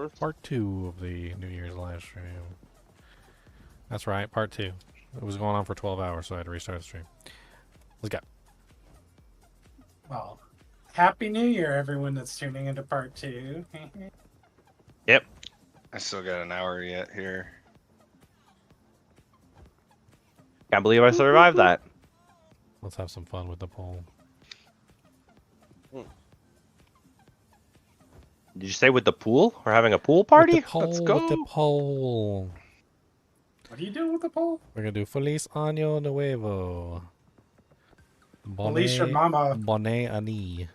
is part 2 of the New Year's live stream. That's right, part 2. It was going on for 12 hours, so I had to restart the stream. Let's go. Well, Happy New Year, everyone that's tuning into part 2. Yep. I still got an hour yet here. Can't believe I survived that. Let's have some fun with the poll. Did you say with the pool? We're having a pool party? With the poll, Let's go. with the poll. What are you doing with the poll? We're gonna do Feliz Año Nuevo. Feliz your mama. Bonne Ani.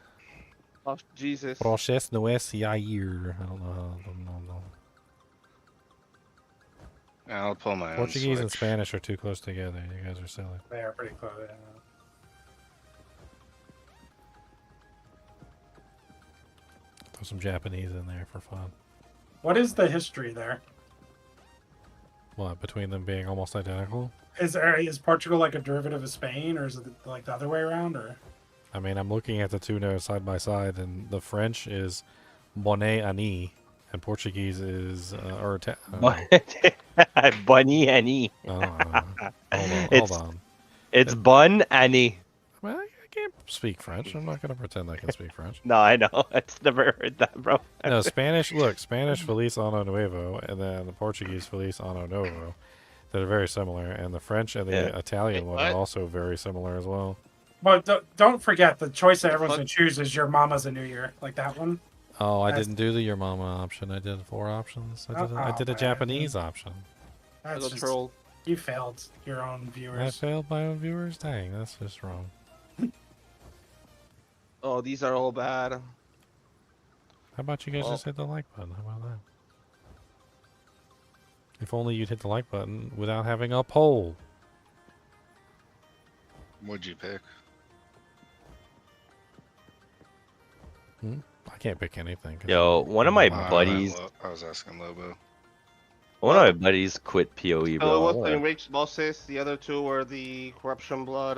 Oh, Jesus. Proces Nuez Yair. I don't know. I'll pull my own Portuguese and Switch. Spanish are too close together. You guys are silly. They are pretty close. Yeah. Throw some Japanese in there for fun. What is the history there? What, between them being almost identical? Is Portugal like a derivative of Spain, or is it like the other way around? Or I mean, I'm looking at the two notes side by side, and the French is Bonne Ani, and Portuguese is Bunny Annie. Hold on. It's Bun Annie. Well, I can't speak French. I'm not going to pretend I can speak French. No, I know. I've never heard that, bro. No, Spanish, look, Spanish Feliz Ano Nuevo, and then the Portuguese Feliz Ano Novo. They're very similar, and the French and the Italian one are also very similar as well. But don't forget, the choice that everyone's going to choose is Your Mama's a New Year. Like that one. Oh, I didn't do the Your Mama option. I did 4 options. I did a Japanese option. That's just, troll. You failed your own I viewers. failed my own viewers? Dang, that's just wrong. Oh, these are all bad. How about you guys just hit the like button? How about that? If only you'd hit the like button without having a poll. What'd you pick? I can't pick anything. Yo, one of my buddies. I was asking Lobo. One of my buddies quit PoE, So bro. what's the enriched bosses? The other two were the corruption blood,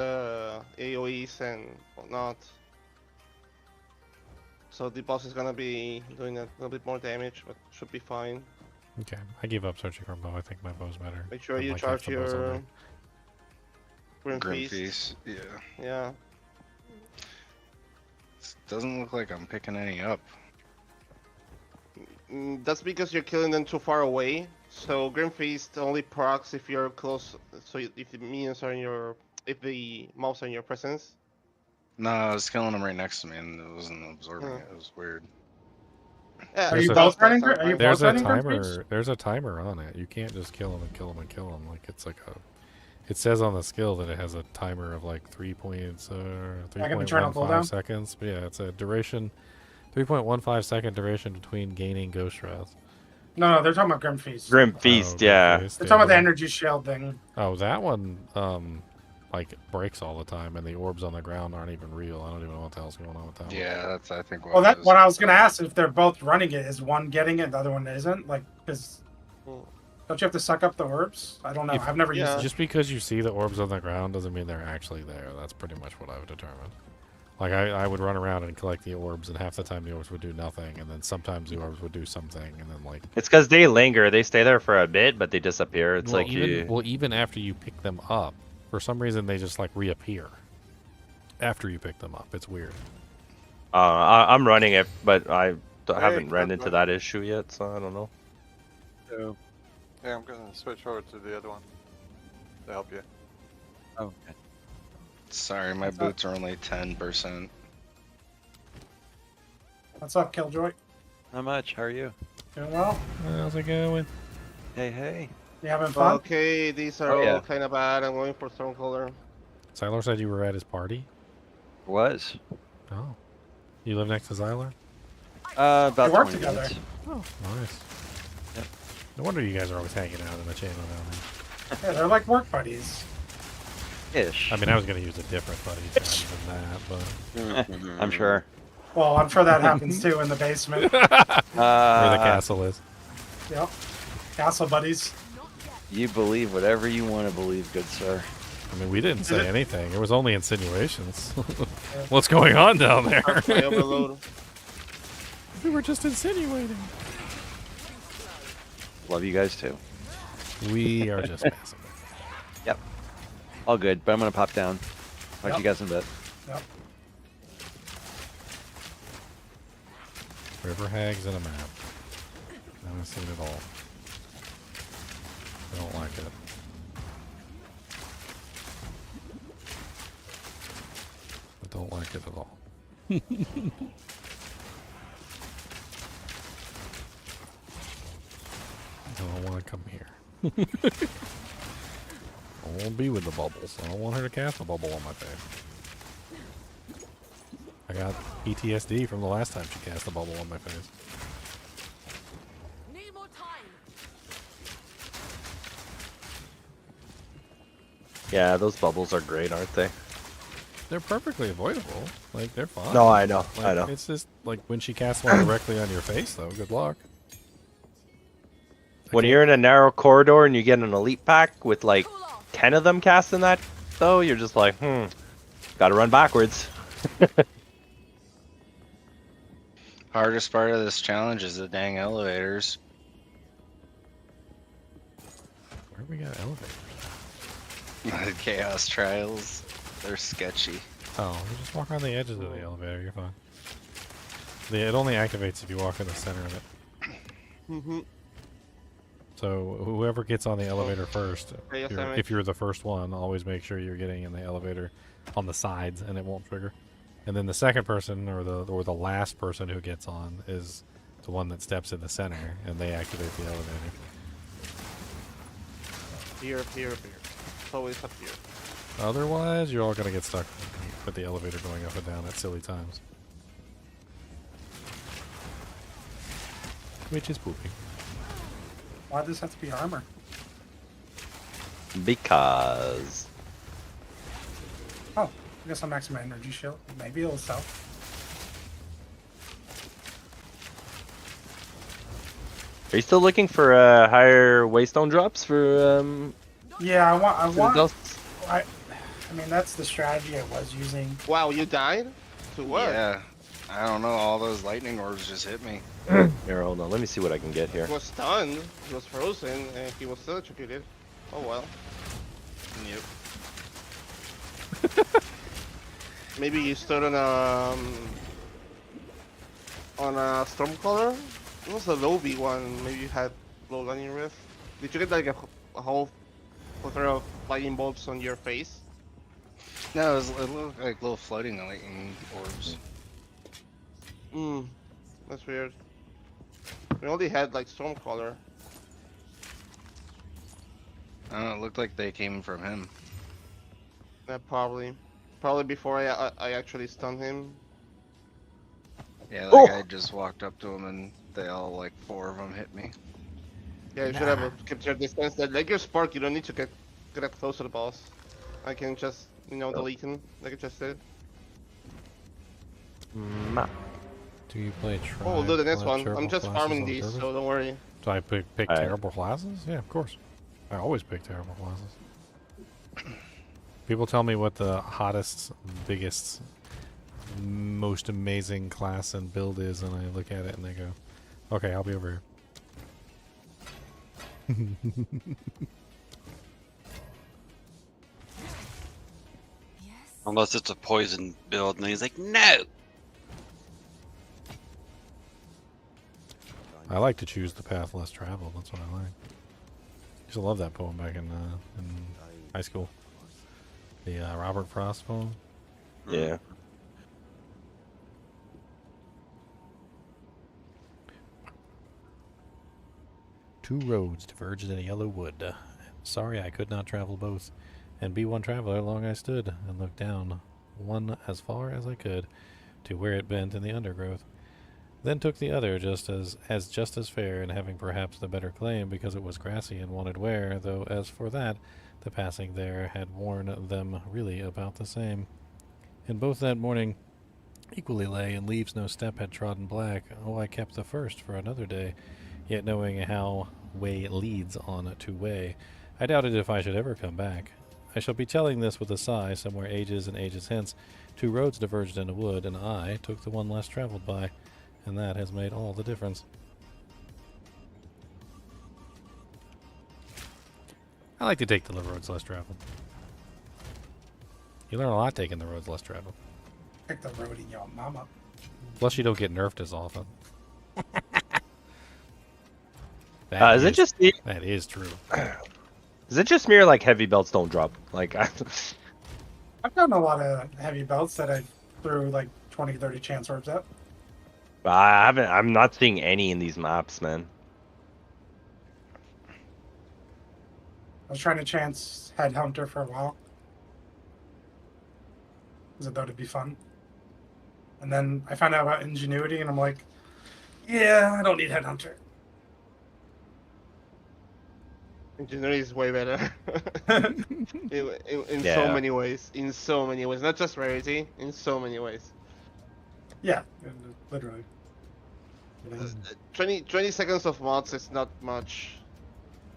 AoEs and whatnot. So the boss is gonna be doing a little bit more damage, but should be fine. Okay, I give up searching for a bow. I think my bow's better. Make sure I'm you like half charge the bows on your there. Grim Grim Feast. Feast. Yeah. Yeah. Doesn't look like I'm picking any up. That's because you're killing them too far away. So Grim Feast only procs if you're close. So if the minions are in your, if the mobs are in your presence. No, I was killing them right next to me and it wasn't absorbing it. It was weird. Yeah, There's a- both running? Are you There's both a running Grim Feast? timer. There's a timer on it. You can't just kill them and kill them and kill them. Like it's like a. It says on the skill that it has a timer of like 3.15 seconds. But yeah, it's a duration, 3.15 second duration between gaining Ghost Wrath. No, they're talking about Grim Feast. Grim Feast, yeah. They're talking about the energy shield thing. Oh, that one, like breaks all the time, and the orbs on the ground aren't even real. I don't even know what the hell's going on with that one. Yeah, that's I think what. Well, it that's is. what I was gonna ask. If they're both running it, is one getting it, the other one isn't? Like, because don't you have to suck up the orbs? I don't know. I've never used it. Just because you see the orbs on the ground doesn't mean they're actually there. That's pretty much what I've determined. Like, I would run around and collect the orbs, and half the time the orbs would do nothing, and then sometimes the orbs would do something, and then, like... It's because they linger. They stay there for a bit, but they disappear. It's like you... Well, even after you pick them up, for some reason they just, like, reappear. After you pick them up. It's weird. I'm running it, but I haven't ran into that issue yet, so I don't know. Yeah, I'm gonna switch over to the other one to help you. Oh, okay. Sorry, my boots are only 10%. What's up, Killjoy? Not much. How are you? Doing well? How's it going? Hey, hey. You having fun? Okay, these are all kind of bad. I'm going for Stormcaller. Zylar said you were at his party? Was. Oh. You live next to Zylar? About We work 20 together. minutes. Oh, nice. Yep. No wonder you guys are always hanging out in the channel down there. Yeah, they're like work buddies. Ish. I mean, I was going to use a different buddy than that, but... I'm sure. Well, I'm sure that happens too in the basement. Where the castle is. Yep. Castle buddies. You believe whatever you want to believe, good sir. I mean, we didn't say anything. It was only insinuations. What's going on down there? I overload. We were just insinuating. Love you guys too. We are just passing. Yep. All good, but I'm gonna pop down. Talk to Yep. you guys in a bit. Yep. River hags and a map. I haven't seen it all. I don't like it. I don't like it at all. I don't want to come here. I won't be with the bubbles. I don't want her to cast a bubble on my face. I got PTSD from the last time she cast a bubble on my face. Need more time. Yeah, those bubbles are great, aren't they? They're perfectly avoidable. Like, they're fine. No, I know. Like, I know. It's just, like, when she casts one directly on your face, though, good luck. When you're in a narrow corridor and you get an elite pack with like 10 of them casting that, though, you're just like, gotta run backwards. Hardest part of this challenge is the dang elevators. Where we got elevators? The chaos trials. They're sketchy. Oh, you just walk on the edges of the elevator, you're fine. It only activates if you walk in the center of it. Mm-hmm. So whoever gets on the elevator first, Yes, if you're the first one, always make sure you're getting in the elevator on the sides and it won't trigger. And then the second person or the last person who gets on is the one that steps in the center and they activate the elevator. Here. It's always up here. Otherwise, you're all gonna get stuck with the elevator going up and down at silly times. Which is poopy. Why does this have to be armor? Because Oh, I guess I'm maxing my energy shield. Maybe it'll sell. are you still looking for higher waystone drops for Yeah, I want. adults? I mean, that's the strategy I was using. Wow, you died? To what? Yeah. I don't know. All those lightning orbs just hit me. Here, hold on. Let me see what I can get here. He was stunned, he was frozen, and he was still electrocuted. Oh well. Yep. Maybe you stood on a Stormcaller? It was a low V one. Maybe you had low lightning rift. Did you get like a whole plethora of lightning bolts on your face? No, it looked like little floating lightning orbs. That's weird. We only had like Stormcaller. I don't know, it looked like they came from him. Yeah, probably before I actually stunned him. Yeah, like I just walked up to him and they all, like 4 of them hit me. Yeah, you should have kept your distance. Like your spark, you don't need to get up close to the boss. I can just, delete him like I just did. Do you play try? Oh, we'll do the next one. terrible I'm just classes farming on these, purpose? so don't worry. Do I pick Alright. terrible classes? Yeah, of course. I always pick terrible classes. People tell me what the hottest, biggest, most amazing class and build is, and I look at it and they go, okay, I'll be over here. Unless it's a poison build, and he's like, no! I like to choose the path less traveled. That's what I like. Used to love that poem back in high school. The Robert Frost poem. Yeah. Two roads diverged in a yellow wood. Sorry I could not travel both, and be one traveler long I stood, and looked down, one as far as I could, to where it bent in the undergrowth. Then took the other just as fair, and having perhaps the better claim, because it was grassy and wanted wear, though as for that, the passing there had worn them really about the same. And both that morning equally lay, and leaves no step had trodden black. Oh, I kept the first for another day, yet knowing how way leads on to way, I doubted if I should ever come back. I shall be telling this with a sigh, somewhere ages and ages hence. Two roads diverged in a wood, and I took the one less traveled by, and that has made all the difference. I like to take the roads less traveled. You learn a lot taking the roads less traveled. Pick the road in your mama. Plus, you don't get nerfed as often. Is it just me? That is true. Is it just me or like heavy belts don't drop? Like, I've gotten a lot of heavy belts that I threw like 20, 30 chance orbs at. I haven't. I'm not seeing any in these maps, man. I was trying to chance Headhunter for a while. Because I thought it'd be fun. And then I found out about Ingenuity, and I'm like, yeah, I don't need Headhunter. Ingenuity is way better. in Yeah. so many ways. In so many ways. Not just rarity, in so many ways. Yeah, literally. 20 seconds of mods is not much.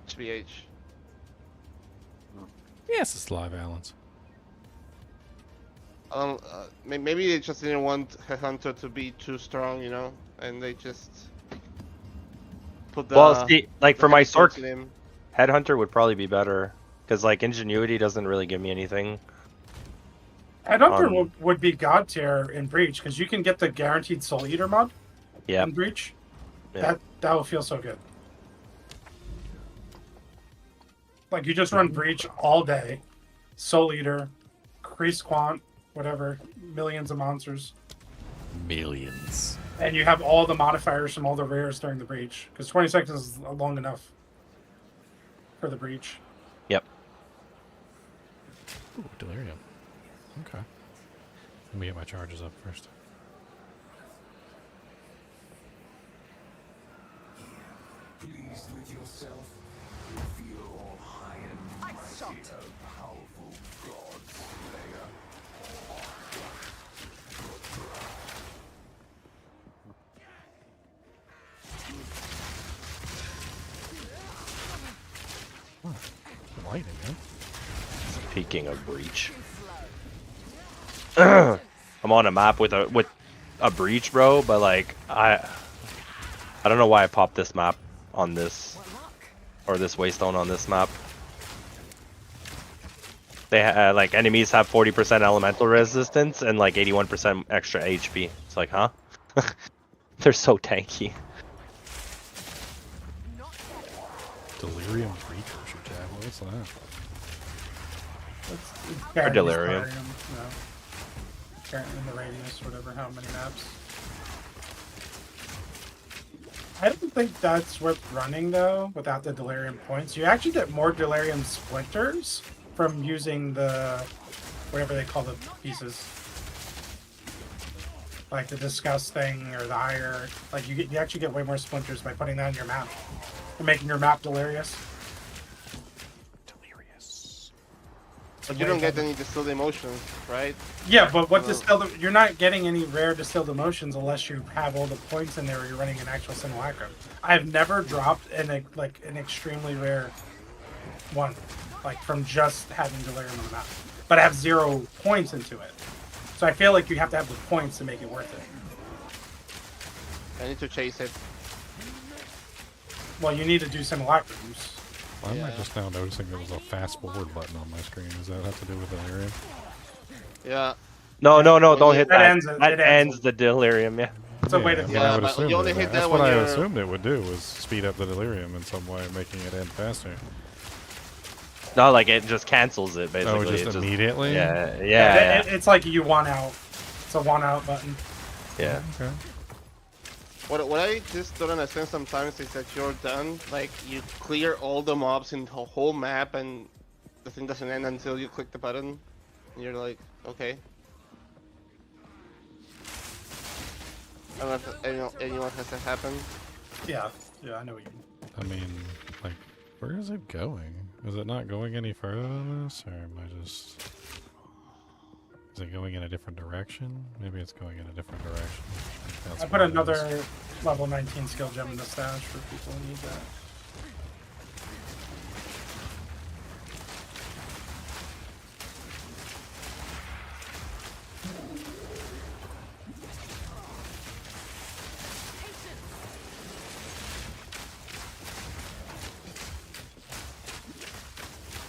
HBH. Yes, it's live balance. Maybe they just didn't want Headhunter to be too strong, you know, and they just put the. Well, see, like for my sword, in him. Headhunter would probably be better because like Ingenuity doesn't really give me anything. Headhunter would be god tier in Breach because you can get the guaranteed Soul Eater mod Yeah. in Breach. Yeah. That will feel so good. Like you just run Breach all day, Soul Eater, Crease Quant, whatever, millions of monsters, Millions. and you have all the modifiers from all the rares during the Breach because 20 seconds is long enough for the Breach. Yep. Ooh, Delirium. Okay. Let me get my charges up first. Pleased with yourself, you feel all high and mighty, a powerful god slayer. Lighting, huh? Speaking of Breach, I'm on a map with a Breach, bro. But like I don't know why I popped this map on this or this waystone on this map. They like enemies have 40% elemental resistance and like 81% extra HP. It's like, huh? They're so tanky. Delirium precursor tab. What's that? It's Or Delirium. In the radius, whatever, how many maps. I don't think that's worth running though, without the Delirium points. You actually get more Delirium splinters from using the whatever they call the pieces. Like the Disgust thing or the Ire. Like you actually get way more splinters by putting that on your map. And making your map delirious. Delirious. But you don't get any distilled emotions, right? Yeah, but what distilled? You're not getting any rare distilled emotions unless you have all the points in there or you're running an actual simulacrum. I've never dropped an extremely rare one, like from just having Delirium on the map. But I have 0 points into it. So I feel like you have to have the points to make it worth it. I need to chase it. Well, you need to do simulacrums. Why am I just now noticing there was a fast forward button on my screen? Does that have to do with Delirium? Yeah. No, don't hit That that. ends it. That It ends ends the Delirium, yeah. It's a way to. but Yeah, I would but assume you only that. hit That's that what when I you're- assumed it would do, was speed up the Delirium in some way, making it end faster. No, like it just cancels it basically. Oh, just It immediately? Yeah. It's like you want out. It's a want out button. Yeah. Okay. What I just don't understand sometimes is that you're done, like you clear all the mobs in the whole map and the thing doesn't end until you click the button. And you're like, okay. I don't know if anyone has that happen. Yeah, I know what you mean. I mean, like, where is it going? Is it not going any further than this, or am I just... Is it going in a different direction? Maybe it's going in a different direction. That's I put what it is. another level 19 skill gem in the stash for people who need that.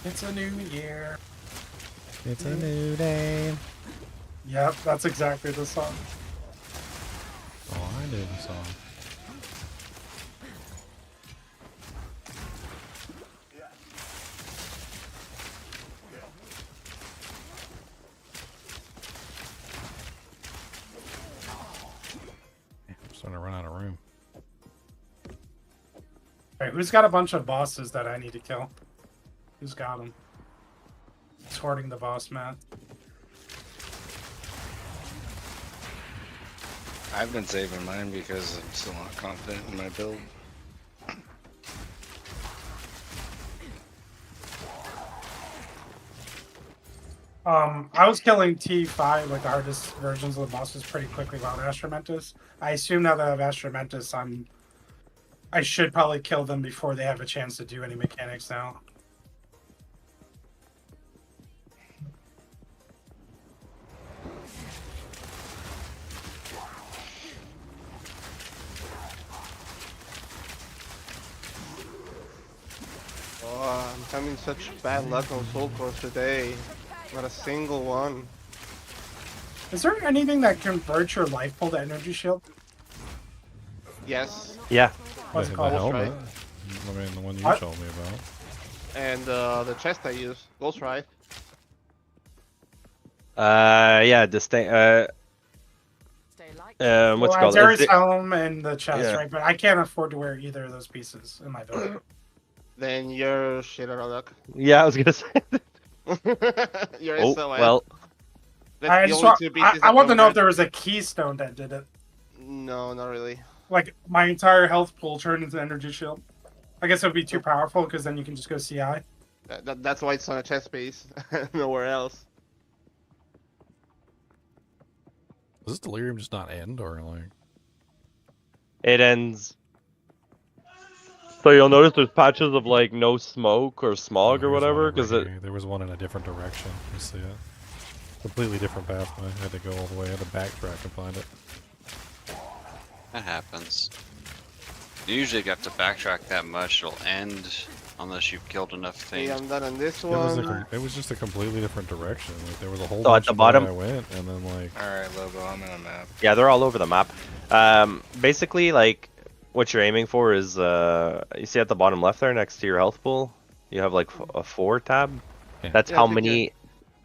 It's a new year. It's a new day. Yep, that's exactly the song. Oh, I knew the song. I'm starting to run out of room. Alright, who's got a bunch of bosses that I need to kill? Who's got them? Sorting the boss, Matt. I've been saving mine because I'm still not confident in my build. I was killing T5, like the hardest versions of the bosses, pretty quickly without Astromentus. I assume now that I have Astromentus, I should probably kill them before they have a chance to do any mechanics now. Oh, I'm having such bad luck on Soul Course today. Not a single one. Is there anything that converts your life pool to energy shield? Yes. Yeah. What's it The called? helmet. right? I mean, the one you What? told me about. And the chest I use, Ghost Ride. Yeah, distinct. What's it called? Terry's Is it- helm and the chest, Yeah. right? But I can't afford to wear either of those pieces in my build. Then you're shit out of luck. Yeah, I was gonna say. You're Oh, SOS. well. That's I the just only want, two pieces I that want to know if convert. there was a keystone that did it. No, not really. Like my entire health pool turned into energy shield. I guess it would be too powerful because then you can just go CI. That's why it's on a chest base, nowhere else. Does this delirium just not end, or like? It ends. So you'll notice there's patches of like no smoke or smog or There's one whatever, over because it. here. There was one in a different direction. You see it? Completely different pathway. I had to go all the way. I had to backtrack and find it. That happens. You usually have to backtrack that much, it'll end unless you've killed enough Okay, things. I'm done on this It was, one. it was just a completely different direction. Like there was a whole So at bunch the of where bottom- I went, and then like Alright, Lobo, I'm in a map. Yeah, they're all over the map. Basically, like, what you're aiming for is, you see at the bottom left there, next to your health pool, you have like a 4 tab. Yeah. That's Yeah, how I think many.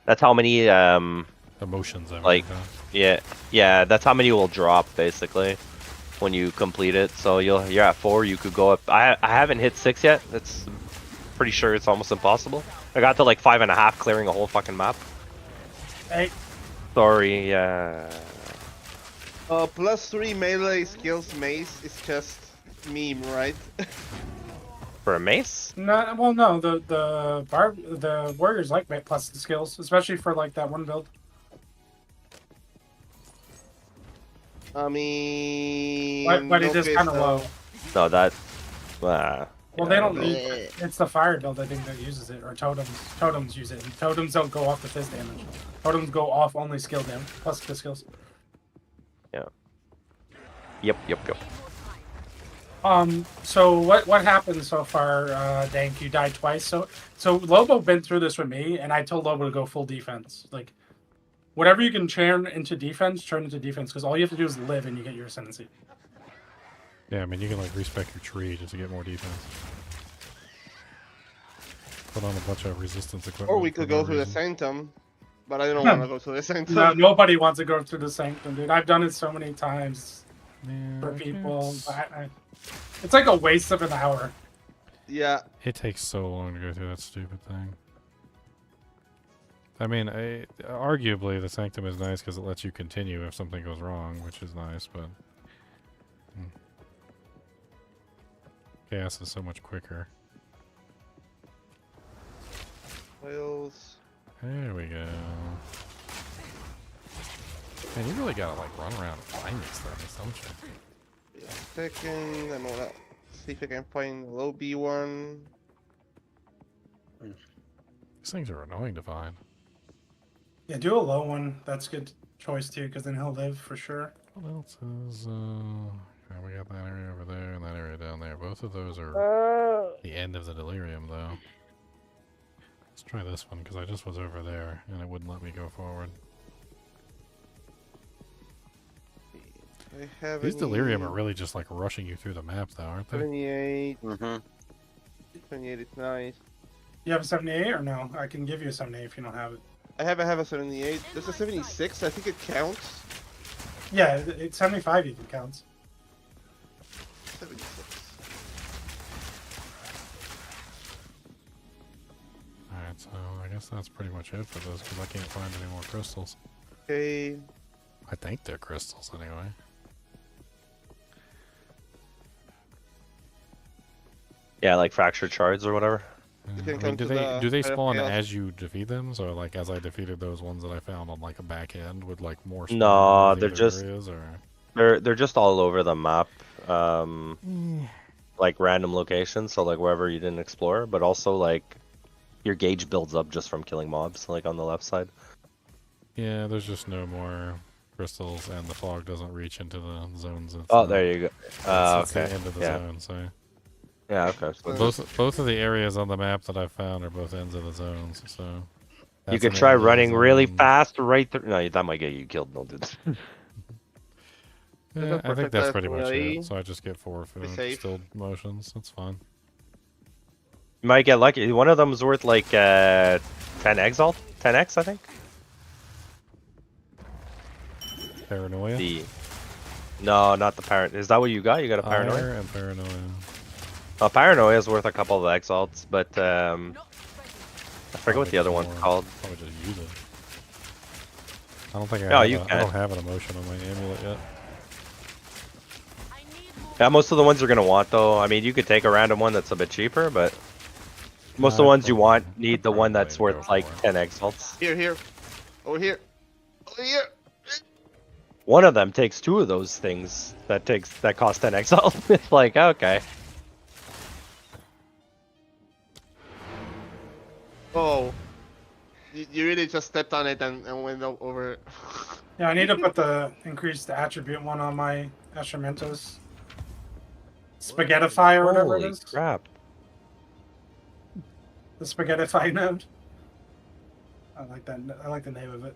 That's how many. emotions. I Like- wrote down. Yeah. That's how many will drop basically when you complete it. So you're at 4. You could go up. I haven't hit 6 yet. That's pretty sure it's almost impossible. I got to like 5.5, clearing a whole fucking map. Hey, Sorry. Yeah. +3 melee skills mace is just meme, right? For a mace. no, well, no, the warriors like plus the skills, especially for like that one build. I mean, But it is okay, kind of so- low. No, that. Well, they don't no. need it. It's the fire build I think that uses it, or totems. Totems use it. And totems don't go off the fizz damage. Totems go off only skill damage plus the skills. Yep. So what happened so far, Dank? You died twice. So Lobo been through this with me, and I told Lobo to go full defense. Like, whatever you can turn into defense, because all you have to do is live, and you get your ascendancy. Yeah, I mean you can like respec your tree just to get more defense. Put on a bunch of resistance equipment. Or we for could no go through the reason. Sanctum, but I don't want to go through the Sanctum. No, nobody wants to go through the Sanctum, dude. I've done it so many times Yeah, for people. it's- It's like a waste of an hour. Yeah, It takes so long to go through that stupid thing. I mean, arguably the Sanctum is nice because it lets you continue if something goes wrong, which is nice, but Chaos is so much quicker. whales. There we go. Man, you really gotta like run around and find these things, don't you? Yeah, second. I'm gonna see if I can find the low B one. These things are annoying to find. Yeah, do a low one. That's a good choice too, because then he'll live for sure. What else is, yeah, we got that area over there and that area down there. Both of those are the end of the Delirium, though. Let's try this one because I just was over there and it wouldn't let me go forward. I have These Delirium are really just like rushing you through the map, though, aren't they? 78. Mm-hmm. 28 is nice. You have a 78 or no? I can give you a 78 if you don't have it. I have a 78. There's a 76. I think it counts. Yeah, it's 75 even counts. 76. Alright, so I guess that's pretty much it for this because I can't find any more crystals. Okay. I think they're crystals anyway. Yeah, like fractured shards or whatever. You can I come mean, to do the they Side of spawn Chaos. as you defeat them? So like as I defeated those ones that I found on like a back end with like more spawn No, in the they're other just areas, or they're just all over the map. Like random locations, so like wherever you didn't explore, but also like your gauge builds up just from killing mobs, like on the left side. yeah, there's just no more crystals, and the fog doesn't reach into the zones. It's, Oh, there you go. it's Okay. the end of the Yeah. zone. So Yeah. Okay. So both of the areas on the map that I found are both ends of the zones. So you that's could an try end of the running really zone. fast right through. No, that might get you killed. No, dude. Yeah, I think perfect that's left pretty much way. it. So I just get 4 food safe. still motions. That's fine. You might get lucky. One of them's worth like 10 exalt, 10x, I think. Paranoia. No, not the parent. Is that what you got? You got a paranoia? Ire and paranoia. Paranoia is worth a couple of exalts, but I forget what Probably the other just one's more- called. Probably just use it. I don't think I No, have you I can. don't have an emotion on my amulet yet. Yeah, most of the ones you're gonna want though. I mean, you could take a random one that's a bit cheaper, but most of the I'd ones you probably- want I'd need the probably one that's go worth for like it. 10 exalts. Here. Over here. Over here. One of them takes 2 of those things that cost 10 exalt. It's like, okay. Oh. You really just stepped on it and went over. Yeah, I need to put the increased attribute one on my instrumentos. Spaghettify or whatever it Holy is. crap. The Spaghettify node. I like that. I like the name of it.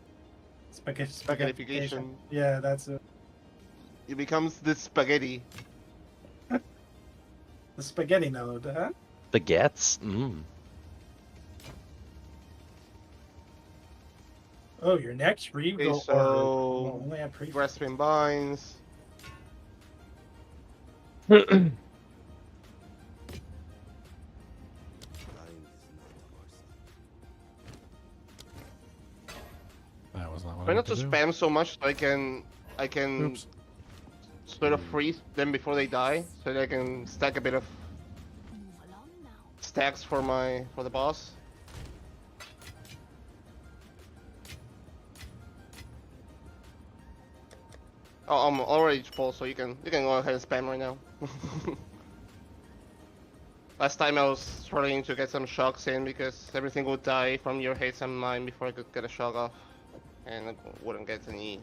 Spaghettification. Yeah, that's it. It becomes the spaghetti. The spaghetti node, huh? Baguettes? Oh, your next read Okay, will so will only have pre. grasping binds. That was not what Try I not meant to do. spam so much. So I can Oops. sort of freeze them before they die, so that I can stack a bit of stacks for the boss. Oh, I'm already full, so you can go ahead and spam right now. Last time I was struggling to get some shocks in because everything would die from your haste and mine before I could get a shock off, and I wouldn't get any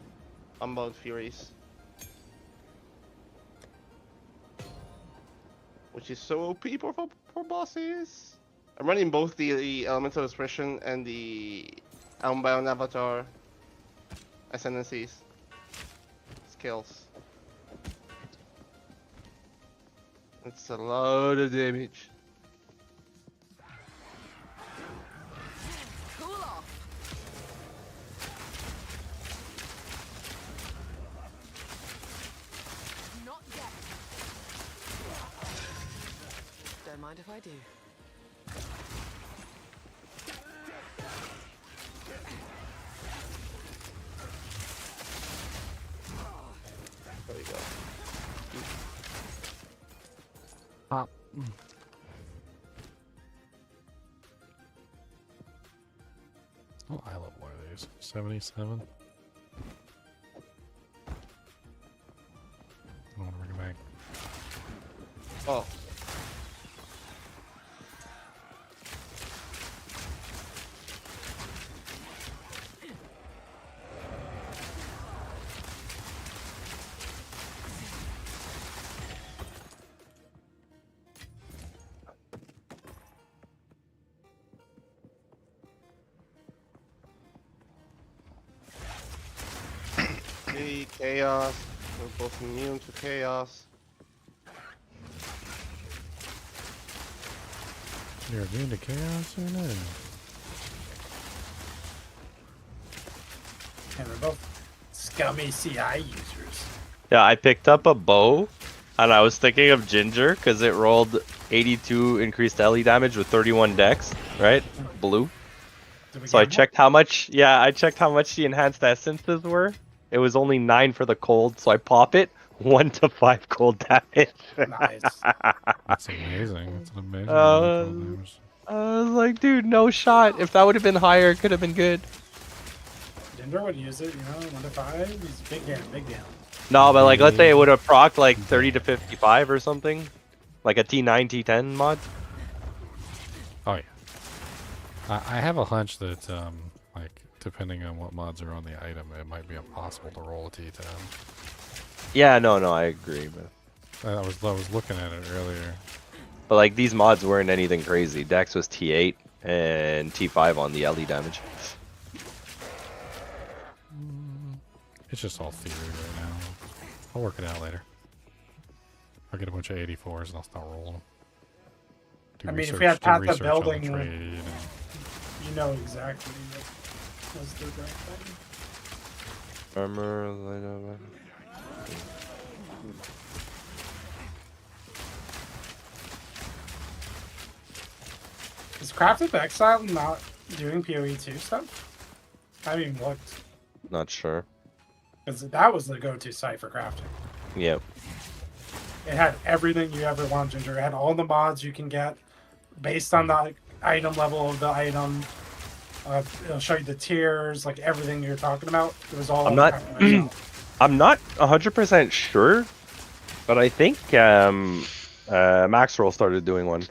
unbound furies. Which is so OP for bosses. I'm running both the Elemental Expression and the Unbound Avatar ascendancies. Skills. It's a lot of damage. Cool off. Not yet. Don't mind if I do. There we go. Pop. Oh, I love one of these. 77. I want to bring it back. Oh. The chaos. We're both immune to chaos. You're immune to chaos or no? And they're both scummy CI users. Yeah, I picked up a bow, and I was thinking of Ginger because it rolled 82 increased LE damage with 31 dex, right? Blue. So I checked how much. Yeah, I checked how much the enhanced essences were. It was only 9 for the cold, so I pop it 1 to 5 cold damage. Nice. That's amazing. That's an amazing Uh, amount of damage. I was like, dude, no shot. If that would have been higher, it could have been good. Ginger would use it, 1 to 5. He's big damn, big damn. No, but like, let's say it would have procced like 30 to 55 or something, like a T9, T10 mod. Oh yeah. I have a hunch that like depending on what mods are on the item, it might be impossible to roll a T10. Yeah, no, I agree, but I was looking at it earlier. like these mods weren't anything crazy. Dex was T8 and T5 on the LE damage. It's just all theory right now. I'll work it out later. I'll get a bunch of 84s and I'll start rolling them. I mean, if we had Pat the research on the building, trade and- you know exactly what was the right thing. Armor, light up. Is Craft of Exile not doing PoE2 stuff? I haven't even looked. Not sure. Because that was the go-to site for crafting. Yep. It had everything you ever want, Ginger. It had all the mods you can get based on the item level of the item. It'll show you the tiers, like everything you're talking about. It was all. I'm not. I'm not 100% sure, but I think Maxroll started doing one.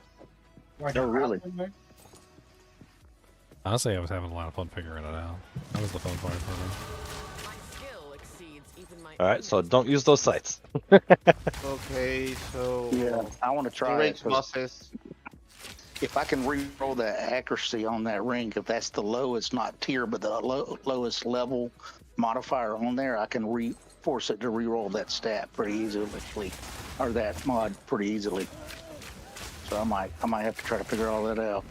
Like Oh, really? Honestly, I was having a lot of fun figuring it out. That was the fun part for me. My skill exceeds even my All right, so don't use those sites. Okay, so Yeah, I want to try it. range 'Cause bosses. if I can re-roll the accuracy on that ring, if that's the lowest, not tier, but the lowest level modifier on there, I can force it to re-roll that stat pretty easily, or that mod pretty easily. So I might have to try to figure all that out.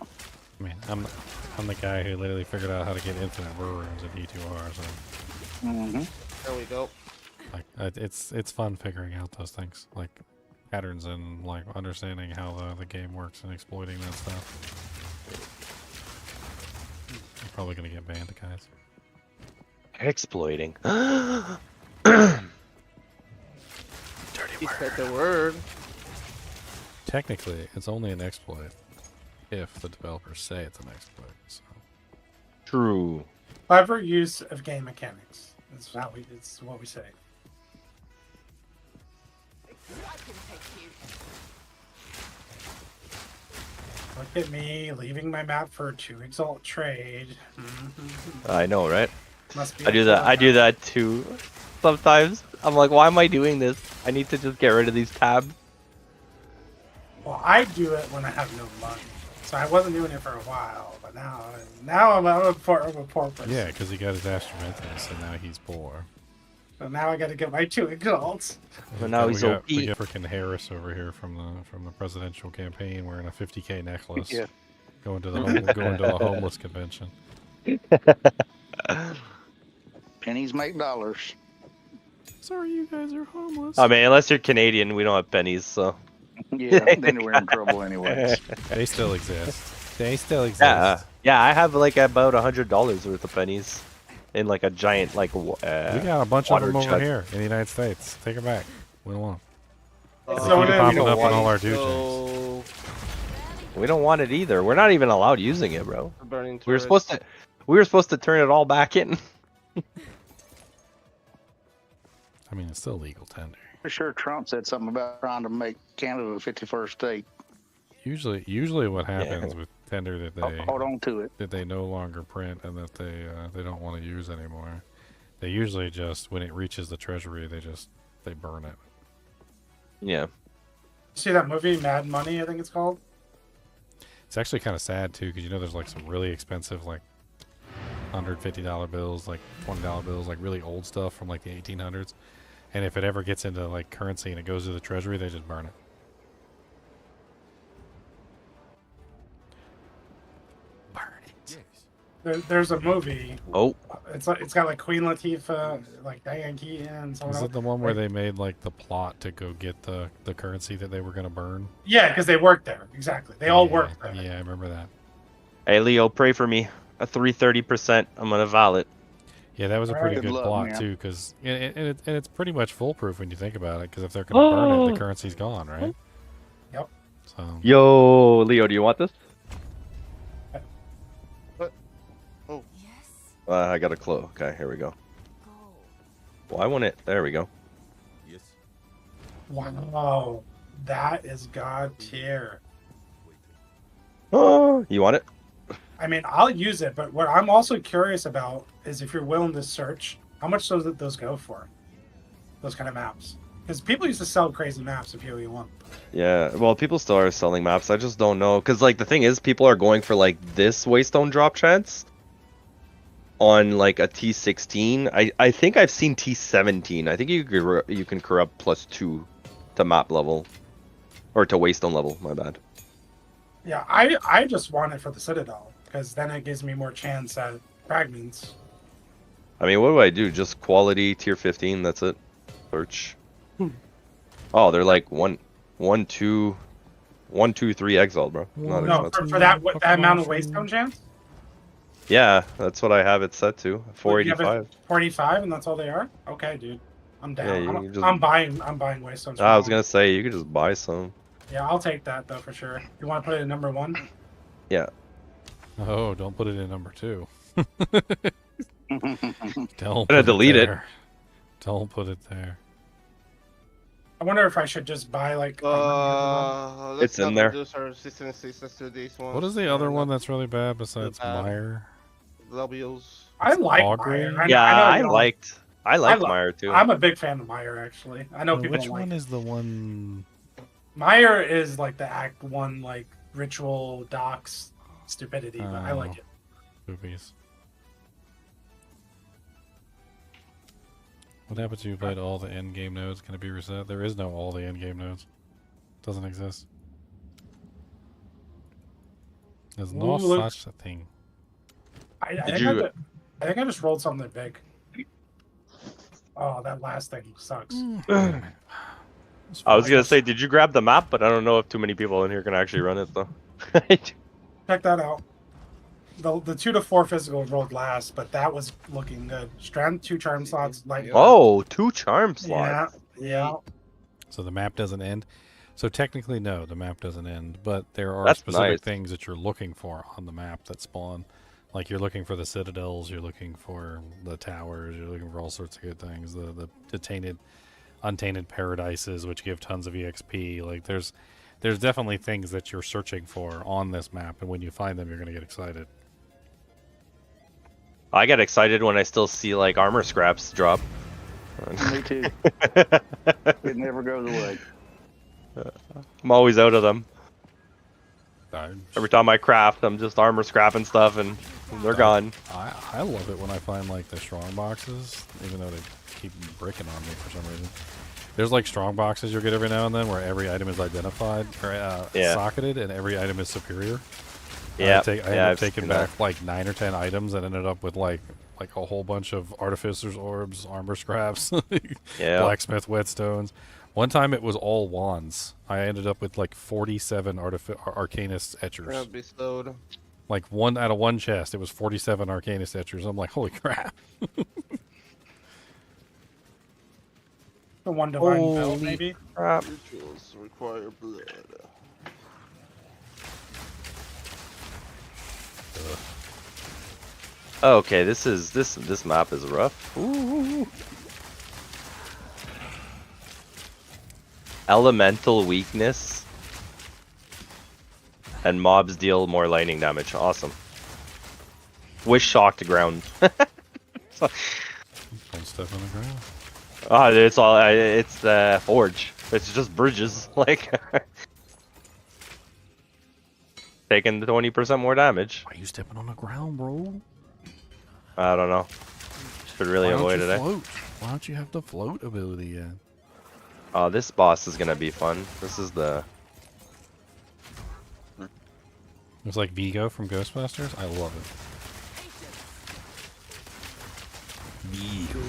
I mean, I'm the guy who literally figured out how to get infinite ruins at E2R. So There we go. like, it's fun figuring out those things, like patterns and like understanding how the game works and exploiting that stuff. You're probably gonna get banned, guys. Exploiting. He said the word. Technically, it's only an exploit if the developers say it's an exploit. So. True. Clever use of game mechanics. It's what we say. I can take you. Look at me leaving my map for a 2 exalt trade. I know, right? Must be. I do that. I do that too. Sometimes I'm like, why am I doing this? I need to just get rid of these tabs. Well, I do it when I have no money. So I wasn't doing it for a while, but now I'm a poor person. Yeah, because he got his Astromentus and now he's poor. So now I got to get my 2 exalts. But now he's OP. We got freaking Harris over here from the presidential campaign wearing a 50K necklace. Yeah. Going to the homeless convention. Pennies make dollars. Sorry, you guys are homeless. I mean, unless you're Canadian, we don't have pennies, so. Yeah, then we're in trouble anyways. They still exist. They still exist. Yeah, I have like about $100 worth of pennies in like a giant like. We got a bunch of them over here in the United States. Take it back. We don't want them. So Keep then popping you up know on all our So, We don't want it either. We're not even allowed using it, bro. burning We were turrets. supposed to turn it all back in. I mean, it's still legal tender. For sure, Trump said something about trying to make Canada the 51st state. Usually what happens with tender Hold on to it. that they no longer print and that they don't want to use anymore. They usually just, when it reaches the treasury, they burn it. Yeah. See that movie, Mad Money, I think it's called? It's actually kind of sad too, because there's like some really expensive like $150 bills, like $20 bills, like really old stuff from like the 1800s. And if it ever gets into like currency and it goes to the treasury, they just burn it. Burn it. There's a movie. Oh, It's got like Queen Latifah, like Diane Keaton, and someone Is else. it the one where they made like the plot to go get the currency that they were gonna burn? Yeah, because they worked there. Exactly. They all Yeah, worked there. Yeah, I remember that. hey Leo, pray for me. A 330%. I'm gonna valid. Yeah, that was a All pretty right. good Good luck, plot man. too, because and it's pretty much foolproof when you think about it. Because if they're gonna burn it, the currency's gone, right? Yep. So Yo, Leo, do you want this? Yes. I got a clue. Okay, here we go. Go. Why won't it? There we go. Wow, that is god tier. Oh, you want it? I mean, I'll use it, but what I'm also curious about is if you're willing to search, how much does those go for? Those kind of maps. Because people used to sell crazy maps in PoE1. Yeah, well, people still are selling maps. I just don't know. Because, like, the thing is, people are going for, like, this Waystone drop chance on, like, a T16. I think I've seen T17. I think you can corrupt +2 to map level. Or to Waystone level, my bad. Yeah, I just want it for the Citadel, because then it gives me more chance at fragments. I mean, what do I do? Just quality tier 15, that's it. Search. Oh, they're like 1, 2, 3 Exile, bro. Not No, expensive. for that amount of Waystone chance? Yeah, that's what I have it set to. What, you have it 485. 485, and that's all they are? Okay, dude. I'm down. Yeah, you I'm, just- I'm buying Waystones. I was gonna say, you could just buy some. Yeah, I'll take that, though, for sure. You want to put it in number 1? Yeah. Oh, don't put it in number 2. Don't gonna put delete it. there. Don't put it there. I wonder if I should just buy, like... Let's It's in not there. reduce our resistances. Let's do these ones. What is the other one that's really bad besides bad. Meyer? Lobbios. I like Augury? Meyer. Yeah, I know you liked love- Meyer too. I'm a big fan of Meyer, actually. I know people Which don't like one is the one? Meyer is like the Act 1, like, ritual docs stupidity, but I like it. Boobies. What happens if you played all the end game nodes? Can it be reset? There is no all the end game nodes. Doesn't exist. There's no Ooh, look. such a thing. I Did think you- I think I just rolled something big. Oh, that last thing sucks. I was gonna say, did you grab the map? But I don't know if too many people in here can actually run it though. Check that out. The 2 to 4 physical rolled last, but that was looking good. Strength, 2 charm slots, light. Oh, 2 charm slots. Yeah. So the map doesn't end. So technically, no, the map doesn't end. But there are That's specific nice. things that you're looking for on the map that spawn. Like you're looking for the citadels, you're looking for the towers, you're looking for all sorts of good things. The tainted, untainted paradises, which give tons of EXP. Like there's definitely things that you're searching for on this map, and when you find them, you're gonna get excited. I get excited when I still see like armor scraps drop. Me too. It never goes away. I'm always out of them. I, Every time I craft, I'm just armor scrapping stuff and they're gone. I love it when I find like the strong boxes, even though they keep bricking on me for some reason. There's like strong boxes you'll get every now and then where every item is identified or socketed and every item is superior. Yeah, I ended I've up taking seen back that. like 9 or 10 items and ended up with like a whole bunch of artificers orbs, armor scraps, Yeah. blacksmith whetstones. One time it was all wands. I ended up with like 47 arcanist etchers. Gonna be slowed. Like one out of one chest, it was 47 arcanist etchers. I'm like, holy crap! The one divine bell, maybe. Rituals require blood. Okay, this map is rough. Ooh. Elemental weakness. And mobs deal more lightning damage. Awesome. Wish shock to ground. Don't step on the ground. It's forge. It's just bridges. Like taking the 20% more damage. Why are you stepping on the ground, bro? I don't know. Should really Why don't avoid you it, eh? float? Why don't you have the float ability yet? Oh, this boss is gonna be fun. This is the... It's like Vigo from Ghostbusters. I love it. Vigo.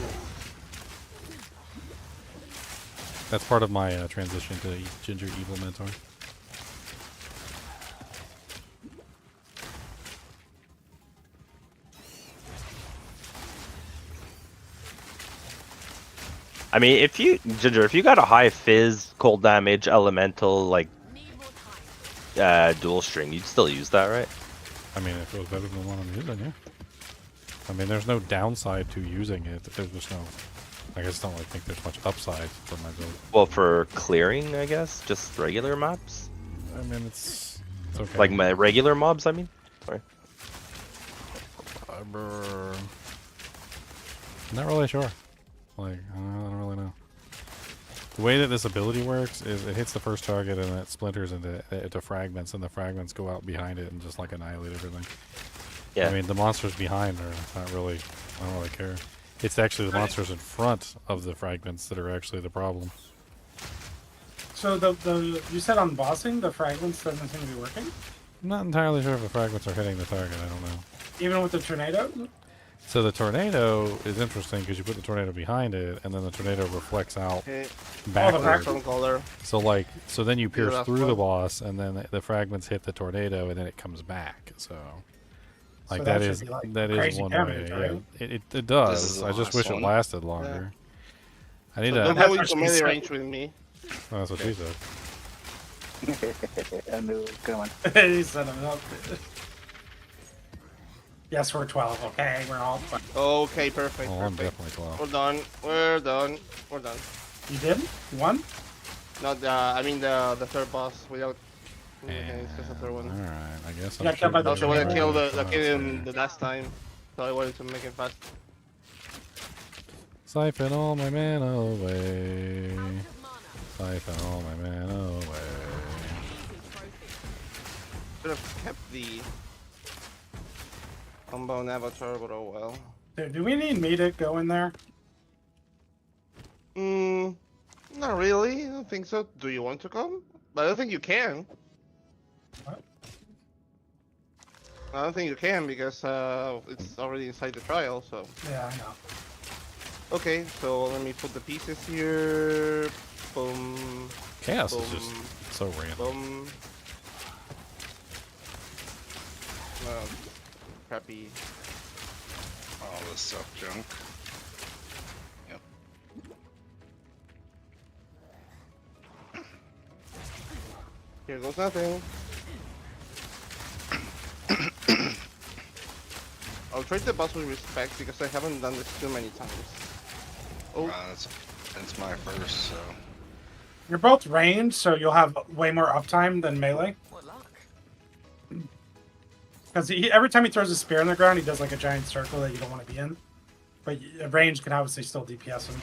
That's part of my transition to Ginger Evil Mentor. I mean, if you, Ginger, if you got a high fizz, cold damage, elemental, like, dual string, you'd still use that, right? I mean, if it was better than the one I'm using, yeah. I mean, there's no downside to using it. There's just no... I just don't really think there's much upside for my build. Well, for clearing, I guess, just regular maps. I mean, it's okay. Like my regular mobs, I mean. Sorry. I'm not really sure. Like, I don't really know. The way that this ability works is it hits the first target and it splinters into fragments, and the fragments go out behind it and just like annihilate everything. Yeah. I mean, the monsters behind are not really. I don't really care. It's actually the monsters in front of the fragments that are actually the problem. So the you said on bossing the fragments doesn't seem to be working, I'm not entirely sure if the fragments are hitting the target. I don't know. even with the tornado. So the tornado is interesting because you put the tornado behind it, and then the tornado reflects out Okay. backward. From color. So then you pierce last through the one. boss, and then the fragments hit the tornado, and then it comes back. So, like So that that is should be, like, that is crazy one damage, way. right? Yeah, it This does. is the I just last wish it one. lasted longer. I need Don't to. go into That's what melee she said. range with me. Oh, that's what she said. I knew it was coming. He said I'm up. Yes, we're 12. Okay, we're all 12. Okay, perfect. Oh, I'm perfect. definitely 12. We're done. We're done. We're done. You did? You won? Not the. I mean the third boss without. Yeah. Okay, it's just the third one. All right, I guess Yeah, I'm killed by the Also, when I tornado. killed the kid in the last time, so I wanted to make it fast. Siphon all my mana away. Siphon all my mana away. Should have kept the Unbound Avatar, but oh well. Dude, do we need me to go in there? Not really. I don't think so. Do you want to come? But I don't think you can. What? I don't think you can because it's already inside the trial. So Yeah, I know. okay. So let me put the pieces here. Boom. Chaos boom. is just so random. Boom. Crappy. All this stuff junk. Yep. Here goes nothing. I'll treat the boss with respect because I haven't done this too many times. Oh, That's my first, so. You're both ranged, so you'll have way more uptime than melee. What luck. Because every time he throws a spear on the ground, he does like a giant circle that you don't want to be in. But range can obviously still DPS him.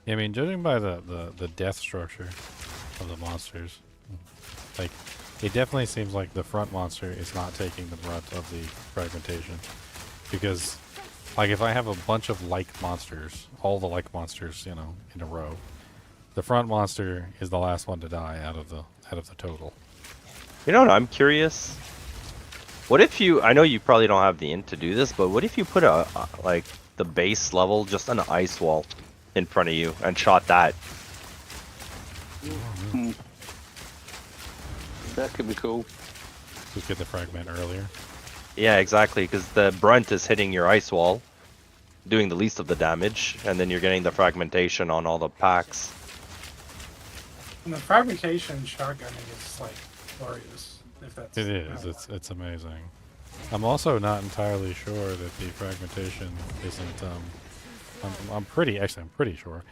Yeah, I mean, judging by the death structure of the monsters, like, it definitely seems like the front monster is not taking the brunt of the fragmentation. Because, like, if I have a bunch of like monsters, all the like monsters, you know, in a row, the front monster is the last one to die out of the total. You know what, I'm curious. What if you, I know you probably don't have the int to do this, but what if you put like, the base level, just an ice wall in front of you and shot that? That could be cool. Just get the fragment earlier. Yeah, exactly, because the brunt is hitting your ice wall, doing the least of the damage, and then you're getting the fragmentation on all the packs. And the fragmentation shotgunning is like glorious. If that's It is. It's amazing. I'm also not entirely sure that the fragmentation isn't. I'm pretty sure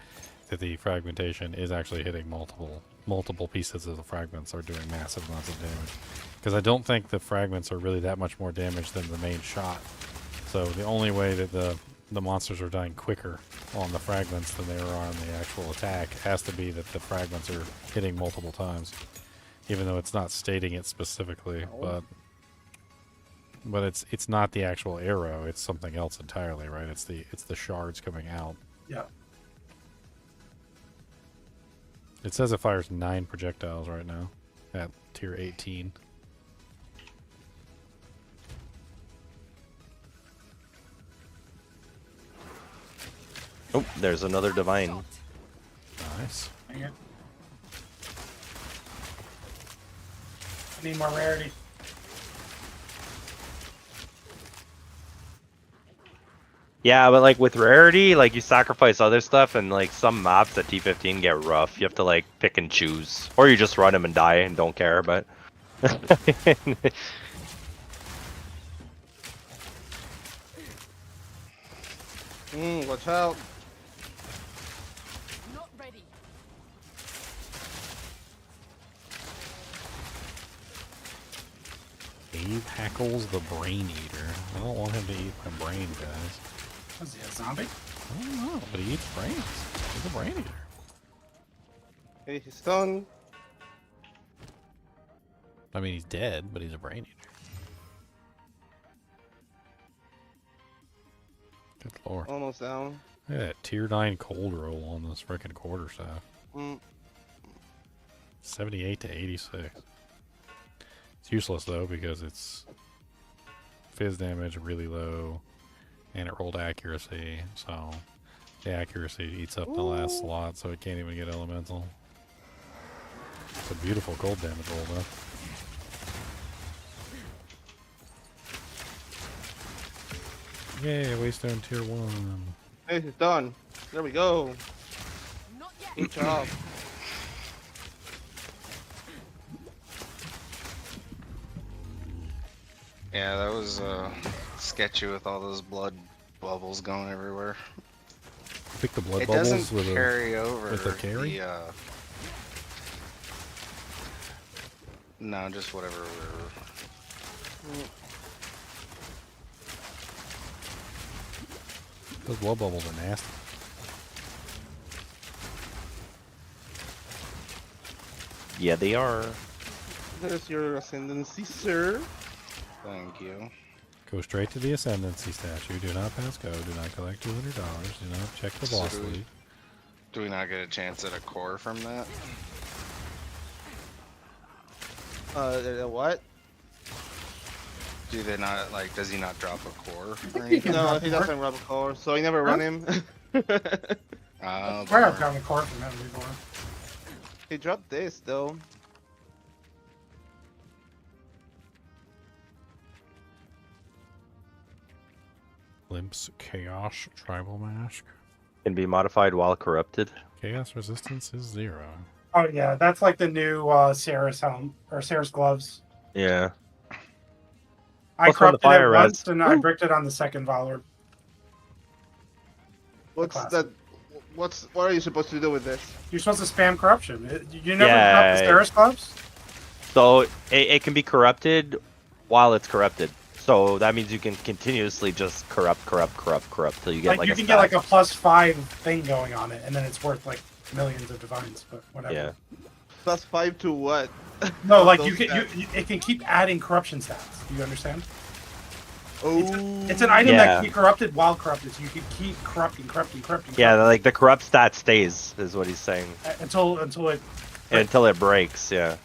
that the fragmentation is actually hitting multiple multiple pieces of the fragments are doing massive amounts of damage. Because I don't think the fragments are really that much more damage than the main shot. So the only way that the monsters are dying quicker on the fragments than they are on the actual attack has to be that the fragments are hitting multiple times. Even though it's not stating it specifically, but it's not the actual arrow, it's something else entirely, right? It's the shards coming out. Yeah. It says it fires 9 projectiles right now at tier 18. Oh, there's another divine. Nice. Dang it. I need more rarity. Yeah, but like with rarity, like you sacrifice other stuff, and like some maps at T15 get rough. You have to like pick and choose, or you just run them and die and don't care. But Watch out. Not ready. Abe hackles the brain eater. I don't want him to eat my brain, guys. Was he a zombie? I don't know, but he eats brains. He's a brain eater. Hey, he's done. I mean, he's dead, but he's a brain eater. Good lord. Almost down. Look at that tier 9 cold roll on this frickin' quarterstaff. 78 to 86. It's useless though because it's fizz damage really low, and it rolled accuracy, so the accuracy eats up the last slot, so it can't even get elemental. It's a beautiful gold damage roll though. Yay, Waystone tier 1. Hey, he's done. There we go. Not yet. Good job. Yeah, that was sketchy with all those blood bubbles going everywhere. Pick the blood It bubbles doesn't with carry a over with a carry? the, no, just whatever. Those blood bubbles are nasty. yeah, they are. There's your ascendancy, sir. Thank you. Go straight to the Ascendancy statue. Do not pass go. Do not collect $200. Do not check the So boss do we- league. Do we not get a chance at a core from that? What? Do they not, like, does he not drop a core? Or think he anything? can No, drop he more. doesn't rub a core, so I never run him. Oh, Where I've gotten a core from him before. He dropped this though. Glimpse Chaos Tribal Mask. Can be modified while corrupted. Chaos resistance is 0. Oh yeah, that's like the new Sarah's helm or Sarah's gloves. Yeah. I What's on the corrupted fire it once res? and I bricked it on the second Valor. What's classic. that? What are you supposed to do with this? You're supposed to spam corruption. You never Yeah. corrupt the Sarah's gloves? So it can be corrupted while it's corrupted. So that means you can continuously just corrupt till you get like you a can stack. get like a +5 thing going on it, and then it's worth like millions of divines, but whatever. Yeah. +5 to what? No, like Those you can, stats. it can keep adding corruption stats. Do you understand? Oh. It's an item Yeah. that can be corrupted while corrupted, so you can keep corrupting. Yeah, like the corrupt stat stays is what he's saying until it. until it breaks. Yeah.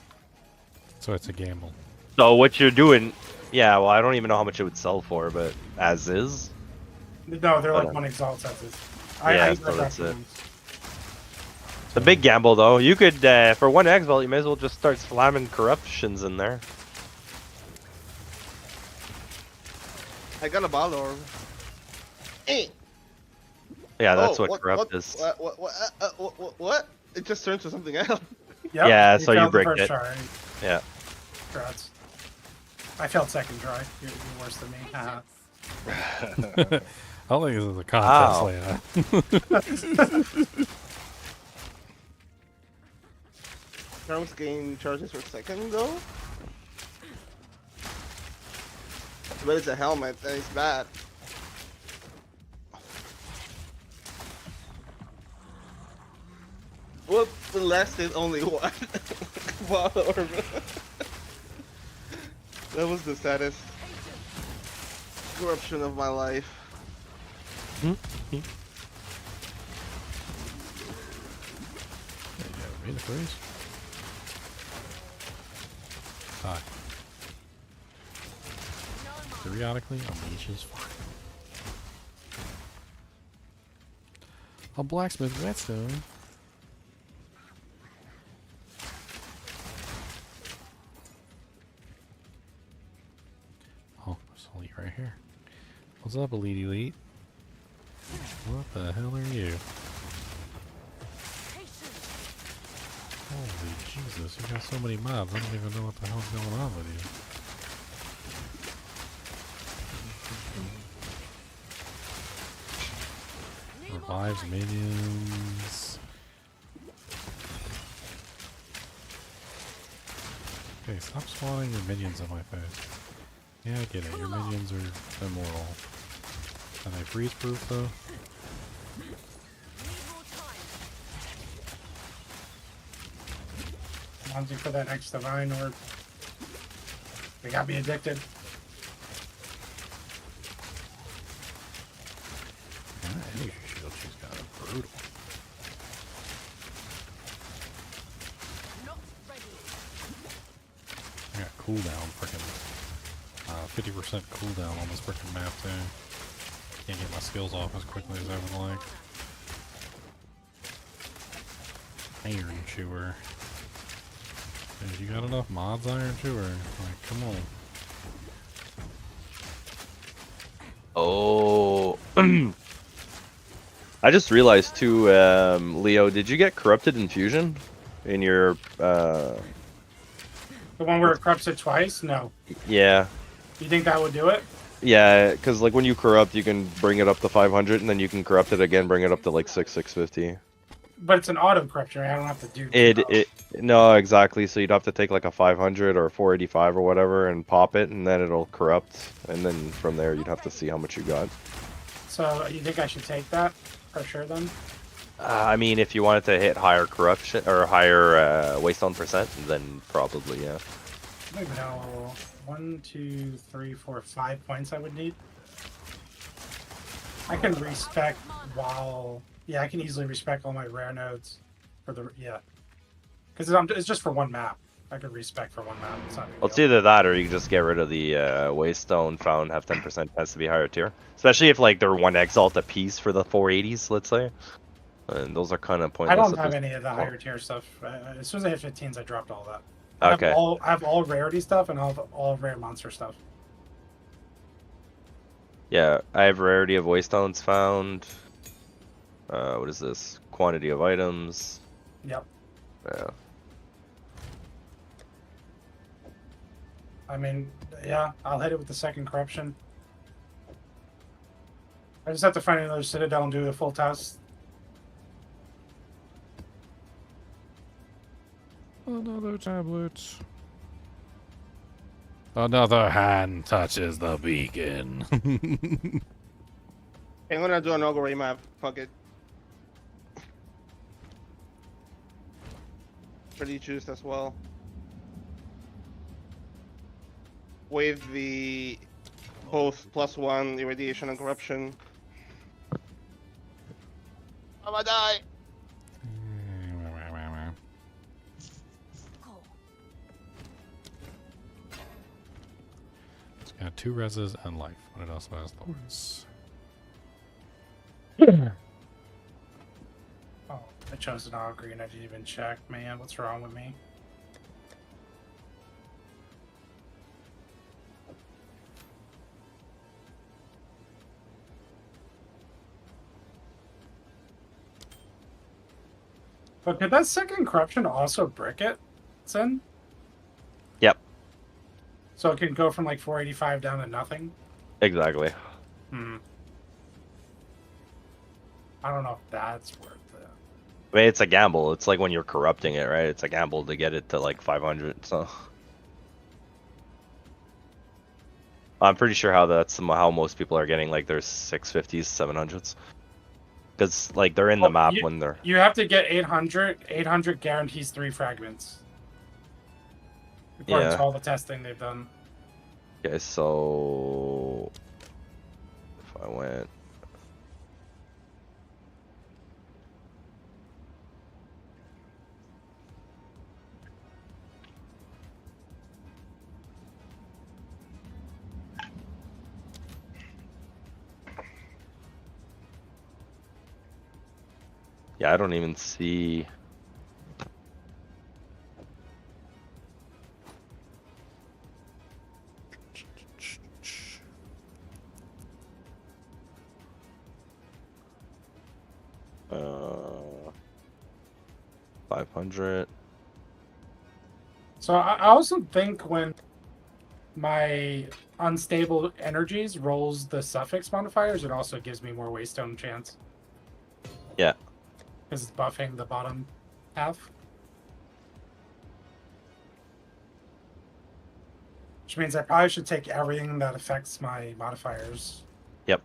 So it's a gamble. So what you're doing? Yeah. Well, I don't even know how much it would sell for, but as is. No, they're like Uh, one exalt sets. yeah, I so that's it. ones. It's a big gamble though. You could for one exalt, you may as well just start slamming corruptions in there. I got a Valor. Eh. Yeah, that's Oh, what corrupt is. What? It just turned to something else. Yep, Yeah, so you failed the bricked first it. Try. Yeah. Congrats. I failed second try. You're worse than me. Haha. I don't think this is a contest, Ow. Leia. Rounds gain charges per second though. But it's a helmet, that is bad. Whoop, it lasted only one. Wow. That was the saddest corruption of my life. Read it, please. Hi. Periodically, unleashes fire. A blacksmith whetstone. Oh, there's Elite right here. What's up, Elite? What the hell are you? Holy Jesus, you got so many mobs, I don't even know what the hell's going on with you. Revives minions. Okay, stop spawning your minions on my face. Yeah, I get it, your minions are immortal. Are they freeze proof though? Hunting for that next divine orb. They got me addicted. Yeah, energy shield, she's got a brutal. I got cooldown, freaking 50% cooldown on this freaking map too. Can't get my skills off as quickly as I would like. Iron Chewer. Dude, you got enough mods, Iron Chewer? Like, come on. Oh. I just realized too, Leo, did you get corrupted infusion in your The one where it corrupts it twice? No. Yeah. You think that would do it? Yeah, because like when you corrupt, you can bring it up to 500, and then you can corrupt it again, bring it up to like 650. But it's an auto corruption, right? I don't have to do No, exactly. So you'd have to take like a 500 or a 485 or whatever and pop it, and then it'll corrupt, and then from there you'd have to see how much you got. So you think I should take that for sure then? I mean, if you wanted to hit higher corruption or higher waystone percent, then probably yeah. I don't even know. 1, 2, 3, 4, 5 points I would need. I can respec while... Yeah, I can easily respec all my rare nodes for the... Yeah. Because it's just for one map. I could respec for one map. It's not a big Well, it's deal. either that or you can just get rid of the waystone found have 10% chance to be higher tier. Especially if like they're one exalt a piece for the 480s, let's say. And those are kind of pointless. I don't at have this any of the point. higher tier stuff. As soon as I hit 15s, I dropped all that. Okay. I have all rarity stuff and all rare monster stuff. Yeah, I have rarity of waystones found. What is this? Quantity of items. Yep. Yeah. I mean, yeah, I'll hit it with the second corruption. I just have to find another citadel and do a full test. Another tablet. Another hand touches the beacon. I'm gonna do an Ogre map. Fuck it. Pretty juiced as well. With the both +1 irradiation and corruption. I'm gonna die. It's got 2 reses and life, but it also has thorns. Oh, I chose an augury and I didn't even check. Man, what's wrong with me? But did that second corruption also brick it, Sin? Yep. So it can go from like 485 down to nothing? Exactly. Hmm. I don't know if that's worth it. I mean, it's a gamble. It's like when you're corrupting it, right? It's a gamble to get it to like 500. So I'm pretty sure how most people are getting like their 650s, 700s, because like they're in the map when they're. You have to get 800. 800 guarantees 3 fragments. According to all the testing they've done. Okay, so if I went. Yeah, I don't even see. Uh, 500. So I also think when my unstable energies rolls the suffix modifiers, it also gives me more waystone chance. Yeah. Because it's buffing the bottom half. Which means I probably should take everything that affects my modifiers. Yep.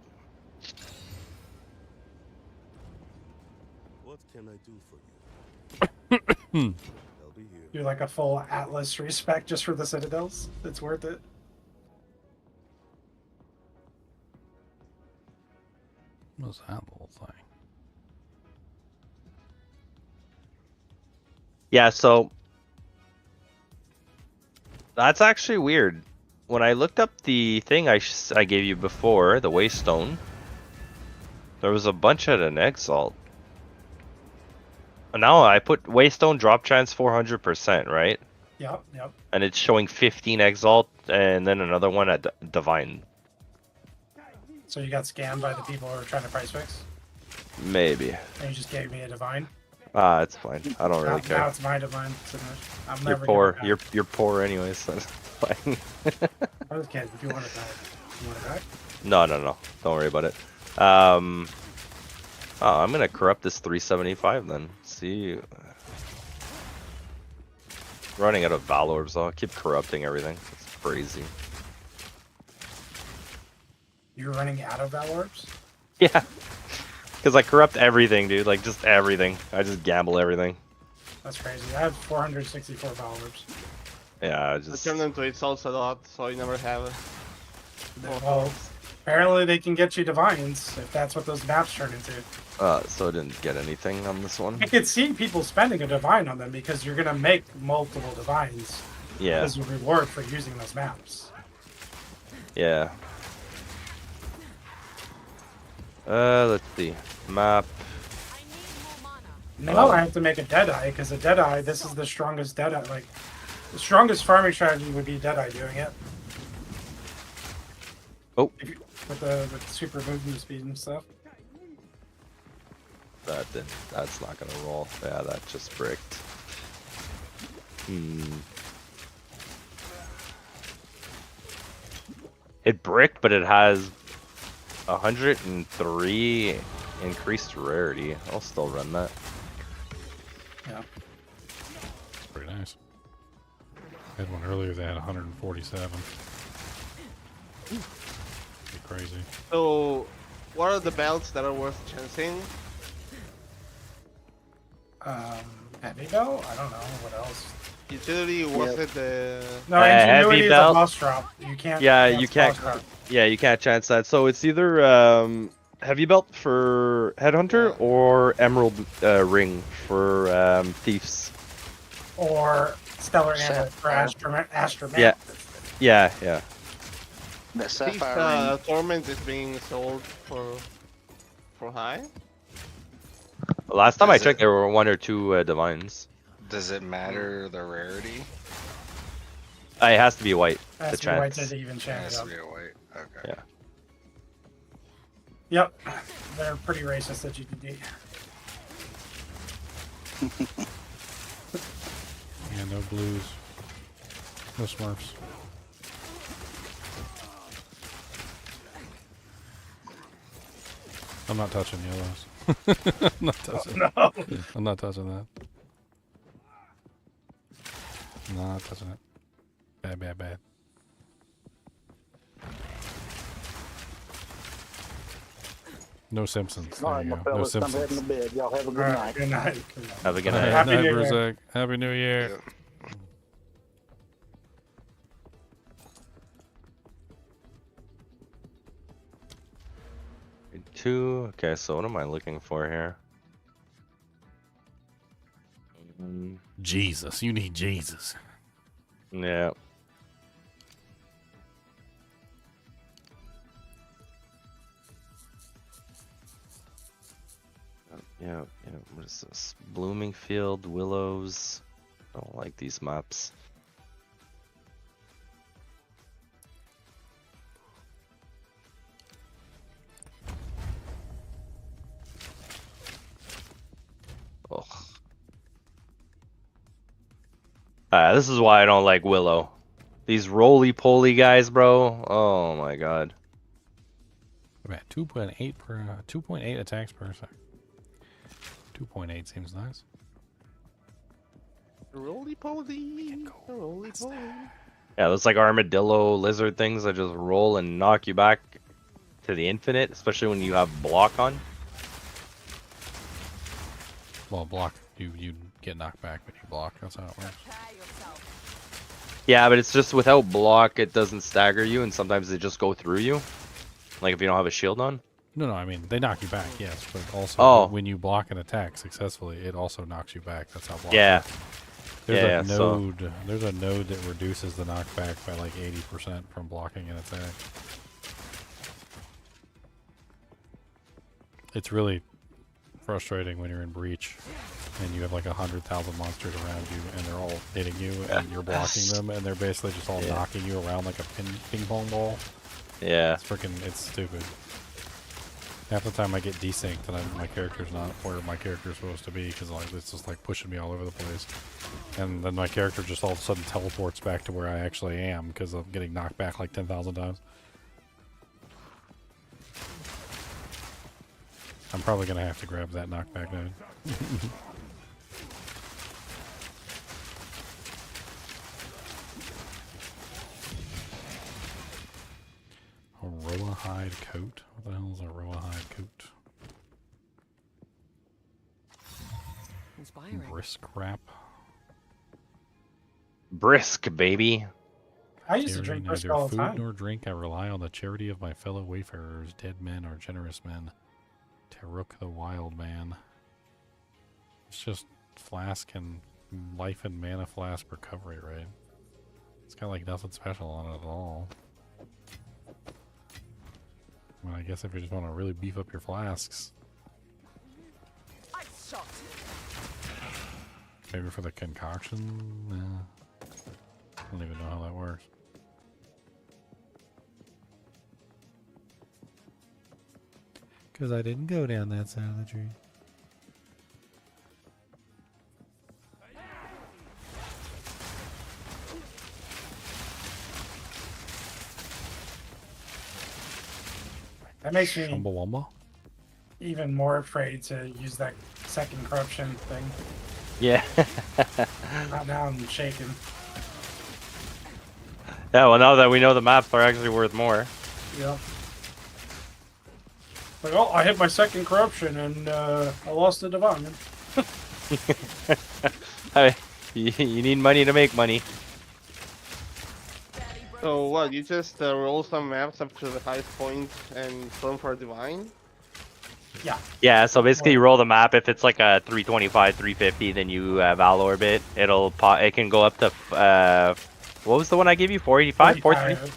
What can I do for you? I'll be here. Do like a full Atlas respec just for the Citadels. It's worth it. What's that little thing? Yeah, so that's actually weird. When I looked up the thing I gave you before, the Waystone, there was a bunch at an Exalt. And now I put Waystone drop chance 400%, right? Yep. And it's showing 15 Exalt and then another one at Divine. So you got scammed by the people who are trying to price fix? Maybe. And you just gave me a divine? Ah, it's fine. I don't really care. Now it's my divine. I'm You're never poor. gonna You're poor anyways. So it's fine. I was kidding. If you want it back. You want it back? No. Don't worry about it. Oh, I'm gonna corrupt this 375 then. See, running out of Valor, so I'll keep corrupting everything. It's crazy. You're running out of Valorbs? Yeah, because I corrupt everything, dude. Like just everything. I just gamble everything. That's crazy. I have 464 Valorbs. Yeah, I I just. turn them to Exalts a lot, so I never have it. Well, apparently they can get you divines if that's what those maps turn into. So I didn't get anything on this one. I could see people spending a divine on them because you're gonna make multiple divines Yeah. as a reward for using those maps. Yeah. Let's see. Map. Now I have to make a Deadeye because a Deadeye, this is the strongest Deadeye. Like, the strongest farming strategy would be Deadeye doing it. Oh. With super movement speed and stuff. That's not gonna roll. Yeah, that just bricked. It bricked, but it has 103 increased rarity. I'll still run that. Yeah. Pretty nice. I had one earlier that had 147. Pretty crazy. So, what are the belts that are worth chancing? Heavy belt? I don't know. What else? Utility, was it the... No, ingenuity heavy is belt. a boss drop. You can't. Yeah, that's you can't. boss drop. Yeah, you can't chance that. So it's either heavy belt for headhunter or emerald ring for thieves. Or stellar amulet for astroman. Yeah. That Thief, sapphire ring. Torment is being sold for high? Last time I Is it- checked, there were 1 or 2 divines. Does it matter the rarity? It has to be white. Has The to be white chance. to even It chance has it to up. be a white. Okay. Yeah. Yep. They're pretty racist at GTD. Yeah, no blues. No smurfs. I'm not touching yellows. I'm not touching it. No. I'm not touching that. Not touching it. Bad, bad, bad. No Simpsons. All There right, you my go. No fellas, I'm heading to Simpsons. bed. Y'all have a good All night. right, good night. Good night. Have a good All right, night. Happy night, New Year. Bruzak. Happy New Year. Yeah. Two. Okay, so what am I looking for here? Jesus, you need Jesus. Yeah. Yeah, what is this? Blooming Field, Willows. I don't like these maps. Ugh. This is why I don't like Willow. These roly-poly guys, bro. Oh my god. We're at 2.8 per 2.8 attacks per second. 2.8 seems nice. Roly poly. Roly poly. Yeah, those like armadillo lizard things that just roll and knock you back to the infinite, especially when you have block on. Well, block, you get knocked back when you block. That's how it works. Prepare yourself. Yeah, but it's just without block, it doesn't stagger you, and sometimes they just go through you. Like if you don't have a shield on. No, I mean, they knock you back, yes, but also Oh. when you block an attack successfully, it also knocks you back. That's how block Yeah. works. There's Yeah, a so- node. There's a node that reduces the knockback by like 80% from blocking an attack. It's really frustrating when you're in breach and you have like 100,000 monsters around you and they're all hitting you and you're blocking them and they're basically just all Yeah. knocking you around like a ping pong ball. Yeah. It's stupid. Half the time I get desynced and my character's not where my character's supposed to be because like it's just like pushing me all over the place, and then my character just all of a sudden teleports back to where I actually am because I'm getting knocked back like 10,000 times. I'm probably gonna have to grab that knockback node. A Roahide coat? What the hell is a Roahide coat? Inspiring. Brisk wrap. Brisk, baby. I used to Carry drink brisk neither all the food time. nor drink. I rely on the charity of my fellow wayfarers. Dead men are generous men. Taruk the wild man. It's just flask and life and mana flask recovery, right? It's got like nothing special on it at all. I mean, I guess if you just want to really beef up your flasks, Ice shot. maybe for the concoction. I don't even know how that works. Because I didn't go down that side of the tree. That makes me Chumbawamba? even more afraid to use that second corruption thing. Yeah. Now I'm shaking. Yeah, well now that we know the maps are actually worth more. Yeah. Like, oh, I hit my second corruption and I lost the divine. Hey, you need money to make money. So what? You just roll some maps up to the highest point and throw for a divine? Yeah. Yeah, so basically you roll the map. If it's like a 325, 350, then you Val Orbit. It can go up to what was the one I gave you? 485, 430.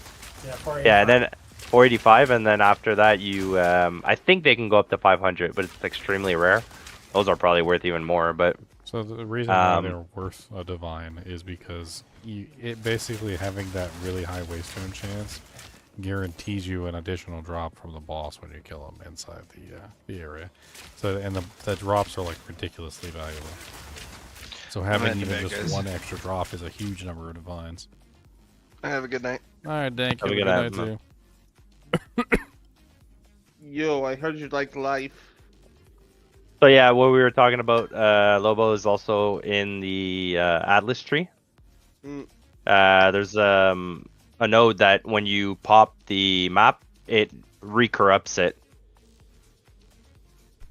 Yeah, 485. Yeah, and then 485, and then after that you I think they can go up to 500, but it's extremely rare. Those are probably worth even more, but So the reason why they're worth a divine is because it basically having that really high waystone chance guarantees you an additional drop from the boss when you kill him inside the area. So and the drops are like ridiculously valuable. So having heading to even bed, just guys. one extra drop is a huge number of divines. Have a good night. All right, Dank. Have Have a a good good night night, too. Yo, I heard you like life. So yeah, what we were talking about, Lobo is also in the Atlas tree. Mm. There's a node that when you pop the map, it recorrupts it.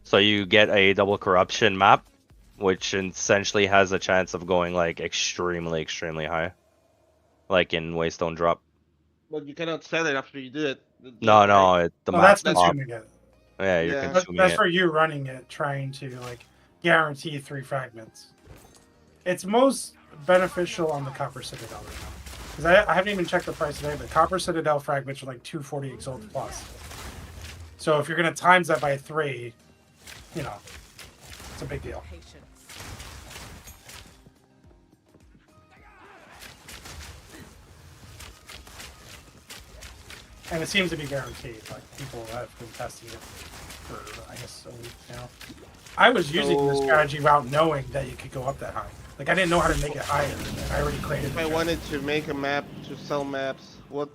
So you get a double corruption map, which essentially has a chance of going like extremely, extremely high, like in Waystone Drop. But you cannot set it after you do it. No, Right? no, the Well, map's that's pop. consuming it. Yeah, you're Yeah. consuming That's it. for you running it, trying to like guarantee 3 fragments. It's most beneficial on the Copper Citadel right now. Because I haven't even checked the price today, but Copper Citadel fragments are like 240 Exalt plus. So if you're going to times that by 3, you know, it's a big deal. Patience. And it seems to be guaranteed. Like, people have been testing it for, I guess, a week now. I was using the strategy route knowing that you could go up that high. Like, I didn't know how to make it higher, and I already created If the I strategy. wanted to make a map to sell maps, what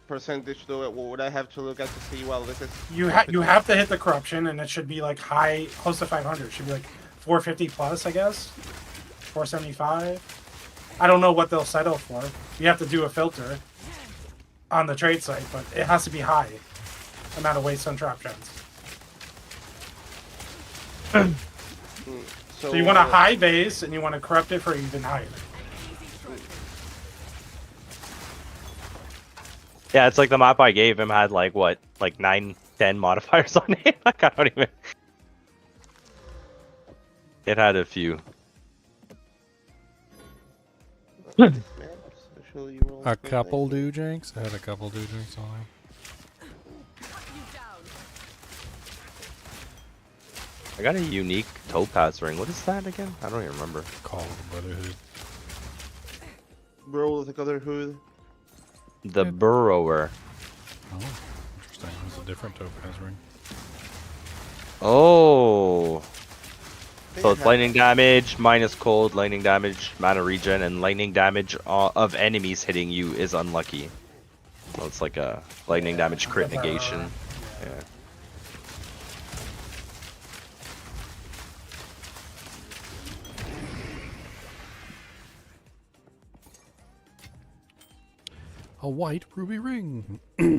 percentage do it? What would I have to look at to see? Well, this is. You have to hit the corruption, and it should be like high, close to 500. It should be like 450 plus, I guess, 475. I don't know what they'll settle for. You have to do a filter on the trade site, but it has to be high amount of waste on trap gens. So you want a high base, and you want to corrupt it for even higher. Yeah, it's like the map I gave him had like what, like 9, 10 modifiers on it. Like I don't even. It had a few. A couple do jinx. I had a couple do jinx on there. I got a unique topaz ring. What is that again? I don't even remember. Call of the Brotherhood. Bro, the other hood. The Burrower. Oh, interesting. It was a different topaz ring. Oh. So it's lightning damage, minus cold, lightning damage, mana regen, and lightning damage of enemies hitting you is unlucky. So it's like a lightning damage crit negation. Yeah. A white ruby ring. Man,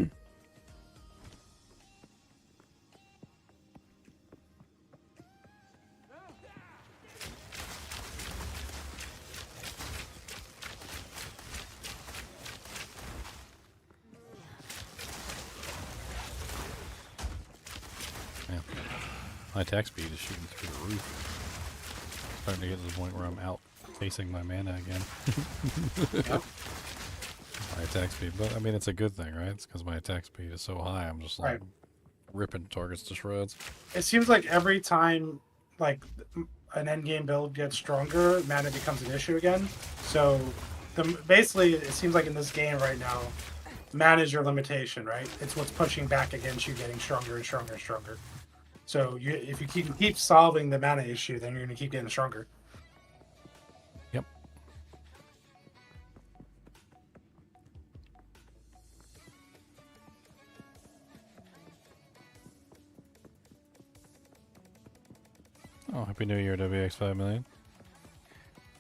my attack speed is shooting through the roof. Starting to get to the point where I'm out chasing my mana again. My attack speed, but I mean it's a good thing, right? It's because my attack speed is so high. I'm just like ripping targets to shreds. It seems like every time, like an endgame build gets stronger, mana becomes an issue again. So, basically, it seems like in this game right now, mana is your limitation, right? It's what's pushing back against you getting stronger and stronger and stronger. So, if you keep solving the mana issue, then you're gonna keep getting stronger. Yep. Oh, Happy New Year, WX5 million.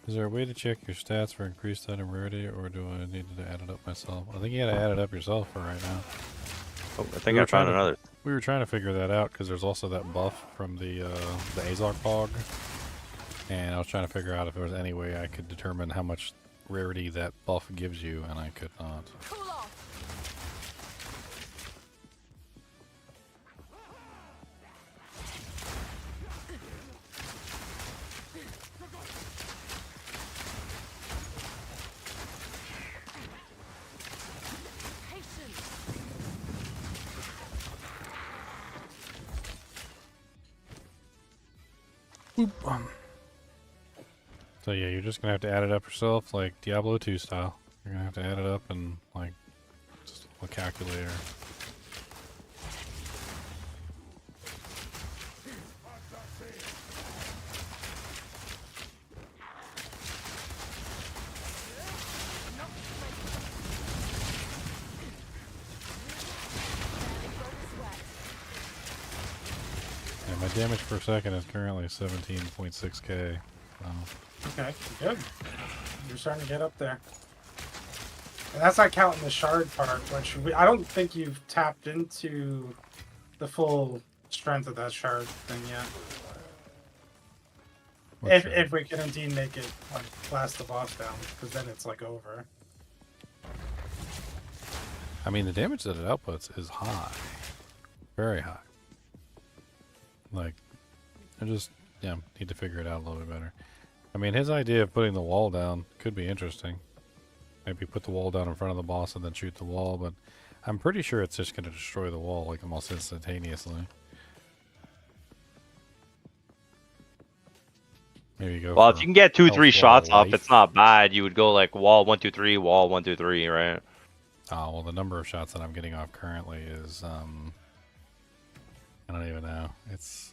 Is there a way to check your stats for increased item rarity, or do I need to add it up myself? I think you gotta add it up yourself for right now. Oh, I think I found another. We were trying to figure that out because there's also that buff from the Azog fog, and I was trying to figure out if there was any way I could determine how much rarity that buff gives you, and I could not. Cool off. So yeah, you're just gonna have to add it up yourself, like Diablo 2 style. You're gonna have to add it up and like just a calculator. My damage per second is currently 17.6k. Okay, good. You're starting to get up there. And that's not counting the shard part, which I don't think you've tapped into the full strength of that shard thing yet. If we can indeed make it like blast the boss down, because then it's like over. I mean, the damage that it outputs is high, very high. Like, I just need to figure it out a little bit better. I mean, his idea of putting the wall down could be interesting. Maybe put the wall down in front of the boss and then shoot the wall, but I'm pretty sure it's just going to destroy the wall like almost instantaneously. Maybe go. Well, if you can get 2-3 shots off, life. it's not bad. You would go like wall 1 2 3, wall 1 2 3, right? Oh well, the number of shots that I'm getting off currently is I don't even know. It's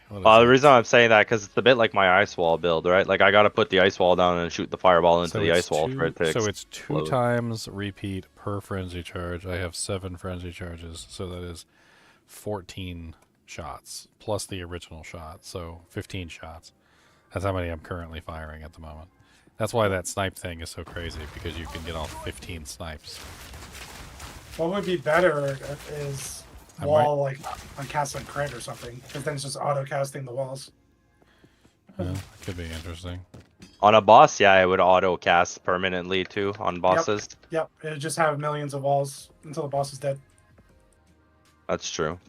The reason I'm saying that because it's a bit like my ice wall build, right? Like I gotta put the ice wall down and shoot the fireball into the ice wall for it to So it's 2 explode. times repeat per frenzy charge. I have 7 frenzy charges, so that is 14 shots plus the original shot, so 15 shots. That's how many I'm currently firing at the moment. That's why that snipe thing is so crazy, because you can get off 15 snipes. What would be better is wall like on cast on crit or something, because then it's just auto casting the walls. Yeah, could be interesting. On a boss, yeah, it would auto cast permanently too on bosses. Yep, it would just have millions of walls until the boss is dead. That's true.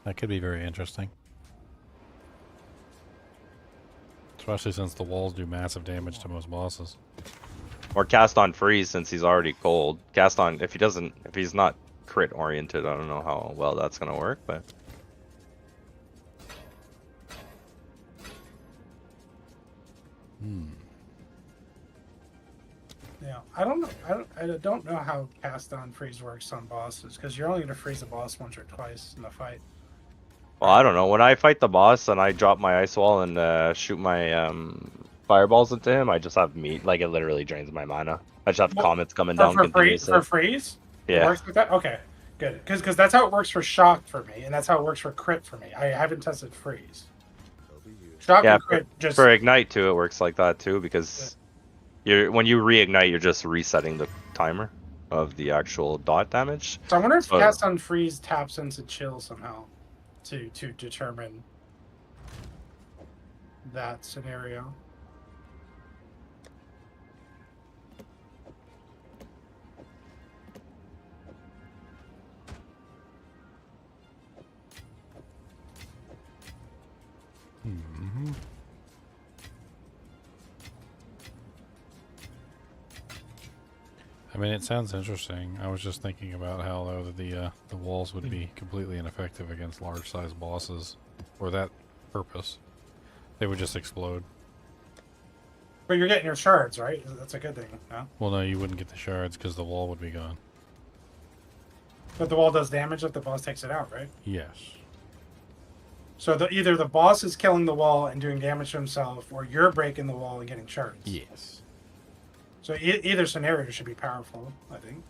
That could be very interesting. Especially since the walls do massive damage to most bosses. Or cast on freeze since he's already cold. Cast on if he's not crit oriented. I don't know how well that's gonna work, but Yeah, I don't know how cast on freeze works on bosses, because you're only gonna freeze a boss once or twice in the fight. well, I don't know. When I fight the boss and I drop my ice wall and shoot my fireballs into him, I just have meat. Like it literally drains my mana. I just have comets coming down continuously. For freeze? It Yeah. works with that? Okay, good. Because that's how it works for shock for me, and that's how it works for crit for me. I haven't tested freeze. Shock Yeah, and crit just for ignite too, it works like that too because when you reignite, you're just resetting the timer of the actual dot damage. So I wonder if cast on freeze taps into chill somehow to determine that scenario. I mean, it sounds interesting. I was just thinking about how though the walls would be completely ineffective against large-sized bosses for that purpose. They would just explode. But you're getting your shards, right? That's a good thing, no? Well, no, you wouldn't get the shards because the wall would be gone. But the wall does damage if the boss takes it out, right? Yes. So either the boss is killing the wall and doing damage to himself, or you're breaking the wall and getting shards. Yes. So either scenario should be powerful, I think.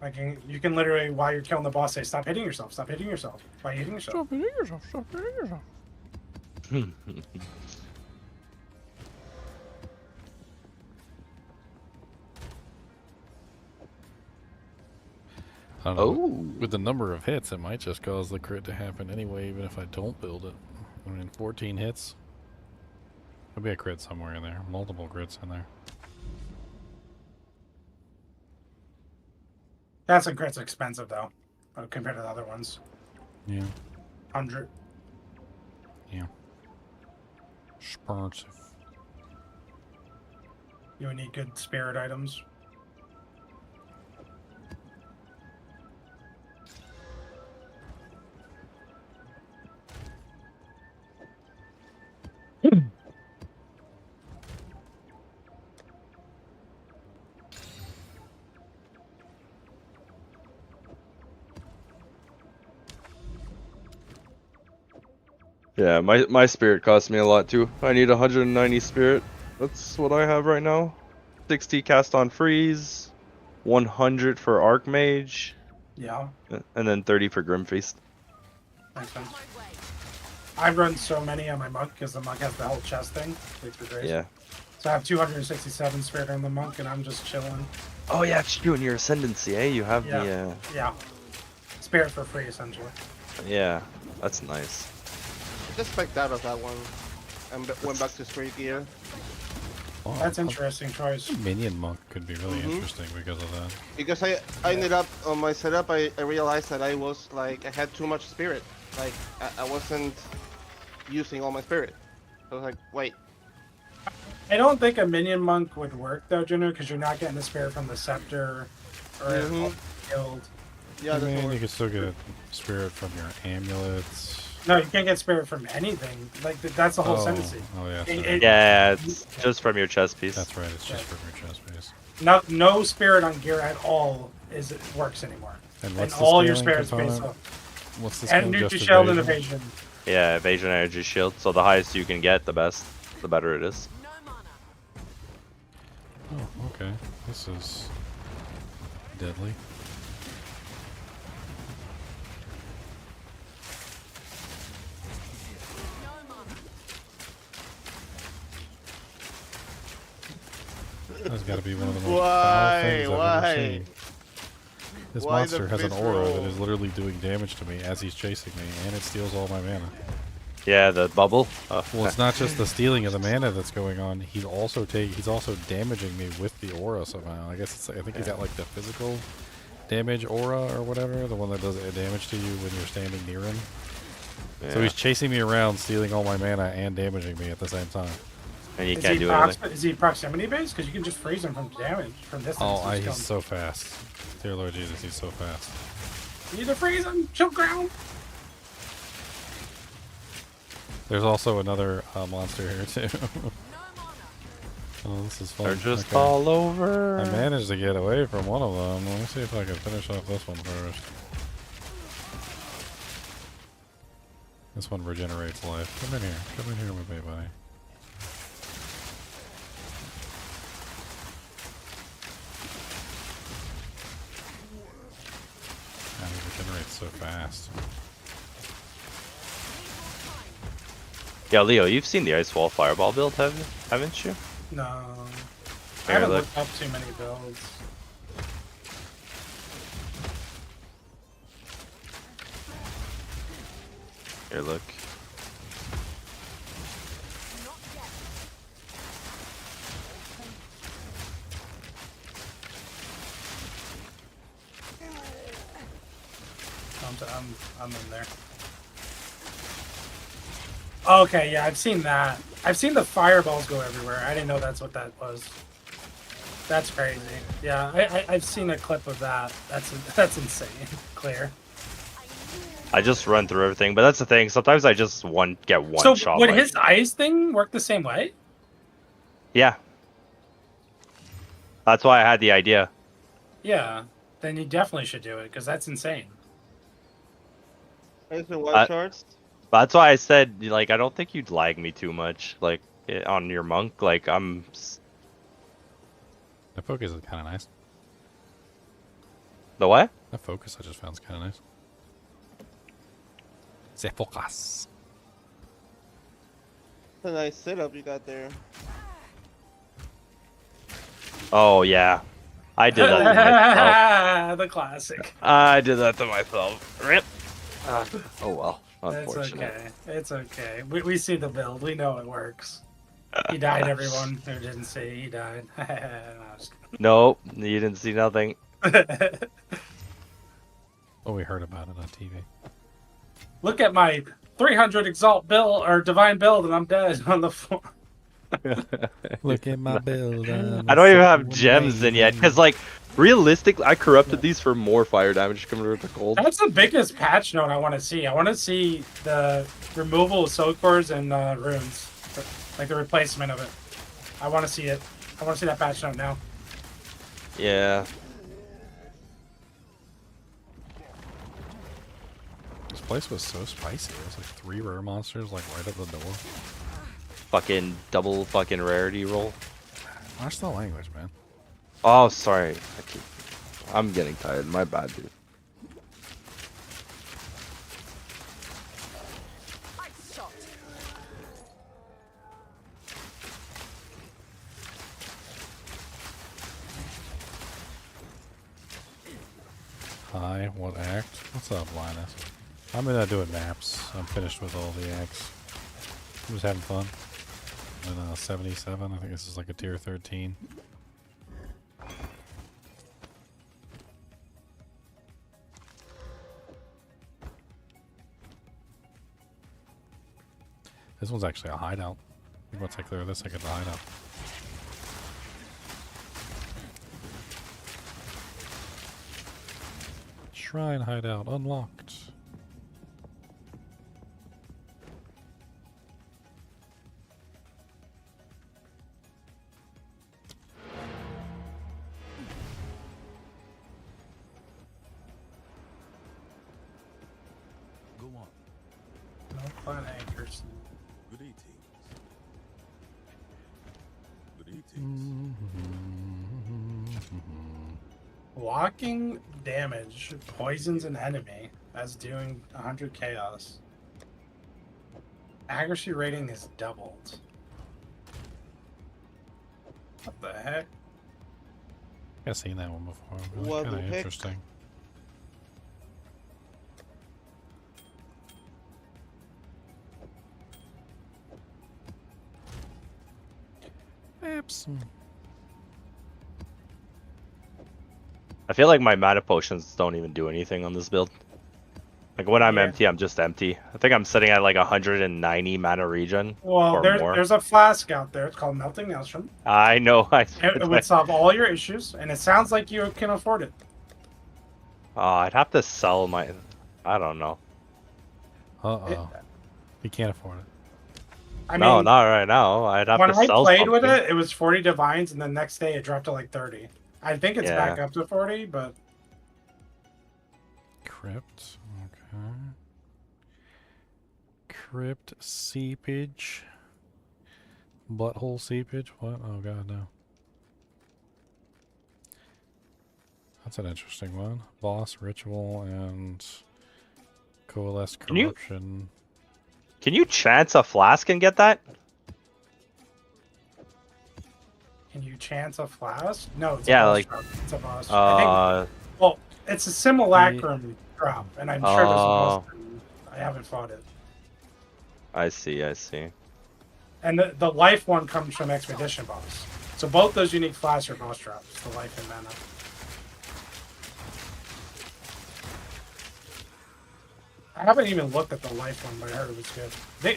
Like you can literally, while you're killing the boss, say, "Stop hitting yourself! Stop hitting yourself!" By hitting yourself. Stop hitting yourself! Stop hitting yourself! I don't know. Oh. With the number of hits, it might just cause the crit to happen anyway, even if I don't build it. I mean, 14 hits. There'll be a crit somewhere in there. Multiple crits in there. That's a crit's expensive though, compared to the other ones. Yeah. 100. Yeah. Expensive. You would need good spirit items. Yeah, my spirit costs me a lot too. I need 190 spirit. That's what I have right now. 60 cast on freeze, 100 for archmage, Yeah. and then 30 for grim feast. Makes sense. I've run so many on my monk because the monk has the whole chest thing. Yeah. So I have 267 spirit on the monk, and I'm just chilling. Oh yeah, it's you and your ascendancy, eh? You have the Yeah. Spirit for free, essentially. yeah, that's nice. Just spiked out of that one. And went back to straight gear. Oh, That's interesting choice. Minion monk could be really interesting because of that. Because I ended up on my setup, I realized that I was like, I had too much spirit. Like, I wasn't using all my spirit. I was like, wait. I don't think a minion monk would work though, Junior, because you're not getting the spirit from the scepter or guild. Yeah, I that's mean, what you can still get spirit from your amulets. No, you can't get spirit from anything. Like that's the whole ascendancy. Oh yeah. Yeah, it's just from your chest piece. That's right. It's just from your chest piece. No spirit on gear at all works anymore. And what's the all your scaling spirits based component? off. What's the And skill? Nutri Just Shield and evasion? evasion. Yeah, evasion energy shield. So the highest you can get, the best, the better it is. Oh, okay. This is deadly. That's got to be one of the most foul things I've ever seen. This Why monster the has an fist aura that roll? is literally doing damage to me as he's chasing me, and it steals all my mana. Yeah, the bubble. Well, it's not just the stealing of the mana that's going on. He's also damaging me with the aura somehow. I guess I think he's got like the physical damage aura or whatever, the one that does damage to you when you're standing near him. Yeah. So he's chasing me around, stealing all my mana and damaging me at the same time. And you can't do anything. Is he proximity based? Because you can just freeze him from damage from distance. Oh, Just he's kill him. so fast. Dear Lord Jesus, he's so fast. You need to freeze him. Choke ground. There's also another monster here too. Oh, this is fun. They're just Okay. all over. I managed to get away from one of them. Let me see if I can finish off this one first. This one regenerates life. Come in here. Come in here with me, buddy. God, he regenerates so fast. Yeah, Leo, you've seen the Ice Wall Fireball build, haven't you? No. I Here, haven't look. looked up too many builds. Here, look. I'm in there. Okay, yeah, I've seen that. I've seen the fireballs go everywhere. I didn't know that's what that was. That's crazy. Yeah, I've seen a clip of that. That's insane. Clear. I just run through everything, but that's the thing. Sometimes I just get one So shot. would by- his ice thing work the same way? Yeah. That's why I had the idea. Yeah. Then you definitely should do it because that's insane. There's the one charts. That's why I said, like, I don't think you'd lag me too much, like, on your monk. Like, The focus is kind of nice. The what? The focus I just found is kind of nice. The focus. That's a nice setup you got there. Oh, yeah. I did that to myself. The classic. I did that to myself. Rip. Oh, well. It's Unfortunate. okay. It's okay. We see the build. We know it works. He died, everyone who didn't see. He died. No, I'm just Nope. You didn't see nothing. Oh, we heard about it on TV. Look at my 300 exalt build or divine build, and I'm dead on the floor. Look at my build. I don't even have gems in yet, because, like, realistically, I corrupted these for more fire damage compared to cold. That's the biggest patch note I want to see. I want to see the removal of soul cores and runes, like the replacement of it. I want to see it. I want to see that patch note now. Yeah. place was so spicy. It was like 3 rare monsters, like right at the door. Fucking double fucking rarity roll. Watch the language, man. Oh, sorry. I'm getting tired. My bad, dude. Hi, what act? What's up, Linus? I'm doing maps. I'm finished with all the acts. I'm just having fun. And 77, I think this is like a tier 13. This one's actually a hideout. Once I clear this, I get the hideout. Shrine hideout unlocked. Go on. No fun anchors. Greetings. Greetings. Blocking damage poisons an enemy as doing 100 chaos. Accuracy rating is doubled. What the heck? I've seen that one before. What Kind the of heck? interesting. Maps. I feel like my mana potions don't even do anything on this build. Like when I'm Yeah. empty, I'm just empty. I think I'm sitting at like 190 mana regen Well, or more. there's a flask out there. It's called Melting Maelstrom. I know. It would solve all your issues, and it sounds like you can afford it. I'd have to sell my. I don't know. Uh-oh. He can't afford it. I No, mean, not right now. I'd have when to I sell played something. with it, it was 40 divines, and the next day it dropped to like 30. I think it's back Yeah. up to 40, but Crypt. Okay. Crypt seepage. Butthole seepage. What? Oh god, no. That's an interesting one. Boss ritual and coalesce Can you- corruption. Can you chance a flask and get that? can you chance a flask? No, it's Yeah, a boss like- drop. It's a boss. I think, well, it's a simulacrum drop, and I'm sure there's a boss. I haven't fought it. I see. I see. And the life one comes from Expedition boss. So both those unique flasks are boss drops, the life and mana. I haven't even looked at the life one, but I heard it was good.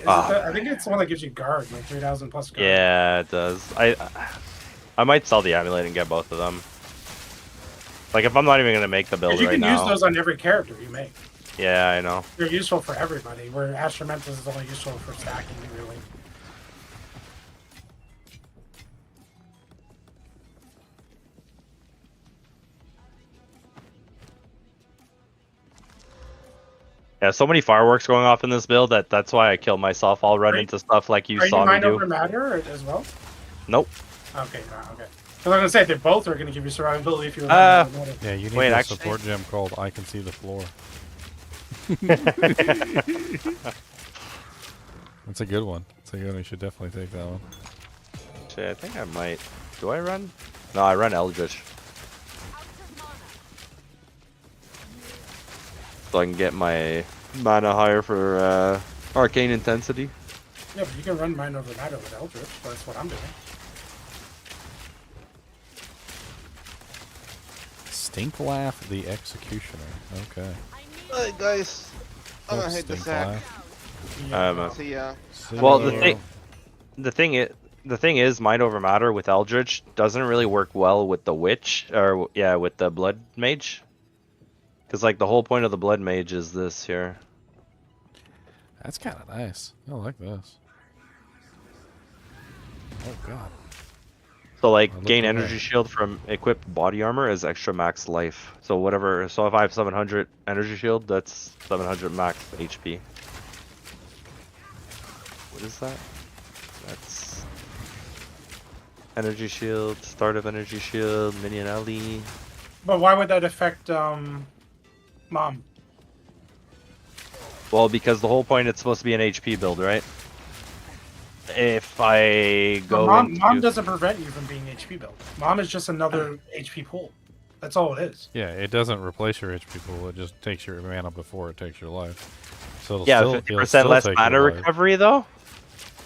I think it's the one that gives you guard, like 3,000 plus guard. Yeah, it does. I might sell the amulet and get both of them. Like if I'm not even gonna make the build You right can now. use those on every character you make. Yeah, I know. They're useful for everybody, where Astromentus is only useful for stacking, really. Yeah, so many fireworks going off in this build that's why I kill myself. I'll run Are you- into stuff like you Are saw you me mind do. over matter as well? Nope. Okay, okay. Because I'm gonna say they both are gonna give you survivability if you. Uh, remember matter. Yeah, you need Wait, a actually- support gem called I Can See the Floor. That's a good one. That's a good one. You should definitely take that one. Shit, I think I might. Do I run? No, I run Eldritch. So I can get my mana higher for arcane intensity. Yeah, but you can run mind over matter with Eldritch. That's what I'm doing. Stink Laugh the Executioner. Okay. Alright, guys. I'm gonna What's hit the Stink sack. Laugh? See ya. Well, See the thing is, mind over matter with Eldritch doesn't really work well with the witch, or yeah, with the blood mage. Because like the whole point of the blood mage is this here. That's kind of nice. I like this. Oh god. So like I looked gain away. energy shield from equipped body armor is extra max life. So whatever. So if I have 700 energy shield, that's 700 max HP. What is that? That's energy shield, start of energy shield, minion alley. But why would that affect Mom? Well, because the whole point it's supposed to be an HP build, right? If I go Mom into... doesn't prevent you from being HP build. Mom is just another HP pool. That's all it is. Yeah, it doesn't replace your HP pool. It just takes your mana before it takes your life. So it'll Yeah, still, 50% less mana recovery though.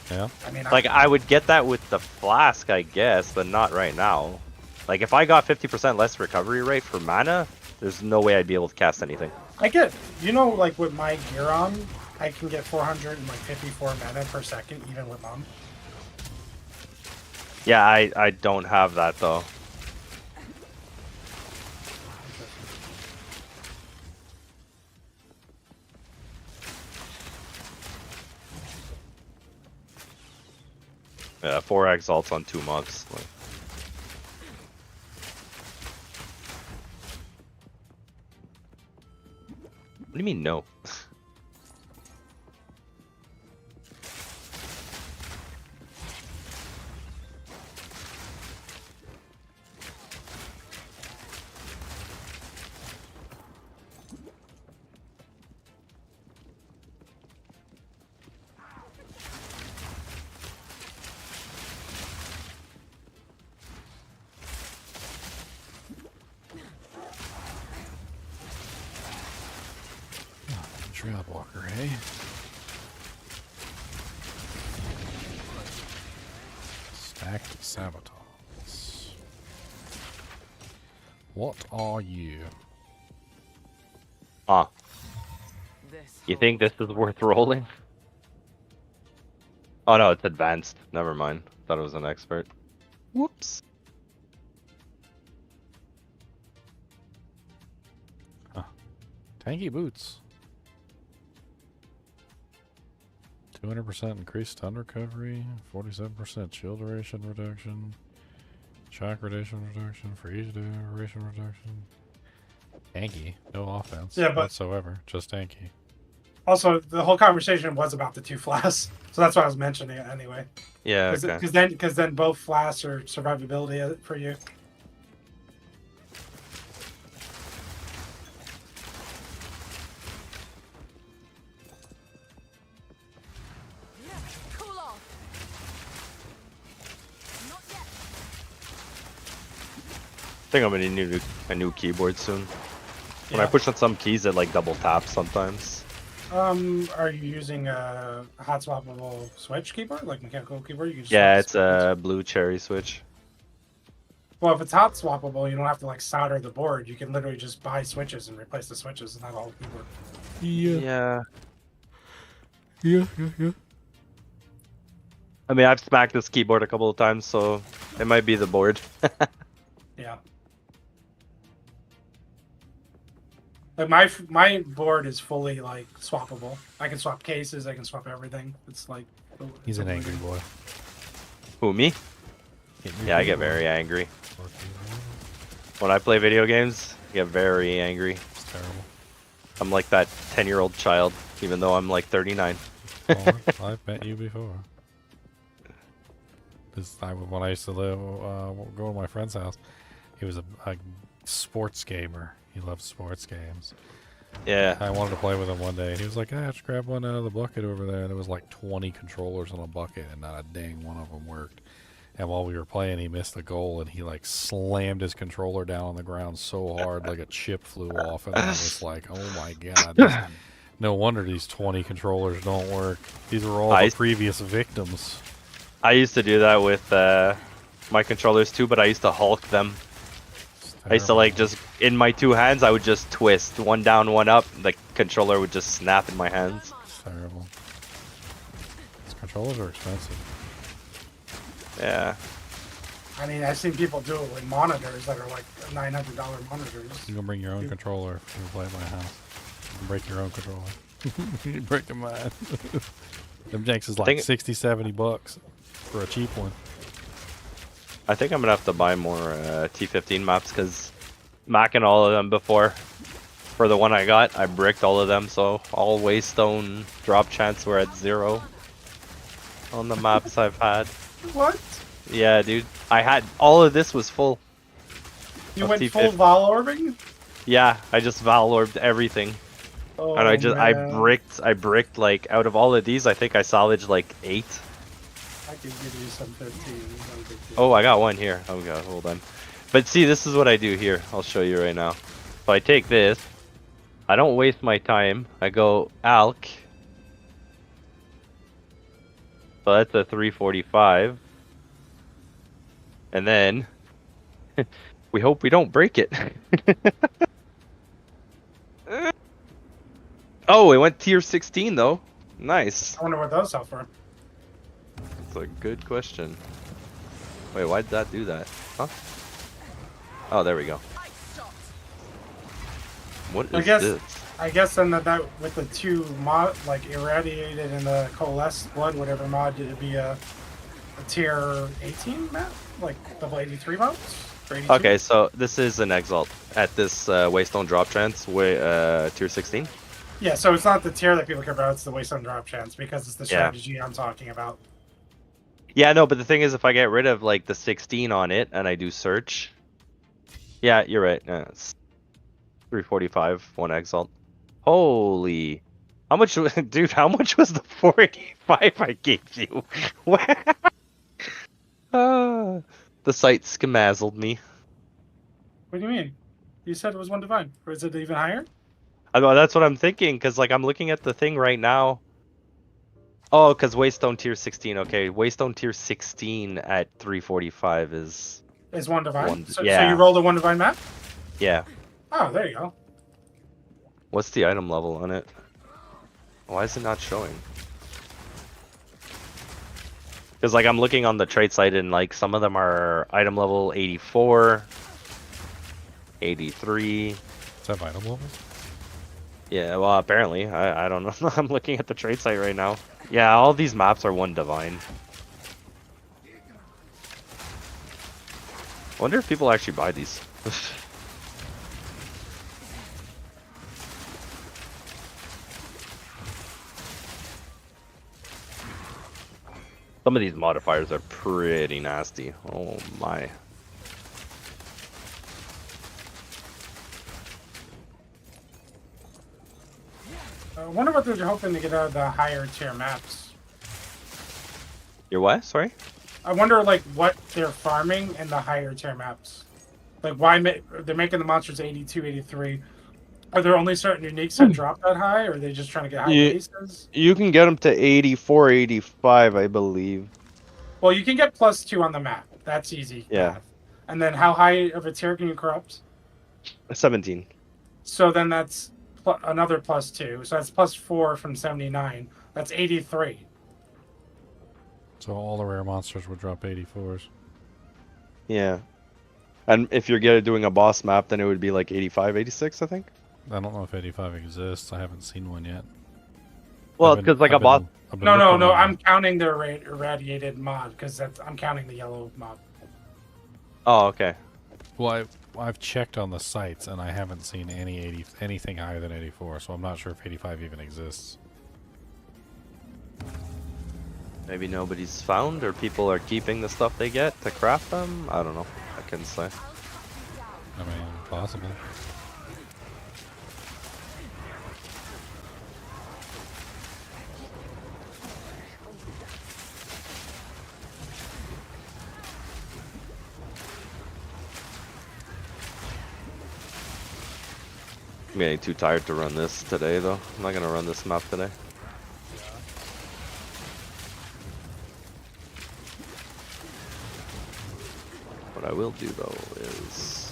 Yeah. I mean, Like I would get that with the flask, I guess, but not right now. Like if I got 50% less recovery rate for mana, there's no way I'd be able to cast anything. I get, you know, like with my gear on, I can get 454 mana per second, even with Mom. Yeah, I don't have that though. Yeah, 4 exalts on 2 mobs. Like... What do you mean no? Shroudwalker, hey? Stacked sabotage. What are you? Ah. You think this is worth rolling? Oh no, it's advanced. Never mind. Thought it was an expert. Whoops. Huh. Tanky boots. 200% increased stun recovery, 47% shield duration reduction, shock radiation reduction, freeze duration reduction. Tanky, no offense whatsoever, just tanky. Also, the whole conversation was about the 2 flasks, so that's why I was mentioning it anyway. Yeah, okay. Because then both flasks are survivability for you. Cool off. Not yet. I think I'm gonna need a new keyboard soon. When I Yeah. push on some keys, it like double taps sometimes. Are you using a hot swappable switch keyboard, like mechanical keyboard? You can just Yeah, swap it's a blue cherry switch. Well, if it's hot swappable, you don't have to like solder the board. You can literally just buy switches and replace the switches, and not all the keyboard. Yeah. Yeah. I mean, I've smacked this keyboard a couple of times, so it might be the board. Yeah. Like my board is fully like swappable. I can swap cases. I can swap everything. It's like He's an angry boy. Who, me? Yeah, I get very angry. When I play video games, I get very angry. It's terrible. I'm like that 10-year-old child, even though I'm like 39. Oh, I've met you before. When I used to live, go to my friend's house, he was a sports gamer. He loved sports games. Yeah. I wanted to play with him one day, and he was like, just grab one out of the bucket over there. There was like 20 controllers in a bucket, and not a dang one of them worked. And while we were playing, he missed a goal, and he like slammed his controller down on the ground so hard, like a chip flew off. And I was like, oh my god. No wonder these 20 controllers don't work. These were all the previous victims. I used to do that with my controllers too, but I used to Hulk them. I used to like just, in my 2 hands, I would just twist. One down, one up. The controller would just snap in my hands. It's terrible. These controllers are expensive. Yeah. I mean, I've seen people do it with monitors that are like $900 monitors. You can bring your own controller if you play at my house. You can break your own controller. You're breaking mine. Them janks is like 60, $70 for a cheap one. I think I'm gonna have to buy more T15 maps because macking all of them before. For the one I got, I bricked all of them, so all waystone drop chance were at 0 on the maps I've had. What? Yeah, dude. I had all of this was full. You of went T15. full Val orbing? Yeah, I just Val orbed everything. Oh, And I man. bricked like out of all of these, I think I salvaged like 8. I could give you some 15. No big deal. Oh, I got one here. Oh god, hold on. But see, this is what I do here. I'll show you right now. So I take this. I don't waste my time. I go Alk. So that's a 345. And then we hope we don't break it. Oh, it went tier 16 though. Nice. I wonder what those sell for. That's a good question. Wait, why did that do that? Huh? Oh, there we go. What is this? I guess then that with the 2 mod, like irradiated and the coalesced blood, whatever mod, it'd be a tier 18 map, like level 83 modes. Okay, so this is an Exalt at this Waystone drop chance, tier 16. Yeah, so it's not the tier that people care about; it's the waystone drop chance because it's the strategy I'm talking about. Yeah, no, but the thing is, if I get rid of like the 16 on it and I do search, yeah, you're right. It's 345, 1 Exalt. Holy, how much, dude? How much was the 485 I gave you? The site skamazzled me. What do you mean? You said it was 1 divine, or is it even higher? I know that's what I'm thinking, because like I'm looking at the thing right now. Oh, because Waystone tier 16. Okay, Waystone tier 16 at 345 is 1 divine. So yeah. you rolled a 1 divine map. Yeah. Oh, there you go. What's the item level on it? Why is it not showing? Because like I'm looking on the trade site and like some of them are item level 84, 83. Is that item level? Yeah, well apparently. I don't know. I'm looking at the trade site right now. Yeah, all these maps are 1 divine. I wonder if people actually buy these. Some of these modifiers are pretty nasty. Oh my. I wonder what they're hoping to get out of the higher tier maps. Your what? Sorry? I wonder like what they're farming in the higher tier maps. Like why they're making the monsters 82, 83. Are there only certain uniques that drop that high, or are they just trying to get high bases? You can get them to 84, 85, I believe. Well, you can get +2 on the map. That's easy. Yeah. And then how high of a tier can you corrupt? 17. So then that's another +2. So that's +4 from 79. That's 83. So all the rare monsters would drop 84s. Yeah. And if you're doing a boss map, then it would be like 85, 86, I think. I don't know if 85 exists. I haven't seen one yet. Well, it's because like a boss. No. I'm counting the irradiated mod because I'm counting the yellow mod. Oh, okay. Well, I've checked on the sites and I haven't seen anything higher than 84, so I'm not sure if 85 even exists. Maybe nobody's found, or people are keeping the stuff they get to craft them. I don't know. I couldn't say. I mean, possible. I'm getting too tired to run this today, though. I'm not gonna run this map today. What I will do though is,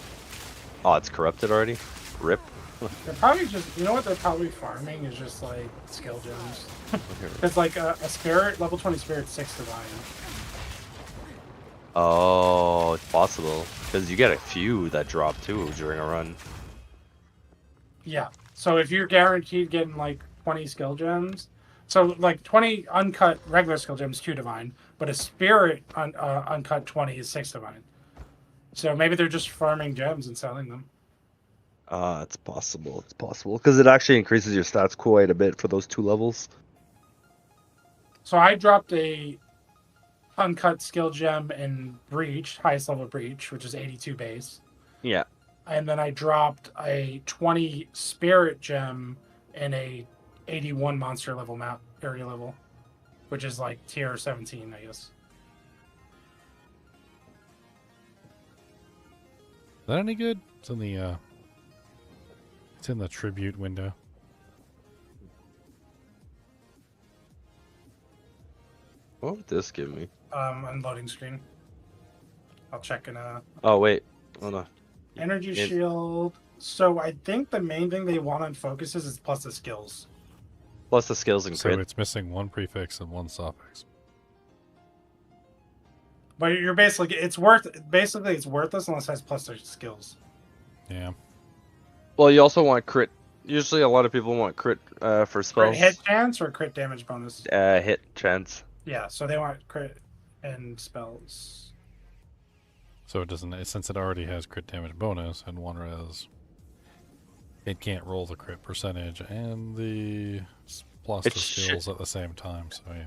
oh, it's corrupted already. Rip. They're probably just, you know what they're probably farming is just like skill gems. It's like a spirit, level 20 spirit, 6 divine. Oh, it's possible because you get a few that drop too during a run. Yeah. So if you're guaranteed getting like 20 skill gems, So like 20 uncut regular skill gems, 2 divine, but a spirit uncut 20 is 6 divine. So maybe they're just farming gems and selling them. It's possible. It's possible because it actually increases your stats quite a bit for those 2 levels. So I dropped a uncut skill gem in Breach, highest level Breach, which is 82 base. Yeah. And then I dropped a 20 spirit gem in a 81 monster level map area level, which is like tier 17, I guess. Is that any good? It's in the tribute window. What would this give me? Unloading screen. I'll check in Oh wait, hold on. energy It- shield. So I think the main thing they want on focuses is plus the skills. Plus the skills and So crit. it's missing 1 prefix and 1 suffix. But you're basically it's worthless unless it has plus their skills. Yeah. Well, you also want crit. Usually, a lot of people want crit for Crit spells. hit chance or crit damage bonus? Hit chance. Yeah, so they want crit and spells. So it doesn't, since it already has crit damage bonus and 1 res, it can't roll the crit percentage and the plus the It skills at the same time. So yeah.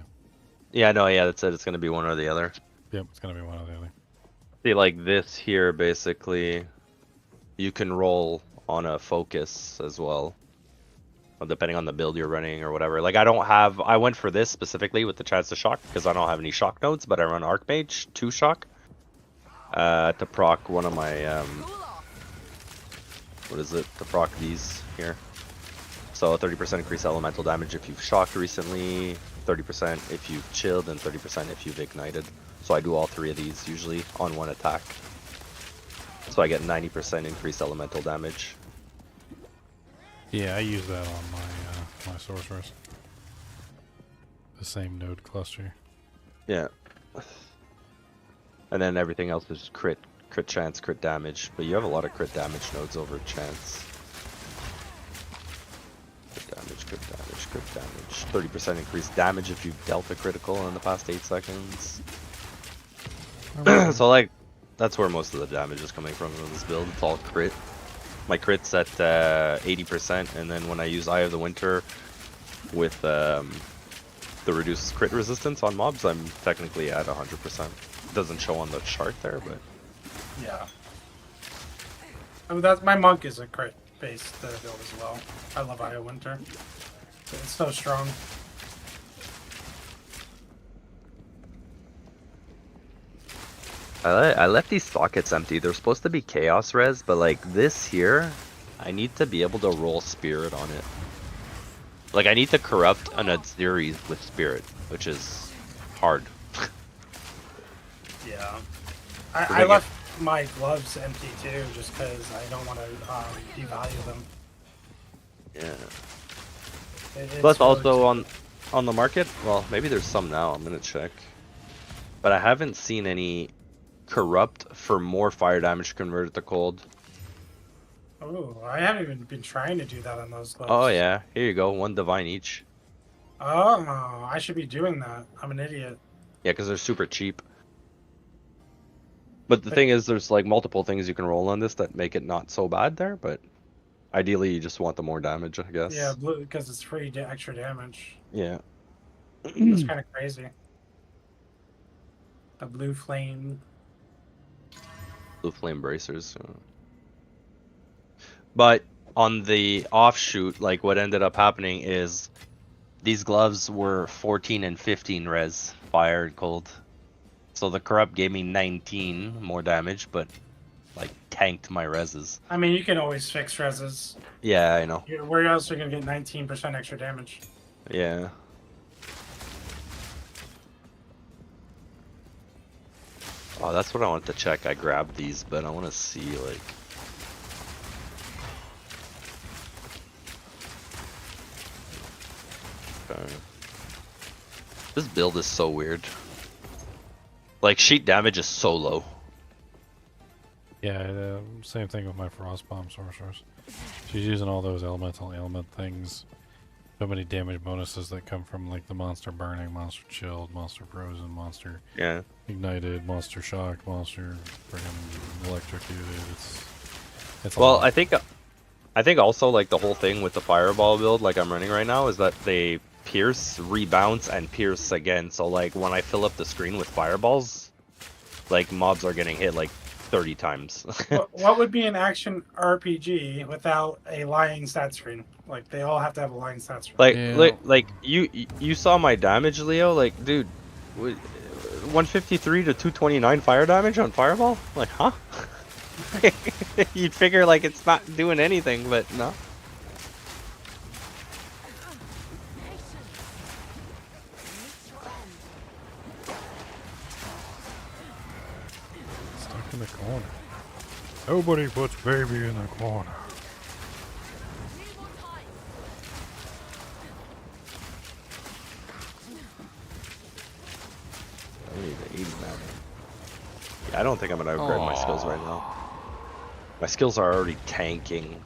Yeah, no, yeah, that's it. It's gonna be one or the other. Yep, it's gonna be one or the other. See, like this here, basically, you can roll on a focus as well, depending on the build you're running or whatever. Like I went for this specifically with the chance to shock because I don't have any shock nodes, but I run Archmage 2 shock to proc one of my what is it? To proc these here. So 30% increase elemental damage if you've shocked recently, 30% if you've chilled, and 30% if you've ignited. So I do all 3 of these usually on 1 attack. So I get 90% increased elemental damage. Yeah, I use that on my sorcerers. The same node cluster. Yeah. And then everything else is crit chance, crit damage. But you have a lot of crit damage nodes over chance. Crit damage, crit damage, crit damage. 30% increased damage if you've dealt a critical in the past 8 seconds. So like, that's where most of the damage is coming from in this build. It's all crit. My crit's at 80%, and then when I use Eye of the Winter with the reduced crit resistance on mobs, I'm technically at 100%. It doesn't show on the chart there, but Yeah. I mean, that's my monk is a crit based build as well. I love Io Winter. It's so strong. I left these sockets empty. They're supposed to be chaos res, but like this here, I need to be able to roll spirit on it. Like I need to corrupt an Aziri with spirit, which is hard. Yeah. I left my gloves empty too, just because I don't want to devalue them. Yeah. It's Plus really also on the market, well, maybe there's some now. I'm gonna check, but I haven't seen any corrupt for more fire damage converted to cold. Oh, I haven't even been trying to do that on those gloves. Oh yeah, here you go, 1 divine each. Oh, I should be doing that. I'm an idiot. Yeah, because they're super cheap. But the thing is, there's like multiple things you can roll on this that make it not so bad there, but ideally you just want the more damage, I guess. Yeah, blue because it's free extra damage. Yeah. It's kind of crazy. The blue flame. Blue flame bracers. But on the offshoot, like what ended up happening is these gloves were 14 and 15 res, fire and cold. So the corrupt gave me 19 more damage, but like tanked my reses. I mean, you can always fix reses. Yeah, I know. Where else are you gonna get 19% extra damage? Yeah. Oh, that's what I wanted to check. I grabbed these, but I want to see like. Okay. This build is so weird. Like sheet damage is so low. Yeah, same thing with my Frostbomb sorcerers. She's using all those elemental ailment things So many damage bonuses that come from like the monster burning, monster chilled, monster frozen, monster Yeah. ignited, monster shocked, monster freaking electrocuted. It's a Well, lot. I think also like the whole thing with the fireball build like I'm running right now is that they pierce, rebounce, and pierce again. So like when I fill up the screen with fireballs, like mobs are getting hit like 30 times. What would be an action RPG without a lying stat screen? Like they all have to have a lying stat screen. Like, Yeah. like you saw my damage, Leo. Like, dude, 153 to 229 fire damage on fireball. Like, huh? You'd figure like it's not doing anything, but no. Stuck in the corner. Nobody puts baby in the corner. I need to 80 man. Yeah, I don't think I'm gonna upgrade my skills right now. My skills are already tanking.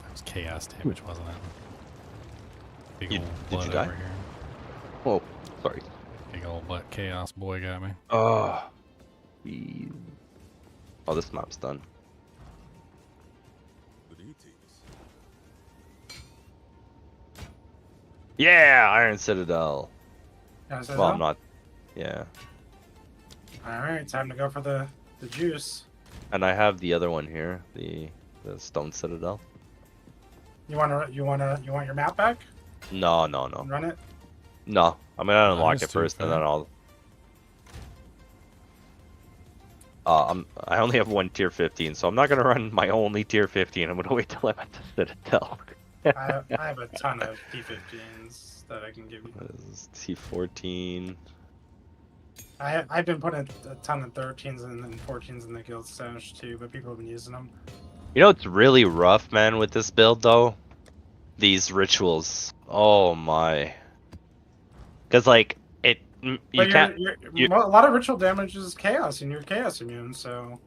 That was chaos damage, wasn't it? Big You- old did blood you die? over here. Whoa, sorry. Big old butt chaos boy got me. Oh, oh, this map's done. Yeah, Iron Citadel. Yeah, so Well, no? I'm not. Yeah, All right, time to go for the juice. and I have the other one here, the Stone Citadel. You want your map back? No. Run it. No, I'm gonna unlock Nice, it first, and dude. then I'll. I only have one tier 15, so I'm not gonna run my only tier 15. I'm gonna wait till I'm at the Citadel. I have a ton of T15s that I can give you. This is T14. I've been putting a ton of 13s and 14s in the guild stash too, but people have been using them. You know, it's really rough, man, with this build though. These rituals. Oh my. Because like you But can't. a lot of ritual damage is chaos, and you're chaos immune, so.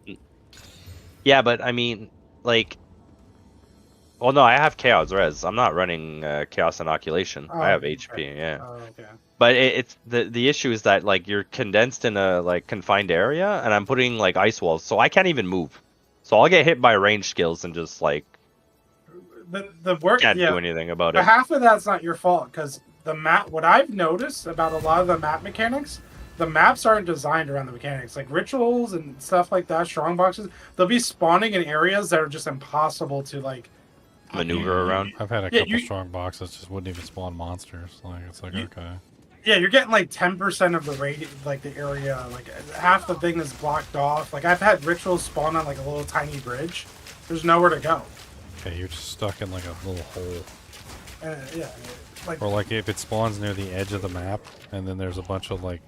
Yeah, but I mean, like. Well, no, I have Chaos Res. I'm not running Chaos Inoculation. Oh, I have okay. HP, yeah. Oh, okay. But it's the issue is that like you're condensed in a like confined area, and I'm putting like ice walls, so I can't even move. So I'll get hit by range skills and just like The work. can't Yeah. do anything about But it. half of that's not your fault, because the map. What I've noticed about a lot of the map mechanics, the maps aren't designed around the mechanics. Like rituals and stuff like that, strong boxes, they'll be spawning in areas that are just impossible to like Maneuver around. I've had a Yeah, couple you- strong boxes just wouldn't even spawn monsters. Like it's like okay. Yeah, you're getting like 10% of the like the area. Like half the thing is blocked off. Like I've had rituals spawn on like a little tiny bridge. There's nowhere to go. Okay, you're just stuck in like a little hole. Yeah, like Or like if it spawns near the edge of the map, and then there's a bunch of like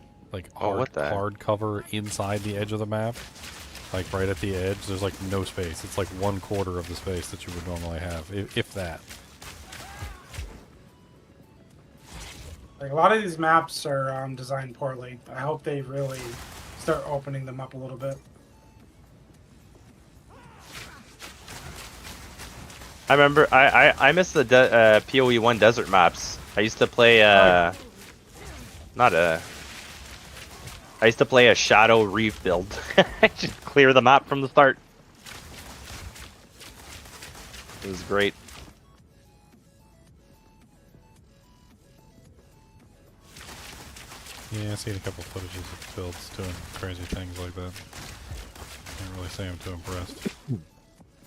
Oh, what the heck? hard cover inside the edge of the map, like right at the edge. There's like no space. It's like 1/4 of the space that you would normally have, if that. Like a lot of these maps are designed poorly. I hope they really start opening them up a little bit. I remember I missed the PoE 1 desert maps. I used to play I used to play a Shadow Reef build. Just clear the map from the start. It was great. Yeah, I've seen a couple footages of builds doing crazy things like that. Can't really say I'm too impressed.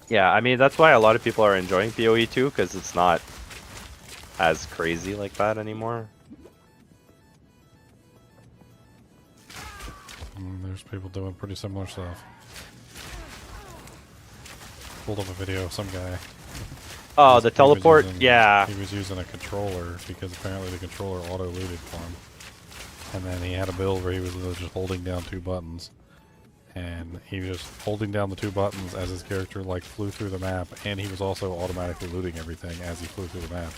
Yeah, I mean that's why a lot of people are enjoying PoE 2 because it's not as crazy like that anymore. There's people doing pretty similar stuff. Pulled up a video of some guy. Oh, He the was teleport? using- Yeah. He was using a controller because apparently the controller auto-looted for him. And then he had a build where he was literally just holding down 2 buttons. And he was just holding down the 2 buttons as his character like flew through the map, and he was also automatically looting everything as he flew through the map.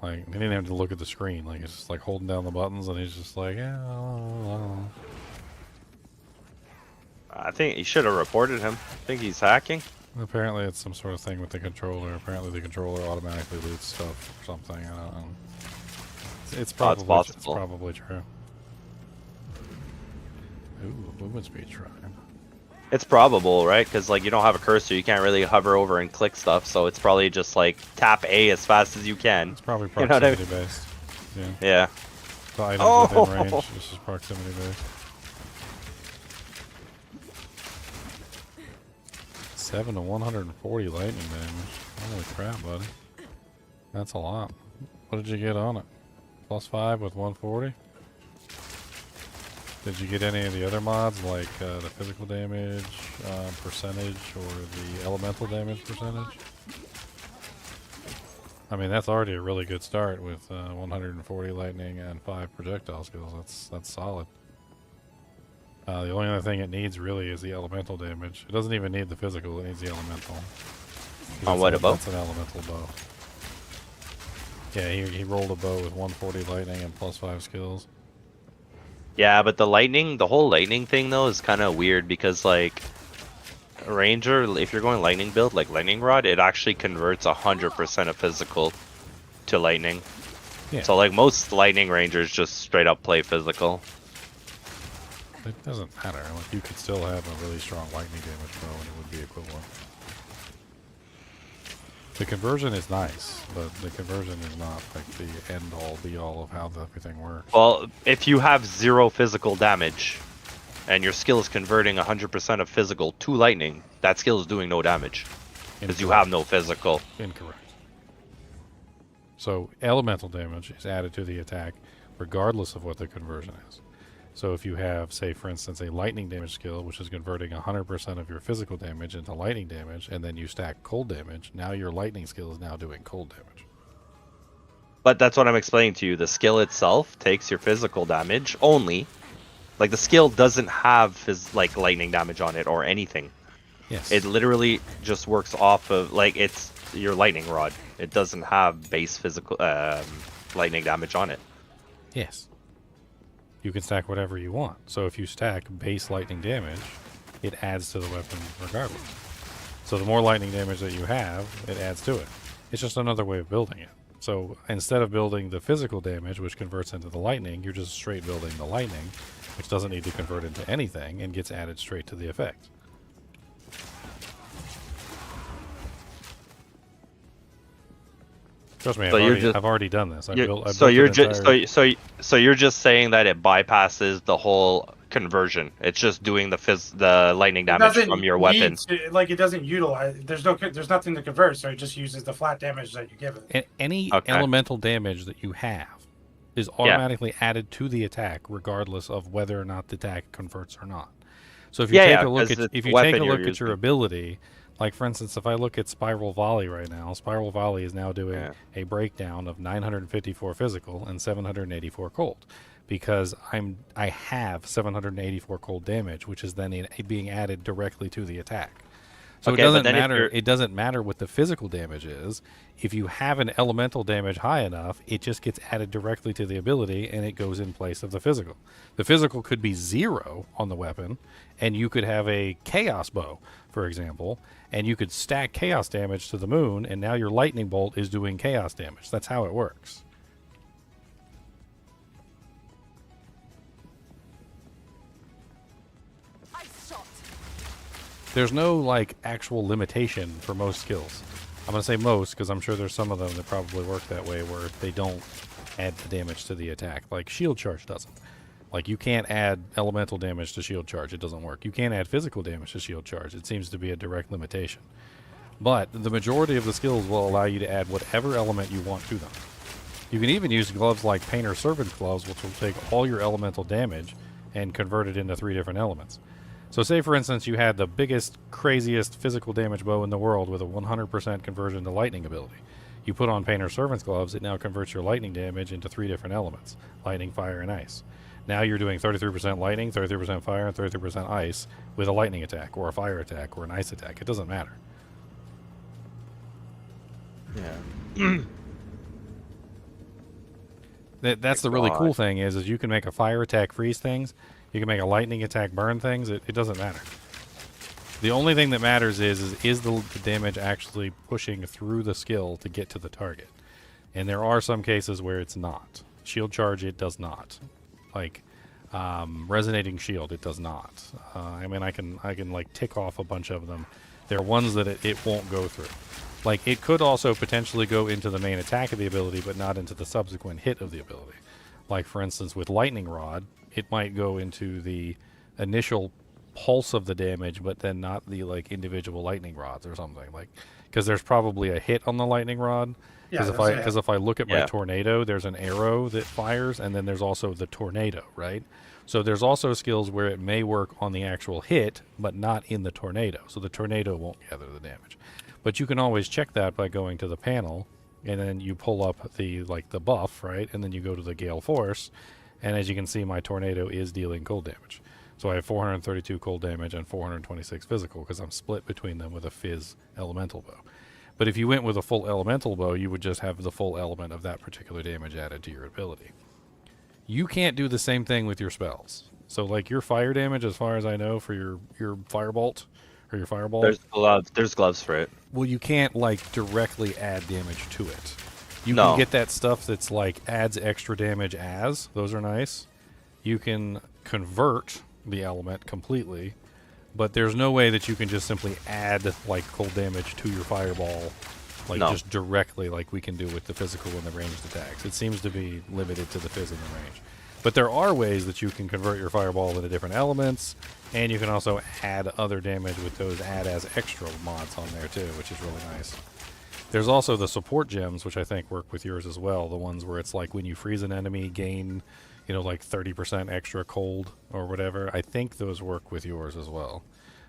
Like, he didn't have to look at the screen. Like, it's just like holding down the buttons, and he's just like, yeah. I think you should have reported him. I think he's hacking. Apparently it's some sort of thing with the controller. Apparently the controller automatically loots stuff or something. I don't know. It's probably, possible. it's probably true. Ooh, movement speed shrine. It's probable, right? Because like you don't have a cursor, you can't really hover over and click stuff. So it's probably just like tap A as fast as you can. It's probably You know what I mean? proximity based. Yeah. Yeah. The items within range. This is proximity based. 7 to 140 lightning damage. Holy crap, buddy. That's a lot. What did you get on it? +5 with 140? Did you get any of the other mods, like the physical damage percentage or the elemental damage percentage? I mean, that's already a really good start with 140 lightning and 5 projectile skills. That's solid. The only other thing it needs really is the elemental damage. It doesn't even need the physical, it needs the elemental. On what, a bow? That's an elemental bow. Yeah, he rolled a bow with 140 lightning and +5 skills. Yeah, but the whole lightning thing though is kind of weird because like Ranger, if you're going lightning build like lightning rod, it actually converts 100% of physical to lightning. Yeah. So like most lightning rangers just straight up play physical. It doesn't matter. Like you could still have a really strong lightning damage bow and it would be equivalent. The conversion is nice, but the conversion is not like the end all be all of how everything works. Well, if you have 0 physical damage and your skill is converting 100% of physical to lightning, that skill is doing no damage because you have no physical. Incorrect. So elemental damage is added to the attack regardless of what the conversion is. So if you have, say for instance, a lightning damage skill which is converting 100% of your physical damage into lightning damage, and then you stack cold damage, now your lightning skill is now doing cold damage. But that's what I'm explaining to you. The skill itself takes your physical damage only. Like the skill doesn't have like lightning damage on it or anything. Yes. It literally just works off of like it's your lightning rod. It doesn't have base physical lightning damage on it. Yes. You can stack whatever you want. So if you stack base lightning damage, it adds to the weapon regardless. So the more lightning damage that you have, it adds to it. It's just another way of building it. So instead of building the physical damage, which converts into the lightning, you're just straight building the lightning, which doesn't need to convert into anything and gets added straight to the effect. Trust me, I've already done this. So you're just saying that it bypasses the whole conversion. It's just doing the lightning damage from your weapon. Like it doesn't utilize. There's nothing to convert, so it just uses the flat damage that you give it. Any elemental damage that you have is automatically added to the attack, regardless of whether or not the attack converts or not. So if you take a look at your ability. Like, for instance, if I look at Spiral Volley right now, Spiral Volley is now doing a breakdown of 954 physical and 784 cold. Because I have 784 cold damage, which is then being added directly to the attack. So it doesn't matter. It doesn't matter what the physical damage is. If you have an elemental damage high enough, it just gets added directly to the ability, and it goes in place of the physical. The physical could be 0 on the weapon, and you could have a chaos bow, for example, and you could stack chaos damage to the moon, and now your lightning bolt is doing chaos damage. That's how it works. There's no like actual limitation for most skills. I'm going to say most because I'm sure there's some of them that probably work that way where they don't add the damage to the attack. Like shield charge doesn't. Like you can't add elemental damage to shield charge. It doesn't work. You can't add physical damage to shield charge. It seems to be a direct limitation. But the majority of the skills will allow you to add whatever element you want to them. You can even use gloves like Painter Servant gloves, which will take all your elemental damage and convert it into 3 different elements. So say, for instance, you had the biggest, craziest physical damage bow in the world with a 100% conversion to lightning ability. You put on Painter Servant's gloves, it now converts your lightning damage into 3 different elements: lightning, fire, and ice. Now you're doing 33% lightning, 33% fire, and 33% ice with a lightning attack, or a fire attack, or an ice attack. It doesn't matter. Yeah. That's the really cool thing is you can make a fire attack freeze things. You can make a lightning attack burn things. It doesn't matter. The only thing that matters is the damage actually pushing through the skill to get to the target? And there are some cases where it's not. Shield charge, it does not. Like resonating shield, it does not. I mean, I can like tick off a bunch of them. There are ones that it won't go through. Like it could also potentially go into the main attack of the ability, but not into the subsequent hit of the ability. Like for instance, with lightning rod, it might go into the initial pulse of the damage, but then not the like individual lightning rods or something. Like because there's probably a hit on the lightning rod. Because if I look at my tornado, there's an arrow that fires, and then there's also the tornado, right? So there's also skills where it may work on the actual hit, but not in the tornado. So the tornado won't gather the damage. But you can always check that by going to the panel, and then you pull up the buff, right? And then you go to the Gale Force, and as you can see, my tornado is dealing cold damage. So I have 432 cold damage and 426 physical because I'm split between them with a Fizz elemental bow. But if you went with a full elemental bow, you would just have the full element of that particular damage added to your ability. You can't do the same thing with your spells. So like your fire damage, as far as I know, for your firebolt or your fireball. There's gloves for it. Well, you can't like directly add damage to it. You can get that stuff that's like adds extra damage as. Those are nice. You can convert the element completely, but there's no way that you can just simply add like cold damage to your fireball, like just directly like we can do with the physical and the ranged attacks. It seems to be limited to the Fizz and the range. But there are ways that you can convert your fireball into different elements, and you can also add other damage with those add as extra mods on there too, which is really nice. There's also the support gems, which I think work with yours as well. The ones where it's like when you freeze an enemy, gain, you know, like 30% extra cold or whatever. I think those work with yours as well,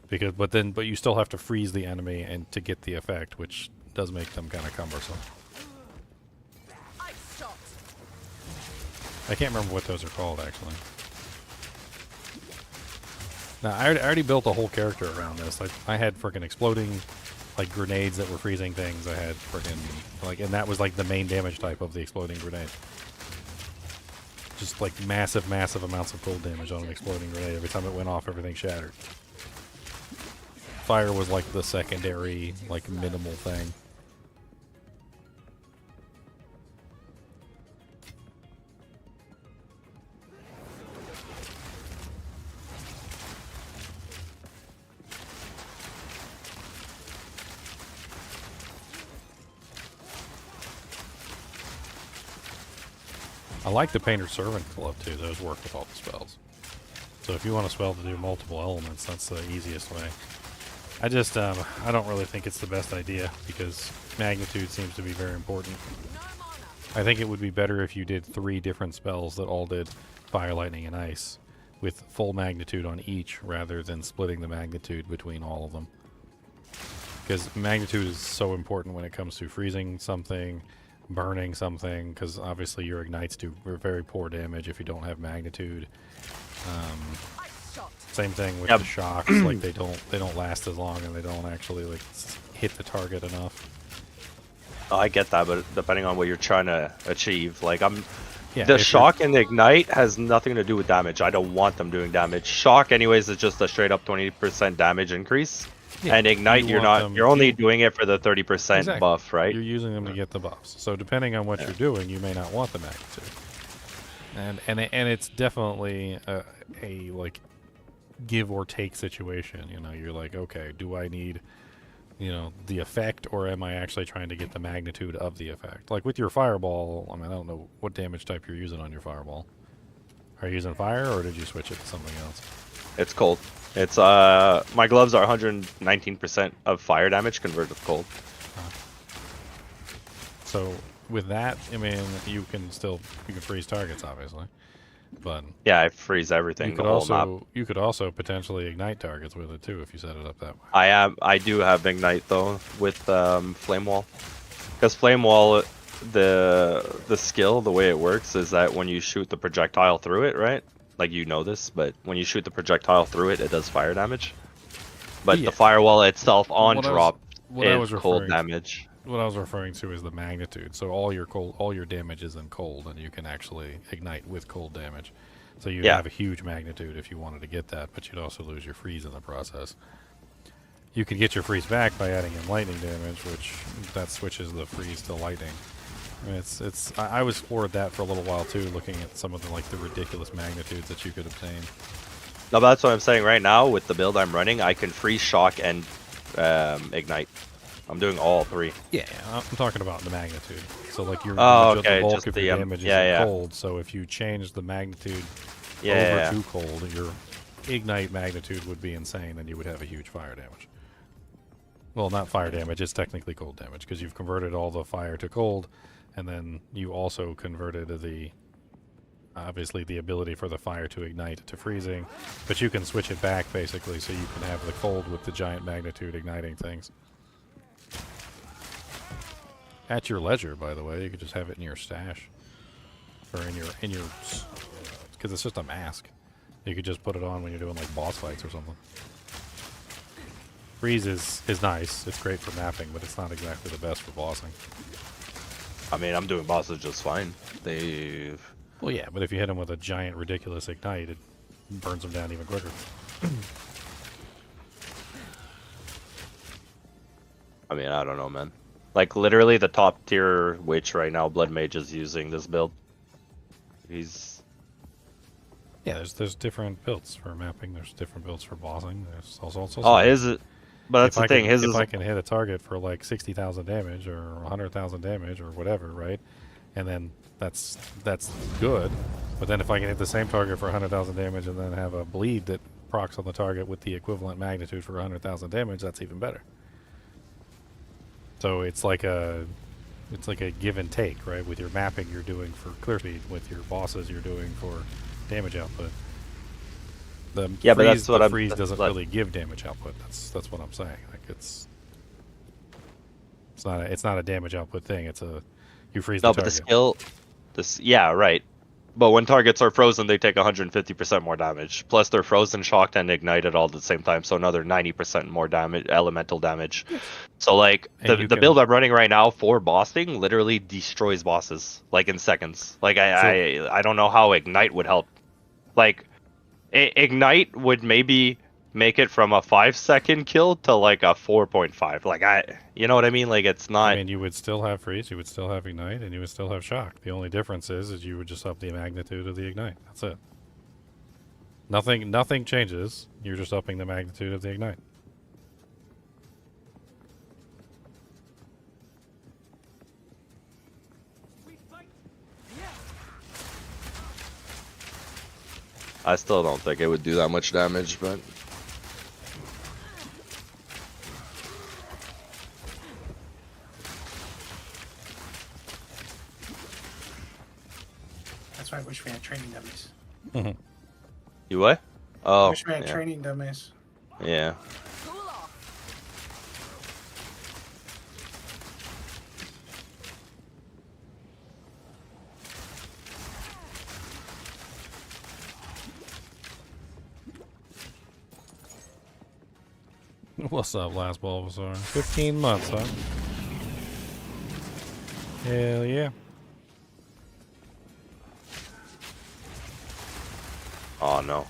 but you still have to freeze the enemy and to get the effect, which does make them kind of cumbersome. I can't remember what those are called actually. Now I already built a whole character around this. Like I had freaking exploding like grenades that were freezing things. I had freaking like, and that was like the main damage type of the exploding grenade. Just like massive amounts of cold damage on an exploding grenade. Every time it went off, everything shattered. Fire was like the secondary, like minimal thing. I like the Painter's Servant Glove too. Those work with all the spells. So if you want a spell to do multiple elements, that's the easiest way. I just, I don't really think it's the best idea because magnitude seems to be very important. I think it would be better if you did 3 different spells that all did fire, lightning, and ice with full magnitude on each rather than splitting the magnitude between all of them. Because magnitude is so important when it comes to freezing something, burning something, because obviously your ignites do very poor damage if you don't have magnitude. Same thing with the shocks, like they don't last as long and they don't actually like hit the target enough. Oh, I get that, but depending on what you're trying to achieve, like the shock and the ignite has nothing to do with damage. I don't want them doing damage. Shock, anyways, is just a straight up 20% damage increase. Yeah, and ignite, you're only doing it for the 30% buff, right? You're using them to get the buffs. So depending on what you're doing, you may not want the magnitude. And it's definitely a like give or take situation. You know, you're like, okay, do I need, you know, the effect, or am I actually trying to get the magnitude of the effect? Like with your fireball, I mean, I don't know what damage type you're using on your fireball. Are you using fire, or did you switch it to something else? It's cold. It's my gloves are 119% of fire damage converted to cold. So with that, I mean, you can freeze targets, obviously, but yeah, I freeze everything. You could also potentially ignite targets with it too if you set it up that way. I do have ignite though with flame wall, because flame wall, the skill, the way it works is that when you shoot the projectile through it, right? Like, you know this, but when you shoot the projectile through it, it does fire damage. But the firewall itself on drop is cold damage. What I was referring to is the magnitude. So all your damage is in cold, and you can actually ignite with cold damage. So you'd have a huge magnitude if you wanted to get that, but you'd also lose your freeze in the process. You could get your freeze back by adding in lightning damage, which that switches the freeze to lightning. I mean, I was explored that for a little while too, looking at some of the ridiculous magnitudes that you could obtain. No, but that's what I'm saying right now. With the build I'm running, I can freeze, shock, and ignite. I'm doing all three. Yeah, I'm talking about the magnitude. So like the okay, bulk just of the, your damage is cold. So if you change the magnitude over to cold, your ignite magnitude would be insane, and you would have a huge fire damage. Well, not fire damage, it's technically cold damage, because you've converted all the fire to cold, and then you also converted obviously the ability for the fire to ignite to freezing, but you can switch it back, basically, so you can have the cold with the giant magnitude igniting things. At your leisure, by the way, you could just have it in your stash. Or in your, because it's just a mask. You could just put it on when you're doing, like, boss fights or something. Freeze is nice. It's great for mapping, but it's not exactly the best for bossing. I mean, I'm doing bosses just fine. Well, yeah, but if you hit them with a giant, ridiculous ignite, it burns them down even quicker. I mean, I don't know, man. Like, literally, the top tier witch right now, Blood Mage, is using this build. He's... Yeah, there's different builds for mapping. There's different builds for bossing. There's also Oh, his... But that's the thing, his if is... I can hit a target for like 60,000 damage or 100,000 damage or whatever, right? And then that's good. But then if I can hit the same target for 100,000 damage and then have a bleed that procs on the target with the equivalent magnitude for 100,000 damage, that's even better. So it's like a give and take, right? With your mapping, you're doing for clear speed. With your bosses, you're doing for damage output. The yeah, freeze, but that's what the I'm... freeze doesn't really give damage output. That's what I'm saying. Like it's not a damage output thing. It's a you freeze the target. No, but the skill... yeah, right. But when targets are frozen, they take 150% more damage. Plus, they're frozen, shocked, and ignited all at the same time, so another 90% more damage, elemental damage. So, like, the build I'm running right now for bossing literally destroys bosses, like, in seconds. Like, I don't know how ignite would help. Like, ignite would maybe make it from a 5-second kill to, like, a 4.5. Like, you know what I mean? Like, it's not... I mean, you would still have freeze, you would still have ignite, and you would still have shock. The only difference is you would just up the magnitude of the ignite. That's it. Nothing changes. You're just upping the magnitude of the ignite. I still don't think it would do that much damage, but... That's why I wish we had training dummies. You what? Oh, I wish we had training dummies. Yeah. What's up, last Bulbasaur? 15 months, huh? Hell yeah. Oh, no.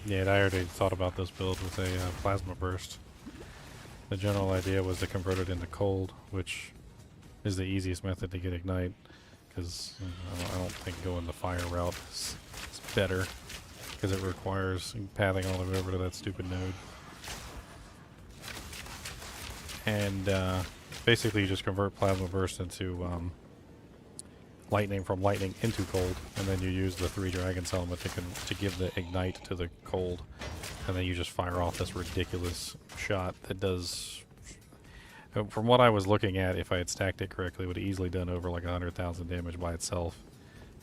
Yeah, I already thought about this build with a plasma burst. The general idea was to convert it into cold, which is the easiest method to get ignite, because I don't think going the fire route is better, because it requires pathing all the way over to that stupid node. And basically you just convert plasma burst into lightning from lightning into cold, and then you use the 3 dragons element to give the ignite to the cold, and then you just fire off this ridiculous shot that does, from what I was looking at, if I had stacked it correctly, it would have easily done over like 100,000 damage by itself,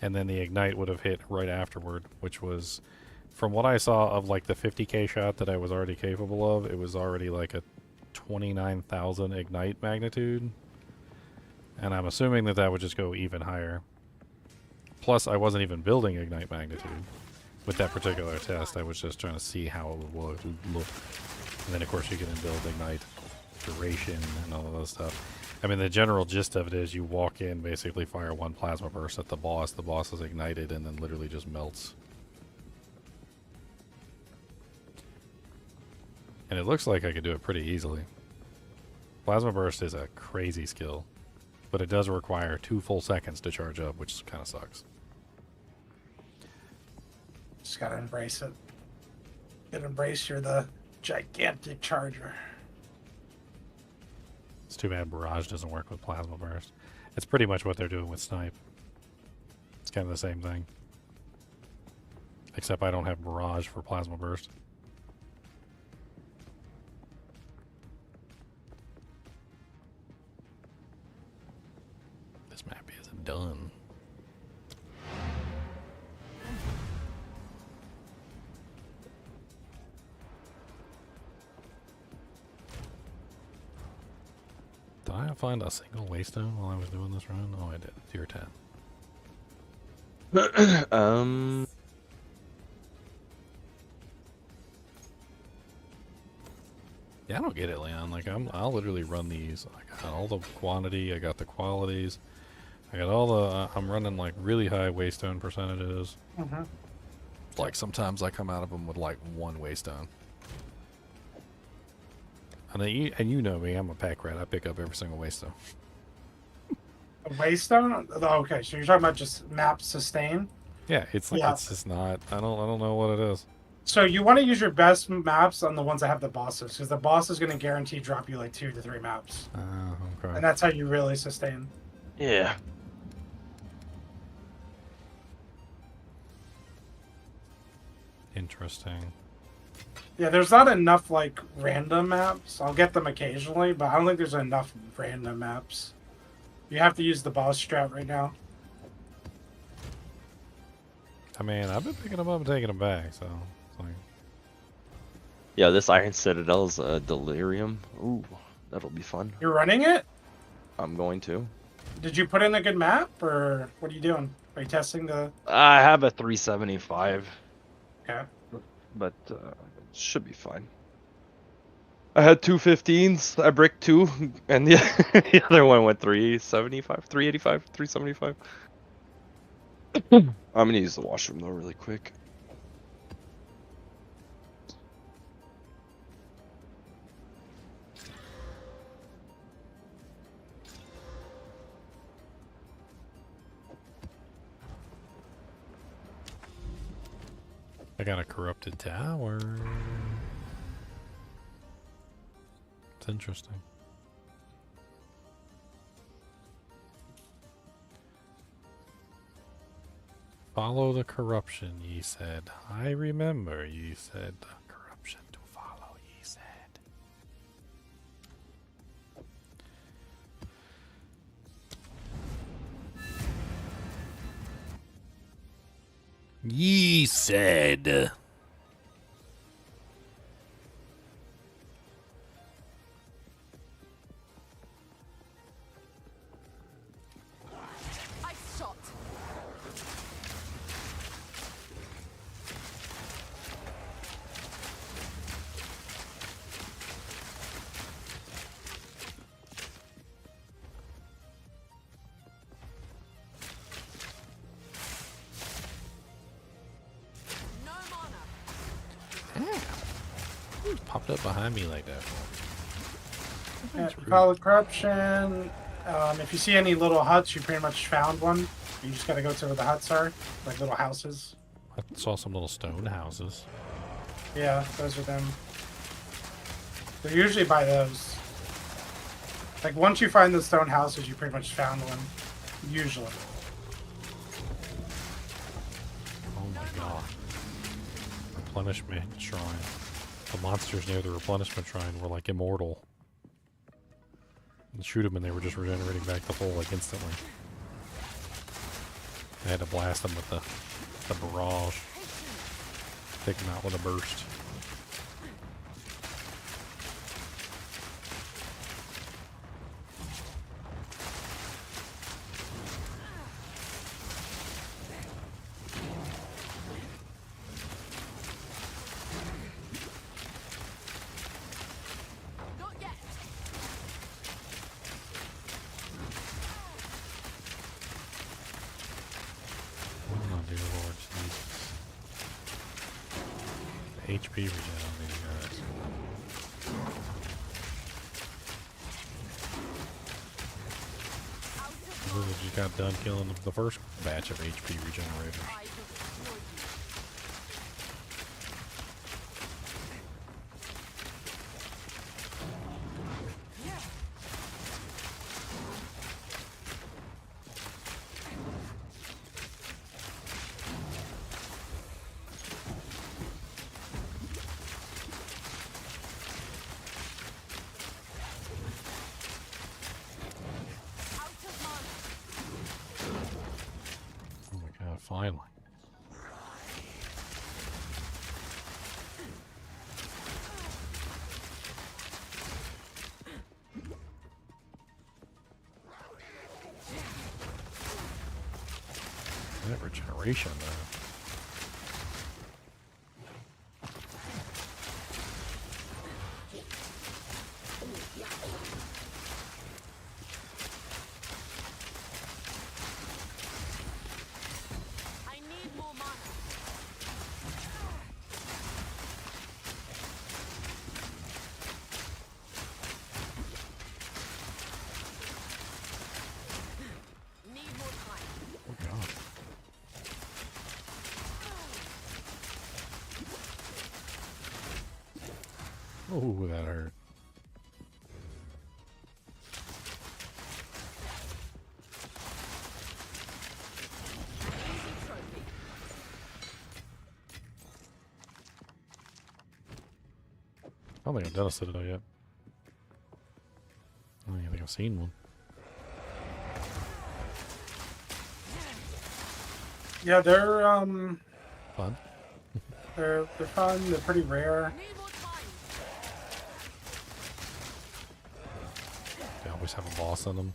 and then the ignite would have hit right afterward, which was, from what I saw of like the 50k shot that I was already capable of, it was already like a 29,000 ignite magnitude. And I'm assuming that would just go even higher. Plus, I wasn't even building ignite magnitude with that particular test. I was just trying to see how it would look. And then, of course, you can build ignite duration and all of that stuff. I mean, the general gist of it is you walk in, basically fire 1 plasma burst at the boss is ignited, and then literally just melts. And it looks like I could do it pretty easily. Plasma Burst is a crazy skill, but it does require 2 full seconds to charge up, which kind of sucks. Just gotta embrace it. Gotta embrace you're the gigantic charger. It's too bad Barrage doesn't work with Plasma Burst. It's pretty much what they're doing with Snipe. It's kind of the same thing. Except I don't have Barrage for Plasma Burst. This map isn't done. Did I find a single waystone while I was doing this run? Oh, I did. Tier 10. Yeah, I don't get it, Leon. Like, I'll literally run these. I got all the quantity. I got the qualities. I got all the. I'm running like really high waystone percentages. Like sometimes I come out of them with like 1 waystone. And you know me, I'm a pack rat. I pick up every single waystone. A waystone? Oh, okay, so you're talking about just map sustain? Yeah, it's like it's just not. I don't know what it is. So you want to use your best maps on the ones that have the bosses, because the boss is going to guarantee drop you like 2 to 3 maps, Okay. and that's how you really sustain. Yeah. Interesting. Yeah, there's not enough like random maps. I'll get them occasionally, but I don't think there's enough random maps. You have to use the boss strat right now. I mean, I've been picking them up and taking them back, so it's like. Yeah, this Iron Citadel's Delirium. Ooh, that'll be fun. You're running it? I'm going to. Did you put in a good map, or what are you doing? Are you testing the? I have a 375, Okay. but should be fine. I had 2 15s. I bricked 2, and the, the other one went 375, 385, 375. I'm gonna use the washroom though really quick. I got a corrupted tower. It's interesting. Follow the corruption, ye said. I remember ye said the corruption to follow, ye said. Ye said. Ice shot. No mana. Who's popped up behind me like that? Yeah, follow corruption. If you see any little huts, you pretty much found one. You just gotta go to where the huts are, like little houses. I saw some little stone houses. Yeah, those are them. They're usually by those. Like once you find the stone houses, you pretty much found one. Usually. Oh my god. Replenishment shrine. The monsters near the replenishment shrine were like immortal. And shoot them and they were just regenerating back the full like instantly. I had to blast them with the barrage. Take them out with a burst. Not yet. Oh dear Lord Jesus. HP regen on these guys. Wizard just got done killing the first batch of HP regenerators. I will destroy you. Out of mana. Oh my god, finally. That regeneration though. I need more mana. Need more time. Oh god. Oh, that hurt. Easy trophy. I don't think I've done a Citadel yet. I don't even think I've seen one. Yeah, they're Fun. they're fun. They're pretty rare. Need more time. They always have a boss in them.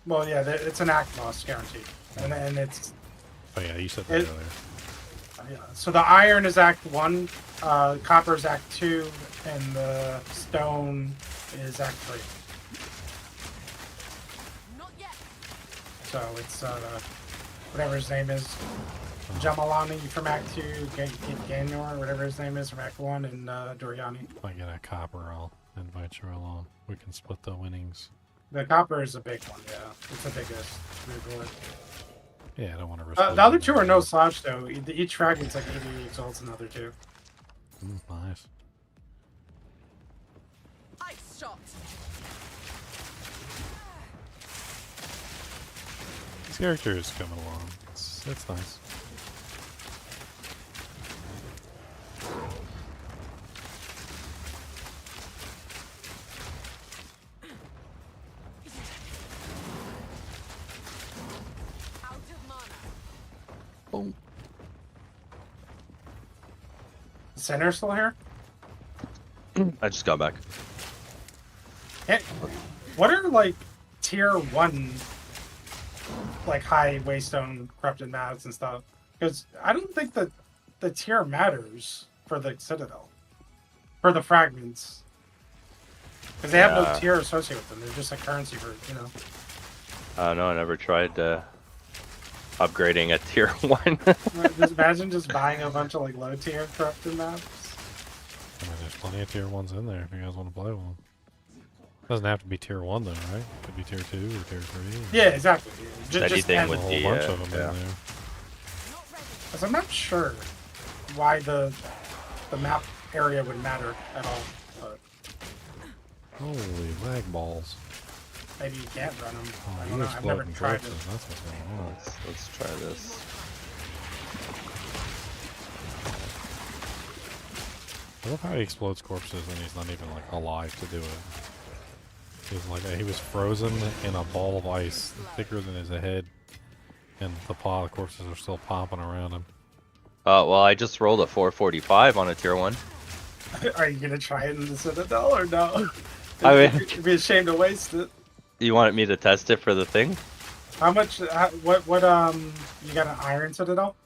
Well, yeah, it's an act boss guaranteed, and it's Oh yeah, you said that It- earlier. yeah. So the iron is Act 1, copper is Act 2, and the stone is Act 3. Not yet. So it's whatever his name is, Jamalani from Act 2, Ganor, whatever his name is from Act 1, and Doriani. If I get a copper, I'll invite you along. We can split the winnings. The copper is a big one, yeah. It's the biggest reward. Yeah, I don't want to risk The other two losing are no them. slouch though. Each fragment's like 80 exalts and the other two. Nice. Ice shot. This character is coming along. It's nice. Out of mana. Boom. Center still here? I just got back. Hey, what are like tier 1 like high waystone corrupted maps and stuff? Because I don't think that the tier matters for the Citadel. For the fragments. Because they have no Yeah. tier associated with them. They're just a currency for, you know. No, I never tried upgrading a tier 1. Just imagine just buying a bunch of like low tier corrupted maps. I mean, there's plenty of tier 1s in there if you guys want to play one. Doesn't have to be tier 1 though, right? Could be tier 2 or tier 3. Yeah, exactly. Anything add A with whole the, bunch of them yeah. in there. Not ready. Because I'm not sure why the map area would matter at all. But Holy lag balls. maybe you can't run them. Oh, I you don't know. I've never exploding tried corpses. it. That's what's going on. Let's try this. I love how he explodes corpses and he's not even like alive to do it. He's like he was frozen in a ball of ice thicker than his head, and the pile of corpses are still popping around him. Well, I just rolled a 445 on a tier 1. Are you gonna try it in the Citadel or no? I mean- You'd be ashamed to waste it. You wanted me to test it for the thing? How much? What? You got an iron Citadel?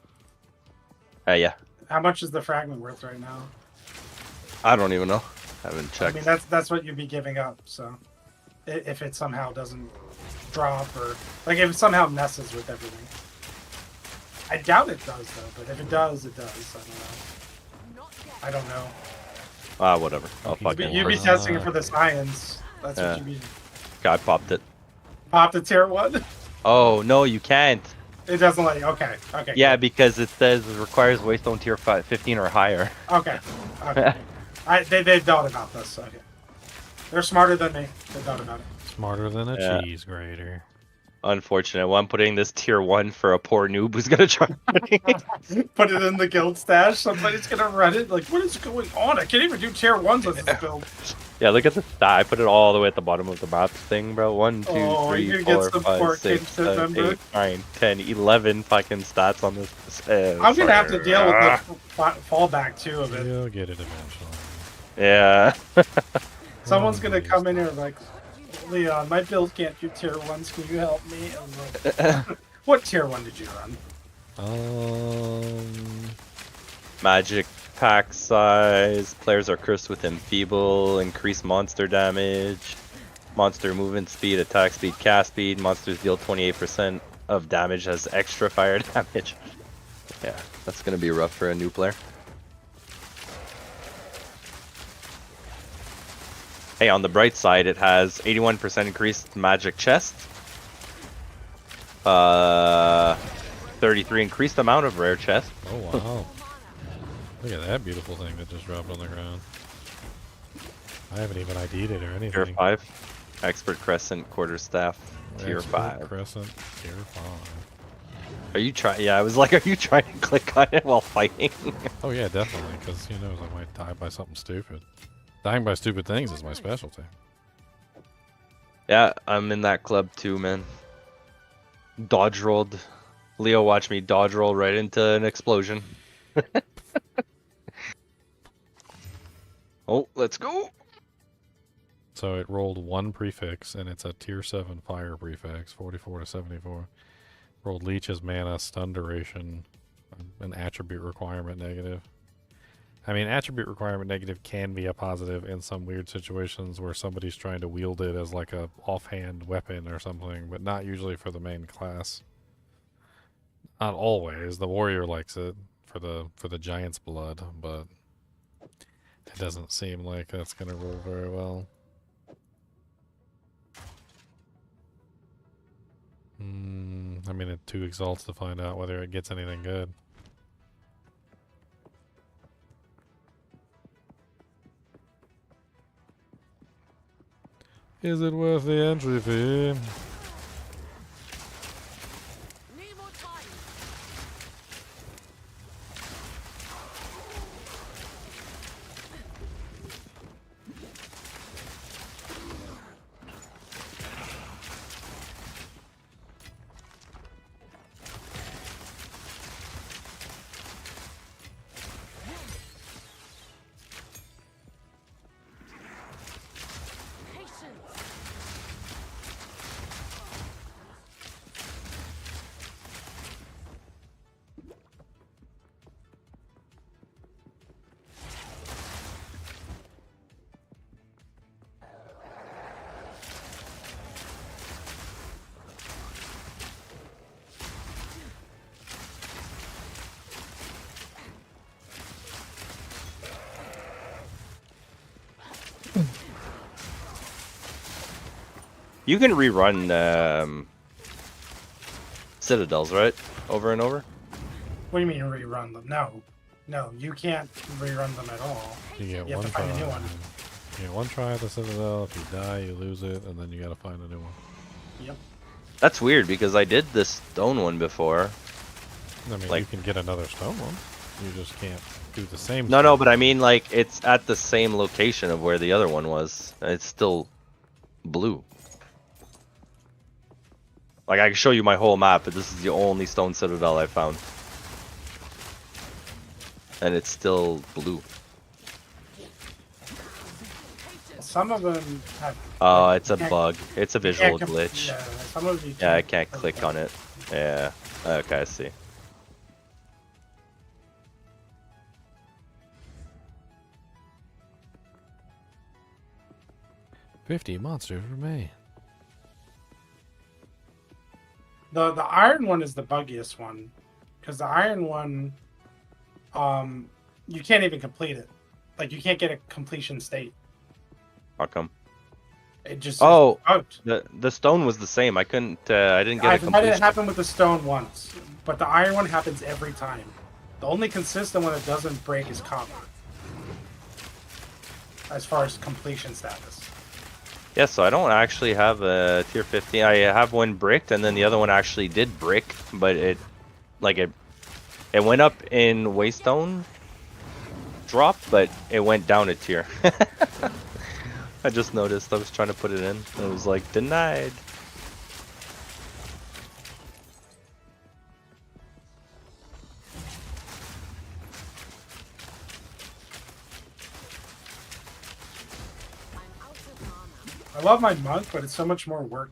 Yeah. How much is the fragment worth right now? I don't even know. Haven't I checked. mean, that's what you'd be giving up. So, if it somehow doesn't drop or like if it somehow messes with everything, I doubt it does though. But if it does, it does. Not yet. I don't know. Whatever. I'll fucking You'd be work. testing it for the science. That's Yeah. what you'd be. I popped it. Pop the tier 1. Oh no, you can't. It doesn't let you. Okay. Okay. Yeah, because it says it requires Waystone tier 15 or higher. Okay. Okay. They thought about this. Okay. They're smarter than me. They thought about it. Smarter than a Yeah. cheese grater. Unfortunate. Well, I'm putting this tier 1 for a poor noob who's gonna try. Put it in the guild stash. Somebody's gonna run it. Like, what is going on? I can't even do tier 1s with this build. Yeah, look at the stat. I put it all the way at the bottom of the map thing, bro. 1, 2, Oh, 3, you're gonna 4, get some 5, poor 6, kids, 7, remember? 8, 9, 10, 11 fucking stats on this. I'm gonna have to deal with the fallback too of it. You'll get it eventually. Yeah. Someone's gonna come in here like, Leon, my build can't do tier 1s. Can you help me? I'm like, what tier 1 did you run? Magic pack size. Players are cursed with enfeeble. Increased monster damage. Monster movement speed, attack speed, cast speed. Monsters deal 28% of damage as extra fire damage. Yeah, that's gonna be rough for a new player. Hey, on the bright side, it has 81% increased magic chest. 33 increased amount of rare chest. Oh wow. Look at that beautiful thing that just dropped on the ground. I haven't even ID'd it or anything. Tier 5. Expert Crescent, Quarterstaff, Tier Expert 5. Crescent, Tier 5. Are you trying? Yeah, I was like, are you trying to click on it while fighting? Oh yeah, definitely, because who knows, I might die by something stupid. Dying by stupid things is my specialty. Yeah, I'm in that club too, man. Dodge rolled. Leo watched me dodge roll right into an explosion. Oh, let's go. So it rolled one prefix, and it's a tier 7 fire prefix, 44 to 74. Rolled leeches, mana, stun duration, an attribute requirement negative. I mean, attribute requirement negative can be a positive in some weird situations where somebody's trying to wield it as like a offhand weapon or something, but not usually for the main class. Not always. The warrior likes it for the giant's blood, but it doesn't seem like that's gonna roll very well. I mean, it 2 exalts to find out whether it gets anything good. Is it worth the entry fee? Need more time. Patience. You can rerun citadels, right? Over and over? What do you mean rerun them? No. No, you can't rerun them at all. You get You have one to try. find a new one. You get one try at the Citadel. If you die, you lose it, and then you gotta find a new one. Yep. That's weird because I did this stone one before. I mean, Like- you can get another stone one. You just can't do the same. No, no, stone. but I mean like it's at the same location of where the other one was. It's still blue. Like I can show you my whole map, but this is the only stone citadel I found. And it's still blue. Some of them have. Oh, it's a can't- bug. It's a you visual can't glitch. Yeah, some of you Yeah, I can't click on it. Yeah. Okay, I see. $50 monsters remain. The iron one is the buggiest one, because the iron one, you can't even complete it. Like you can't get a completion state. How come? It just Oh, bugged. the stone was the same. I couldn't. I didn't get a I've had it completion. happen with the stone once, but the iron one happens every time. The only consistent one that doesn't break is copper. As far as completion status. Yeah, so I don't actually have a tier 15. I have one bricked, and then the other one actually did brick, but it went up in waystone drop, but it went down a tier. I just noticed. I was trying to put it in. It was like denied. I love my monk, but it's so much more work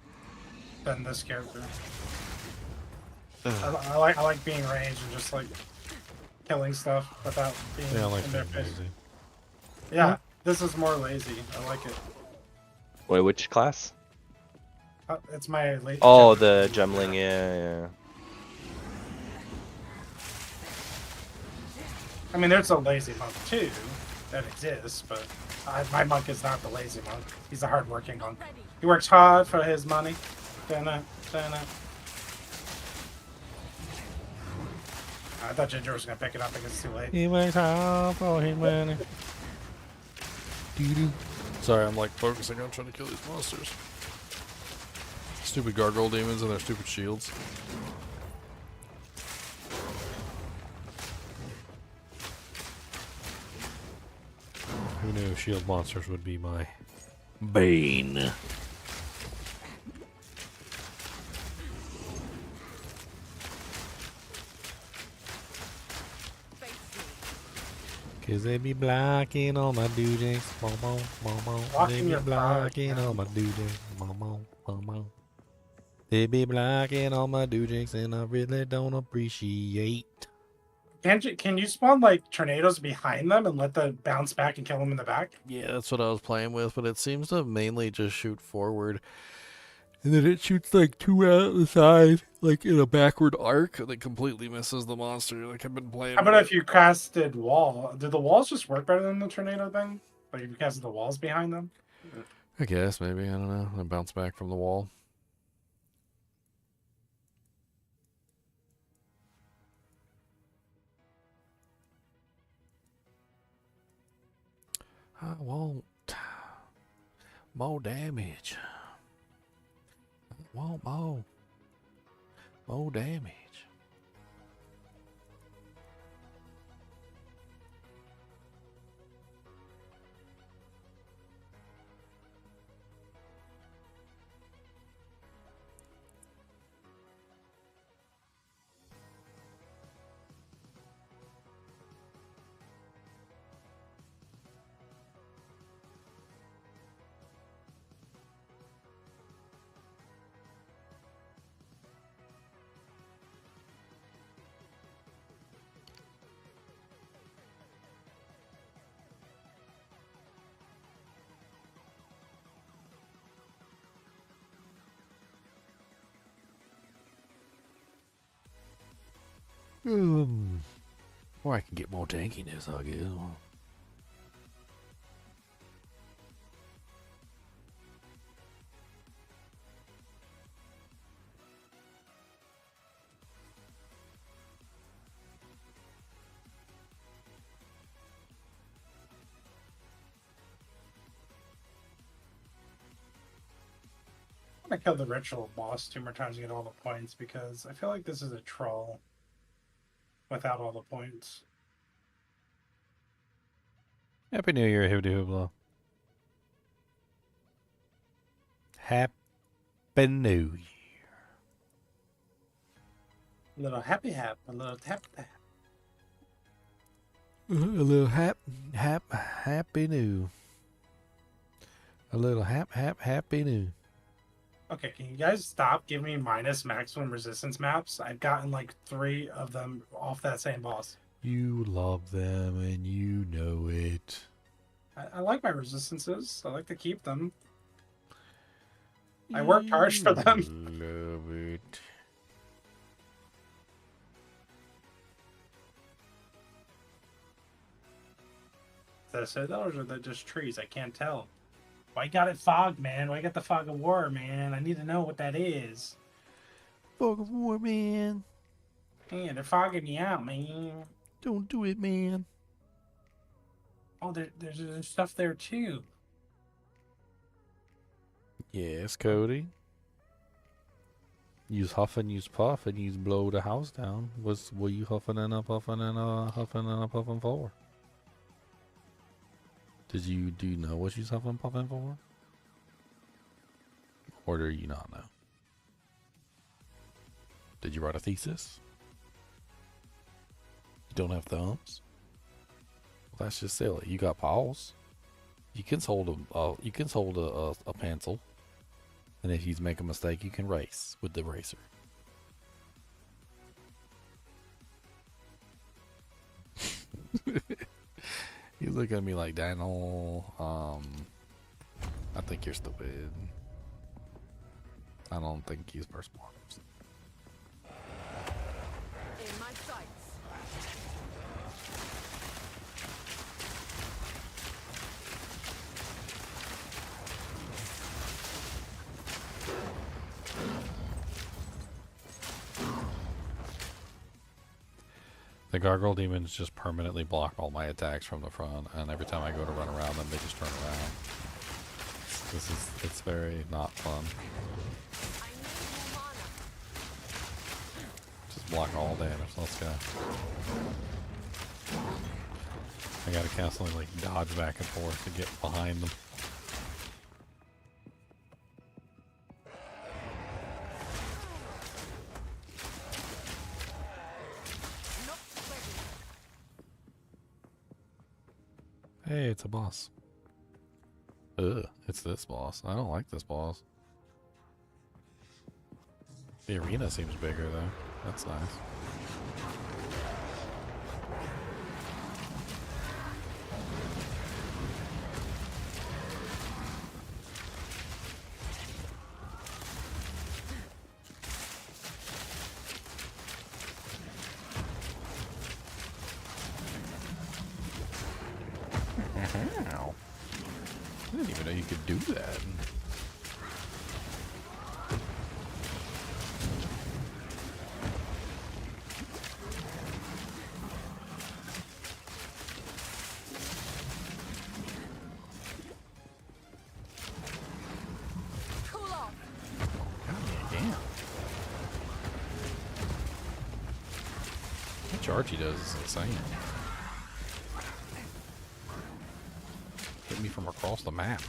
than this character. I like being ranged and just like killing stuff without being Yeah, I like in their being face. lazy. Yeah, this is more lazy. I like it. Wait, which class? It's my late. Oh, the gemling. Yeah. I mean, there's a lazy monk too that exists, but my monk is not the lazy monk. He's a hardworking monk. He works hard for his money. I thought Ginger was gonna pick it up because it's too late. He makes hard for his money. Doo-doo. Sorry, I'm like focusing on trying to kill these monsters. Stupid gargoyle demons and their stupid shields. Who knew shield monsters would be my bane? Cause they be blocking all my doodays. They be blocking all my doodays. They be blocking all my doodays and I really don't appreciate. Can you spawn like tornadoes behind them and let them bounce back and kill them in the back? Yeah, that's what I was playing with, but it seems to mainly just shoot forward. And then it shoots like two out the side, like in a backward arc, and it completely misses the monster. Like I've been playing. How about if you casted wall? Do the walls just work better than the tornado thing? Like if you casted the walls behind them? I guess maybe, I don't know. And bounce back from the wall. I want more damage. I want more damage. Or I can get more tankiness, I guess. I'm gonna kill the ritual boss 2 more times to get all the points because I feel like this is a troll without all the points. Happy New Year, Hoodoo Hoobla. Happy New Year. A little happy, a little tap. A little happy new. A little happy new. Okay, can you guys stop giving me minus maximum resistance maps? I've gotten like 3 of them off that same boss. You love them and you know it. I like my resistances. I like to keep them. I worked hard for them. Love it. Is that citadels or are they just trees? I can't tell. Why got it fog, man? Why got the fog of war, man? I need to know what that is. Fog of war, man. Man, they're fogging me out, man. Don't do it, man. Oh, there's stuff there too. Yes, Cody. Use huff and use puff and use blow the house down. What you huffing and a puffing and a huffing and a puffing for? Do you know what she's huffing and puffing for? Or do you not know? Did you write a thesis? You don't have thumbs? Well, that's just silly. You got paws. You can hold a pencil, and if you make a mistake, you can race with the racer. You look at me like Daniel. I think you're stupid. I don't think he's first born. In my sights. The gargoyle demons just permanently block all my attacks from the front, and every time I go to run around them, they just turn around. It's very not fun. I need more mana. Just block all damage. Let's go. I gotta constantly like dodge back and forth to get behind them. Hey, it's a boss. Ugh, it's this boss. I don't like this boss. The arena seems bigger though. That's nice. Ow. I didn't even know you could do that. Cool off. Got me again. What charge he does is insane. Hit me from across the map.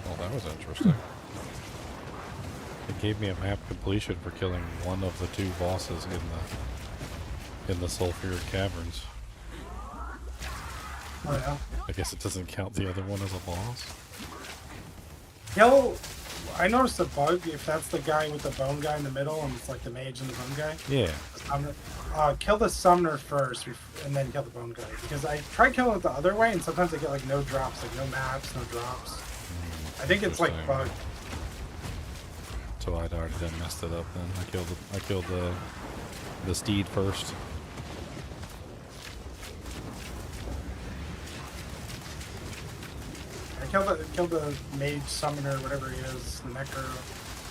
Well, that was interesting. It gave me a map completion for killing one of the two bosses in the sulfuric caverns. Oh yeah. I guess it doesn't count the other one as a boss. Kill. I noticed a bug if that's the guy with the bone guy in the middle, and it's like the mage and the bone guy. Yeah. Kill the summoner first, and then kill the bone guy. Because I try killing it the other way, and sometimes I get like no drops, like no maps, no drops. I think it's like Interesting. bugged. So I'd already done messed it up then. I killed the steed first. I killed the mage summoner, whatever he is, the necro,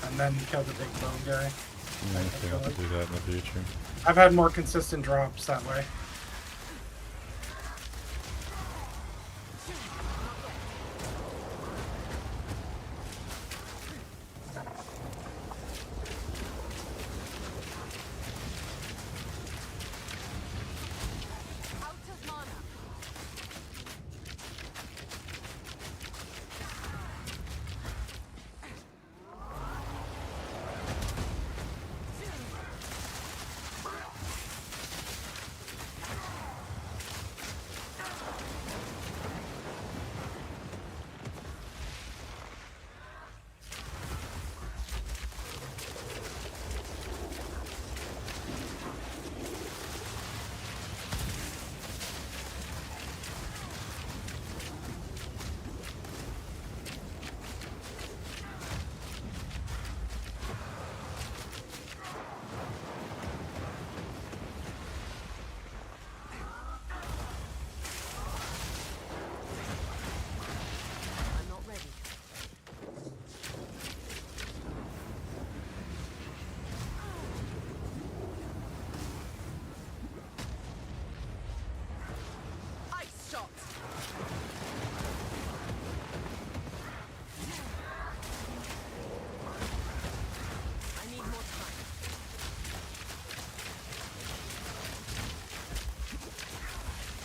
and then killed the big bone guy. Yeah, I think I'll have to do that in the future. I've had more consistent drops that way. Out of mana.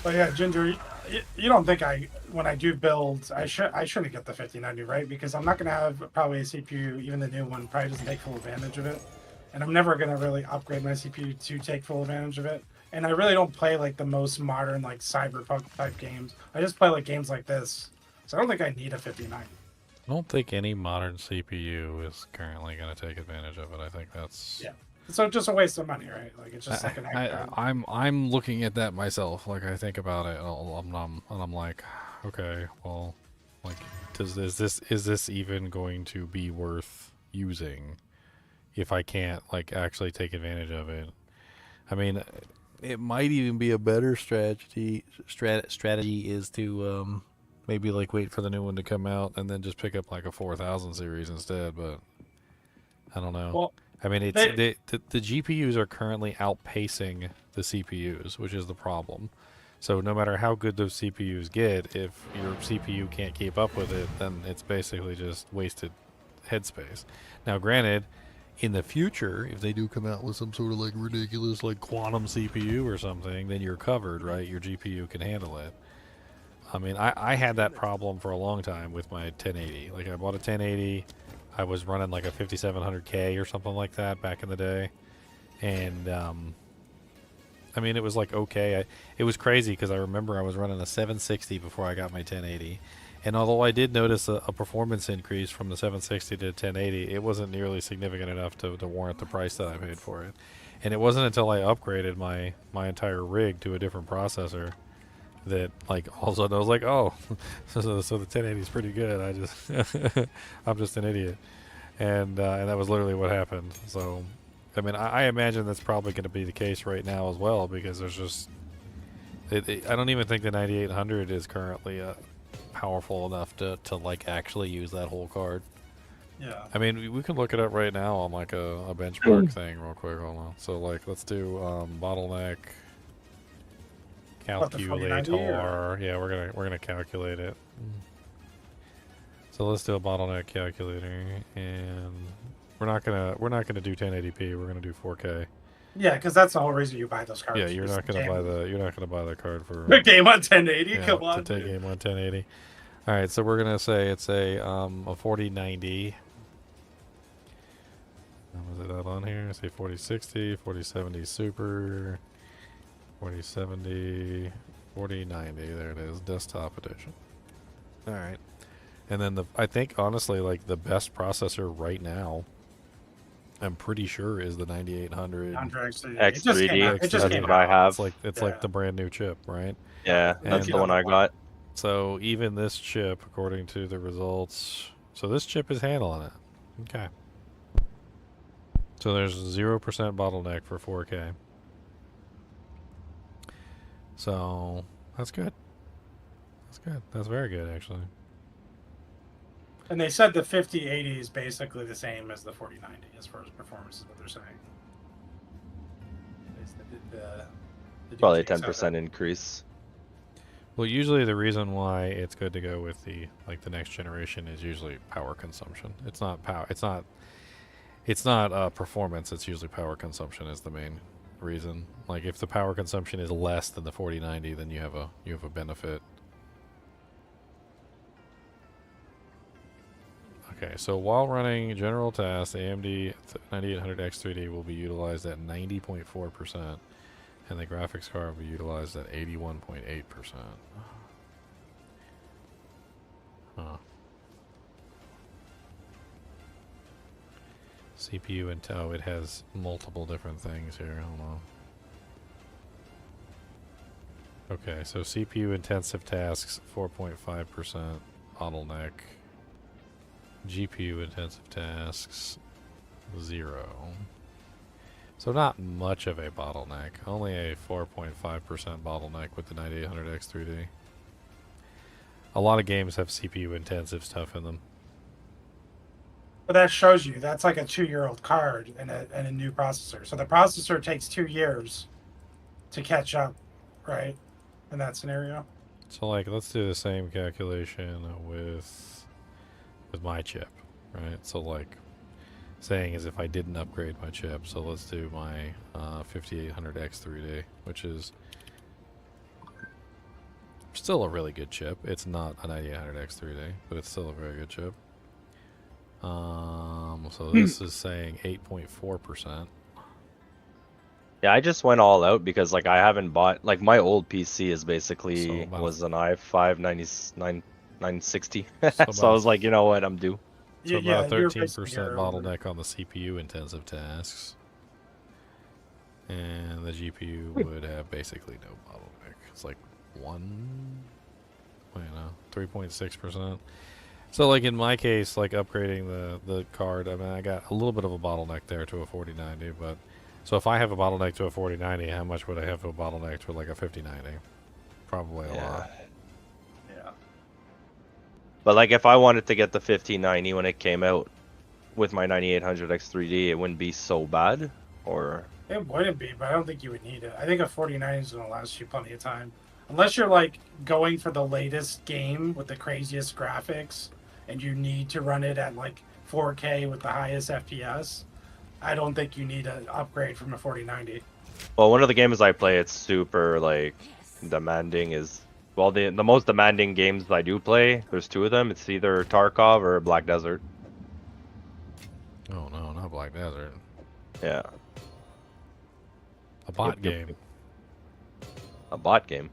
But yeah, Ginger, you don't think when I do builds, I shouldn't get the 5090, right? Because I'm not gonna have probably a CPU, even the new one probably doesn't take full advantage of it, and I'm never gonna really upgrade my CPU to take full advantage of it. And I really don't play like the most modern like cyberpunk type games. I just play like games like this, so I don't think I need a 5090. I don't think any modern CPU is currently going to take advantage of it. I think that's. Yeah. So just a waste of money, right? Like it's just like an extra. I'm looking at that myself. Like I think about it, and I'm like, okay, well, like, is this even going to be worth using if I can't like actually take advantage of it? I mean, it might even be a better strategy. Strategy is to maybe like wait for the new one to come out and then just pick up like a 4000 series instead. But I don't know. Well, I mean, the GPUs are currently outpacing the CPUs, which is the problem. So no matter how good those CPUs get, if your CPU can't keep up with it, then it's basically just wasted headspace. Now, granted, in the future, if they do come out with some sort of like ridiculous like quantum CPU or something, then you're covered, right? Your GPU can handle it. I mean, I had that problem for a long time with my 1080. Like, I bought a 1080. I was running like a 5700K or something like that back in the day. And, I mean, it was like okay. It was crazy because I remember I was running a 760 before I got my 1080. And although I did notice a performance increase from the 760 to 1080, it wasn't nearly significant enough to warrant the price that I paid for it. And it wasn't until I upgraded my entire rig to a different processor that, like, all of a sudden I was like, oh, so the 1080 is pretty good. I just, I'm just an idiot. And that was literally what happened. So, I mean, I imagine that's probably going to be the case right now as well, because there's just, I don't even think the 9800 is currently powerful enough to like actually use that whole card. Yeah. I mean, we can look it up right now on like a benchmark thing real quick. Hold on. So like, let's do bottleneck calculator. Yeah, we're gonna calculate it. So let's do a bottleneck calculator, and we're not gonna do 1080p. We're gonna do 4K. Yeah, because that's the whole reason you buy those cards. Yeah, you're not gonna buy the card for the game on 1080. yeah, Come on, to take game on 1080. All right, so we're gonna say it's a 4090. Was it out on here? Say 4060, 4070 Super, 4070, 4090. There it is, desktop edition. All right, and then I think honestly, like the best processor right now, I'm pretty sure is the 9800 X3D. It just That's came what I out. have. It's like the brand new chip, right? Yeah, that's And the one I got. So even this chip, according to the results, so this chip is handling it. Okay. So there's 0% bottleneck for 4K. So that's good. That's good. That's very good, actually. And they said the 5080 is basically the same as the 4090 as far as performance is what they're saying. Probably a 10% increase. Well, usually the reason why it's good to go with the next generation is usually power consumption. It's not power. It's not performance. It's usually power consumption is the main reason. Like if the power consumption is less than the 4090, then you have a benefit. Okay, so while running general tasks, AMD 9800X3D will be utilized at 90.4%, and the graphics card will be utilized at 81.8%. Huh. CPU and it has multiple different things here. Hold on. Okay, so CPU intensive tasks 4.5% bottleneck. GPU intensive tasks 0. So not much of a bottleneck. Only a 4.5% bottleneck with the 9800X3D. A lot of games have CPU intensive stuff in them. But that shows you that's like a 2-year-old card and a new processor. So the processor takes 2 years to catch up, right? In that scenario. So like, let's do the same calculation with my chip, right? So like, saying is if I didn't upgrade my chip. So let's do my 5800X3D, which is Still a really good chip. It's not a 9800X 3D, but it's still a very good chip. So this is saying 8.4%. Yeah, I just went all out because like I haven't bought like my old PC is So basically about- was an i5 960. So So I about- was like, you know what, I'm due. So Yeah, about you're 13% basically your- bottleneck on the CPU intensive tasks. And the GPU would have basically no bottleneck. It's like 3.6%. So like in my case, like upgrading the card, I mean I got a little bit of a bottleneck there to a 4090, but so if I have a bottleneck to a 4090, how much would I have to a bottleneck to like a 5090? Probably a lot. Yeah. But like if I wanted to get the 1590 when it came out with my 9800X 3D, it wouldn't be so bad, or It wouldn't be, but I don't think you would need it. I think a 49 is going to last you plenty of time. Unless you're like going for the latest game with the craziest graphics and you need to run it at like 4K with the highest FPS, I don't think you need an upgrade from a 4090. well, one of the games I play, it's super like demanding. Is well, the most demanding games I do play. There's two of them. It's either Tarkov or Black Desert. Oh no, not Black Desert. Yeah, A bot Yep, yep, game. a bot game.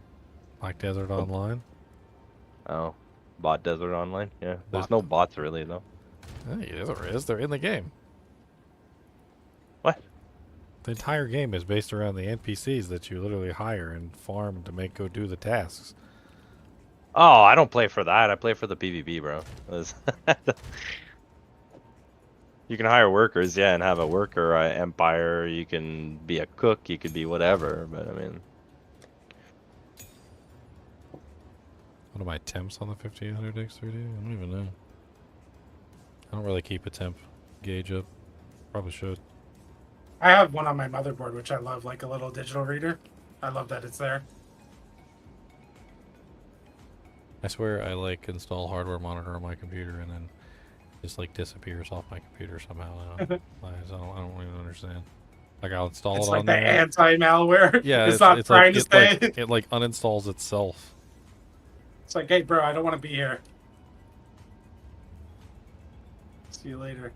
Black Desert Online. Oh, bot Desert Online. Yeah, there's Bot. no bots really though. Hey, there is. They're in the game. What? The entire game is based around the NPCs that you literally hire and farm to make go do the tasks. Oh, I don't play for that. I play for the PvP, bro. You can hire workers, yeah, and have a worker empire. You can be a cook. You could be whatever. But I mean, What are my temps on the 1500X 3D? I don't even know. I don't really keep a temp gauge up. Probably should. I have one on my motherboard, which I love, like a little digital reader. I love that it's there. I swear I like install hardware monitor on my computer and then just like disappears off my computer somehow. I don't even understand. Like I'll install It's it like on the there. anti-malware. Yeah, it's not trying to stay. it like uninstalls itself. It's like, hey, bro, I don't want to be here. See you later.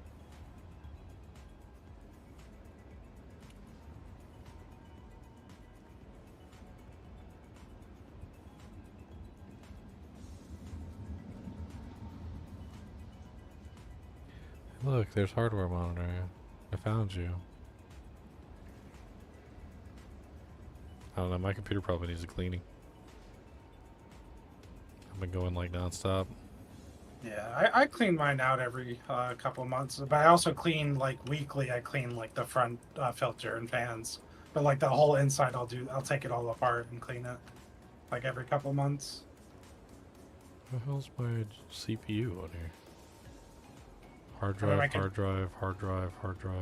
Look, there's hardware monitor. I found you. I don't know, my computer probably needs a cleaning. I've been going like nonstop. Yeah, I clean mine out every couple of months, but I also clean like weekly. I clean like the front filter and fans, but like the whole inside, I'll take it all apart and clean it, like every couple of months. What the hell's my CPU on here? Hard I mean, drive, I can- hard drive, hard drive, hard drive.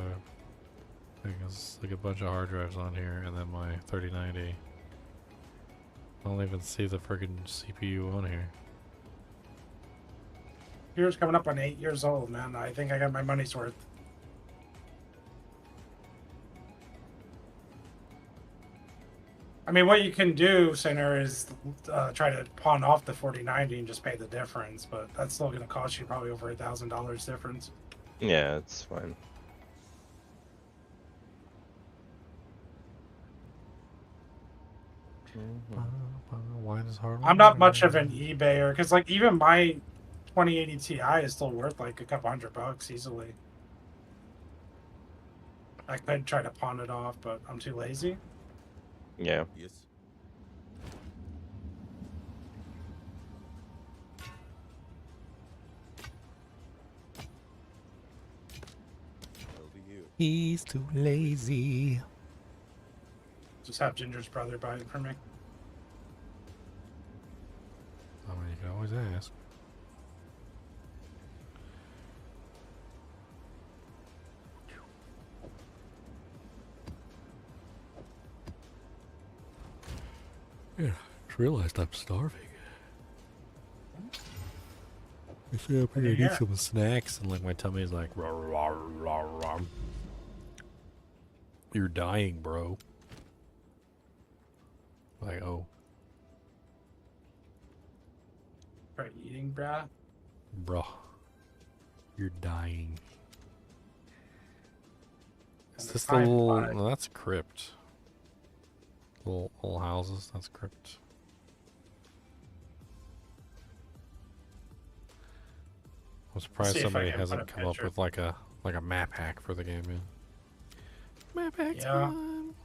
I think there's like a bunch of hard drives on here, and then my 3090. I don't even see the friggin' CPU on here. Yours coming up on 8 years old, man. I think I got my money's worth. I mean, what you can do, Sinner, is try to pawn off the 4090 and just pay the difference, but that's still going to cost you probably over $1,000 difference. yeah, it's fine. Why does hardware? I'm not much of an eBayer because, like, even my 2080 Ti is still worth like a couple $100 easily. I could try to pawn it off, but I'm too lazy. Yeah. Yes. Over here. He's too lazy. Just have Ginger's brother buy it for me. I mean, you can always ask. Yeah, just realized I'm starving. I sit up here and eat Yeah. some snacks, and like my tummy is like, "Rah, rah, rah, rah." You're dying, bro. Like, oh. Try eating, bruh. Bruh. You're dying. Is And this the time little... flies. No, that's a crypt. Little houses, that's a crypt. I'm surprised See if I somebody can hasn't put a come up picture. with like a map hack for the game, man. Map hack Yeah. time.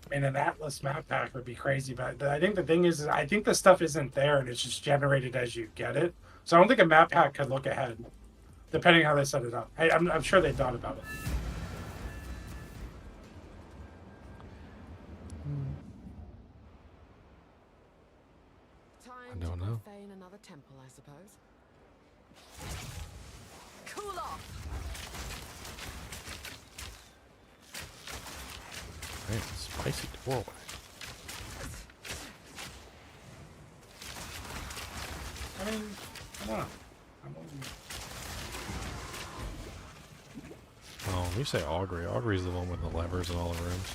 I mean, an Atlas map pack would be crazy, but I think the thing is I think the stuff isn't there and it's just generated as you get it. So I don't think a map pack could look ahead, depending how they set it up. I'm sure they thought about it. Time don't to know. profane another temple, I suppose. Cool off. Man, spicy doorway. I mean, I don't know. Oh, when you say augury, augury's the one with the levers in all the rooms.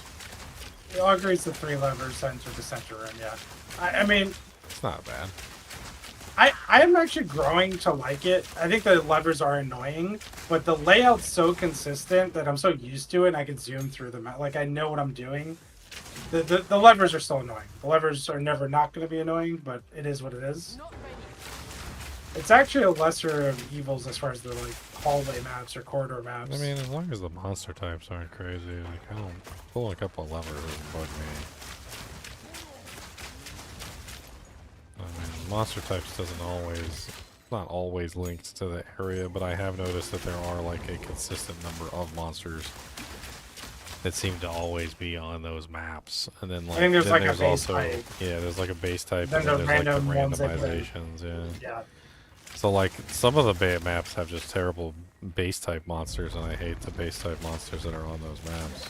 The augury's the 3 levers enter the center room, yeah. I mean, It's not bad. I am actually growing to like it. I think the levers are annoying, but the layout's so consistent that I'm so used to it and I can zoom through them. Like, I know what I'm doing. The levers are still annoying. The levers are never not going to be annoying, but it is what it is. Not ready. It's actually a lesser of evils as far as the like hallway maps or corridor maps. I mean, as long as the monster types aren't crazy, like I don't pulling a couple of levers doesn't bug me. I mean, monster types doesn't always, not always linked to the area, but I have noticed that there are like a consistent number of monsters that seem to always be on those maps. And then like, think there's then like a there's base also, type. yeah, there's like a base type, Then and then the there's like the random ones that play. randomizations, yeah. Yeah. So like some of the maps have just terrible base type monsters, and I hate the base type monsters that are on those maps.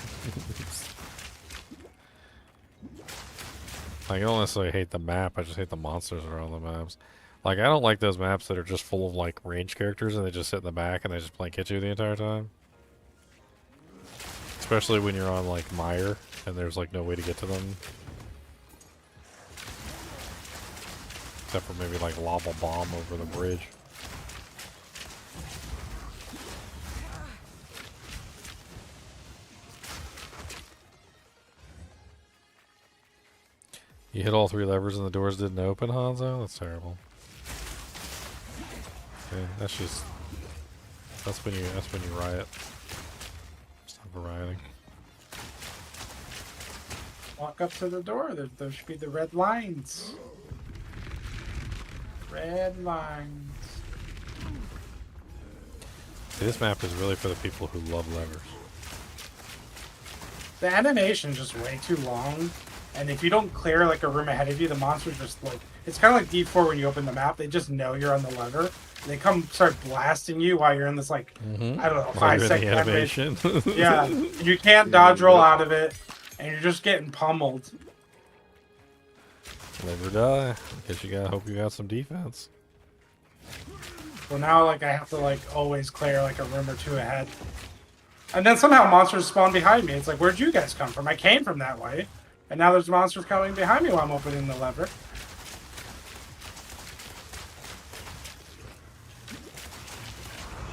Like, I don't necessarily hate the map, I just hate the monsters that are on the maps. Like, I don't like those maps that are just full of like range characters and they just sit in the back and they just blank hit you the entire time. Especially when you're on like Mire and there's like no way to get to them. Except for maybe like lava bomb over the bridge. You hit all 3 levers and the doors didn't open, Hanzo? That's terrible. Okay, that's just that's when you riot. Stop rioting. Walk up to the door. There should be the red lines. Red lines. See, this map is really for the people who love levers. The animation's just way too long. And if you don't clear like a room ahead of you, the monsters just like it's kind of like D4 when you open the map. They just know you're on the lever. They come start blasting you while you're in this like I don't know While you're in 5-second the animation. Yeah, you can't dodge roll out of it, and you're just getting pummeled. Live or die. Guess you gotta hope you got some defense. Well, now like I have to like always clear like a room or 2 ahead, and then somehow monsters spawn behind me. It's like, where'd you guys come from? I came from that way, and now there's monsters coming behind me while I'm opening the lever.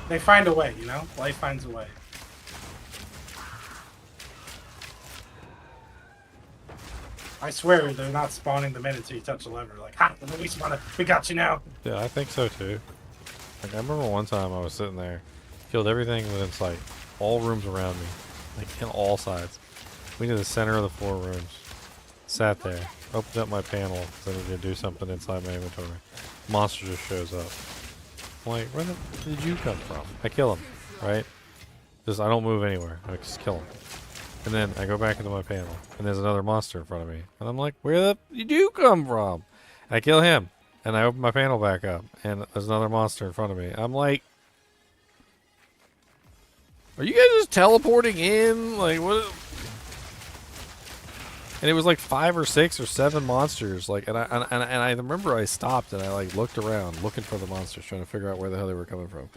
They find a way, you know? Life finds a way. I swear they're not spawning the minute you touch the lever. Like, ha! We spawned it. We got you now. Yeah, I think so too. Like, I remember one time I was sitting there, killed everything within sight, all rooms around me, like in all sides. Went to the center of the 4 rooms, sat there, opened up my panel, so I needed to do something inside my inventory. Monster just shows up. I'm like, where the did you come from? I kill him, right? Just I don't move anywhere. I just kill him. And then I go back into my panel, and there's another monster in front of me. And I'm like, where the did you come from? And I kill him, and I open my panel back up, and there's another monster in front of me. I'm like, are you guys just teleporting in? Like, what? And it was like 5 or 6 or 7 monsters. Like, and I remember I stopped and I like looked around, looking for the monsters, trying to figure out where the hell they were coming from.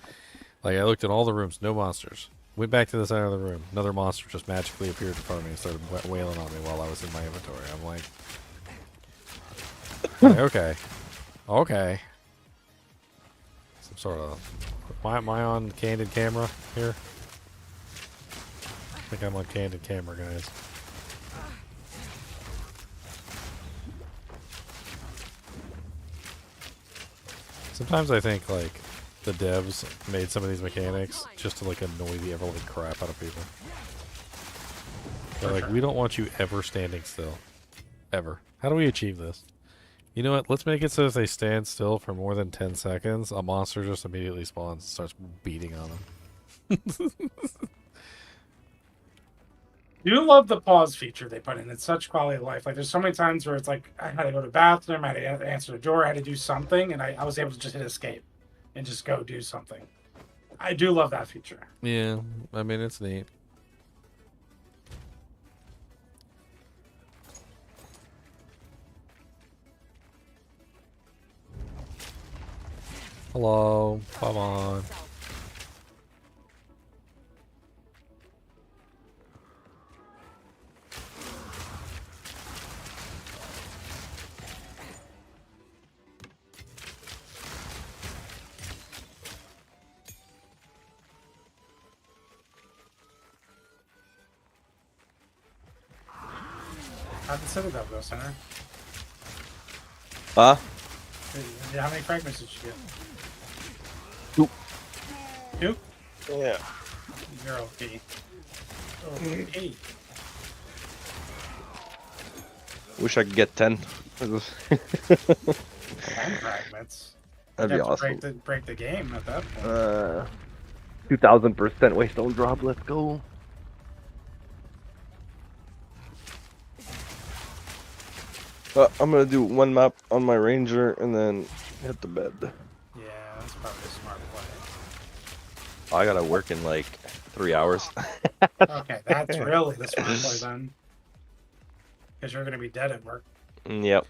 Like, I looked at all the rooms, no monsters. Went back to the center of the room. Another monster just magically appeared in front of me and started wailing on me while I was in my inventory. I'm like, okay. sort of. Am I on candid camera here? I think I'm on candid camera, guys. Sometimes I think like the devs made some of these mechanics just to like annoy the ever-living crap out of people. They're like, we don't want you ever standing still. Ever. How do we achieve this? You know what? Let's make it so if they stand still for more than 10 seconds, a monster just immediately spawns and starts beating on them. You love the pause feature they put in. It's such quality of life. Like, there's so many times where it's like I had to go to the bathroom, I had to answer the door, I had to do something, and I was able to just hit escape and just go do something. I do love that feature. Yeah, I mean, it's neat. Hello, come on. How'd the Citadel go, Center? Huh? How many fragments did you get? 2. 2? Yeah. You're OP. Okay. Wish I could get 10. 10 fragments. That'd You'd be have to awesome. break the game at that point. 2000% waste don't drop. Let's go. I'm gonna do one map on my ranger and then hit the bed. Yeah, that's probably a smart play. I gotta work in like 3 hours. Okay, that's really the smart play then. Because you're going to be dead at work. Yep.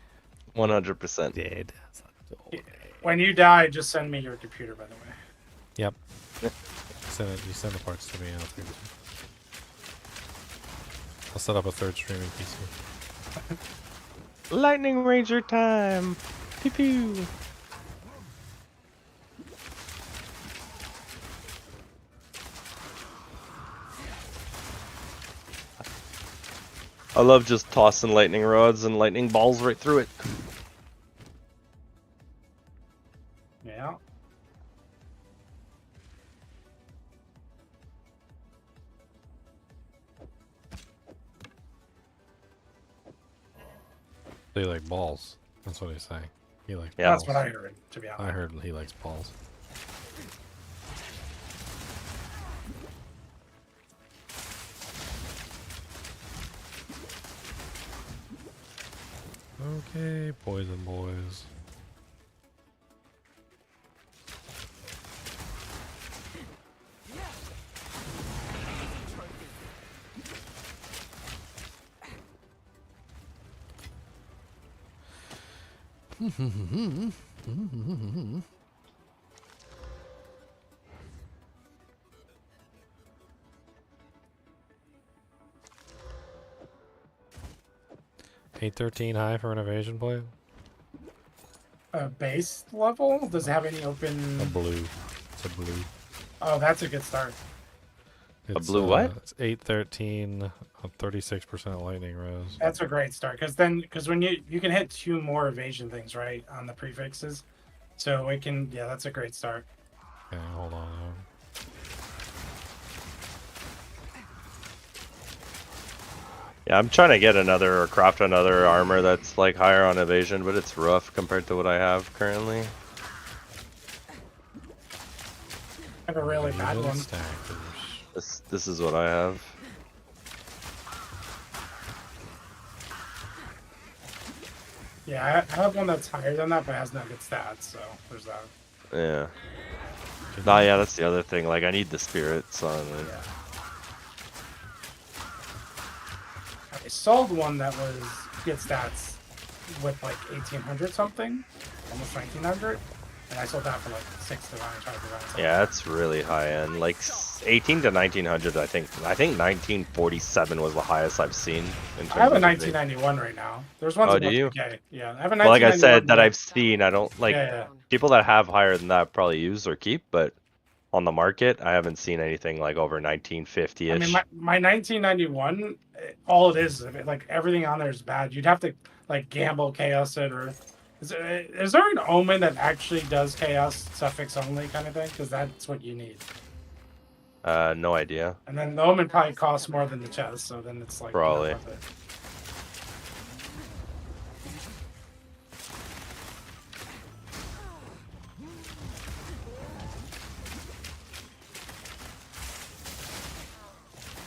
100%. Dead. When you die, just send me your computer, by the way. Yep. You send the parts to me. I'll set up a third streaming PC. Lightning Ranger time! Pew pew! I love just tossing lightning rods and lightning balls right through it. Yeah. They like balls. That's what he's saying. He likes Yeah. That's balls. what I heard, to be honest. I heard he likes balls. Okay, poison boys. $813 high for an evasion play? Base level? Does it have any open... A blue. It's a blue. Oh, that's a good start. It's, blue what? It's 813, 36% lightning res. That's a great start. Because when you can hit 2 more evasion things, right, on the prefixes. So it can... Yeah, that's a great start. Okay, hold on. Yeah, I'm trying to get another or craft another armor that's like higher on evasion, but it's rough compared to what I have currently. I have a really bad one. This is what I have. Yeah, I have one that's higher than that, but has no good stats, so there's that. Yeah. Nah, yeah, that's the other thing. Like, I need the spirits on it. Yeah. I sold one that was good stats with like 1800 something, almost 1900. And I sold that for like 6 divine, 5 divine. Yeah, that's really high end. Like 18 to 1900, I think. I think 1947 was the highest I've seen. In terms I have a of 1991 right now. There's ones Oh, in do you? 1K. Yeah, I have a 1991. Well, like I said, that I've seen. I don't like Yeah, yeah. people that have higher than that probably use or keep, but on the market, I haven't seen anything like over 1950ish. I mean, my 1991, all it is, like everything on there is bad. You'd have to like gamble chaos it, or is there an omen that actually does chaos suffix only kind of thing? Because that's what you need. No idea. And then the omen probably costs more than the chest, so then it's like not Probably. worth it.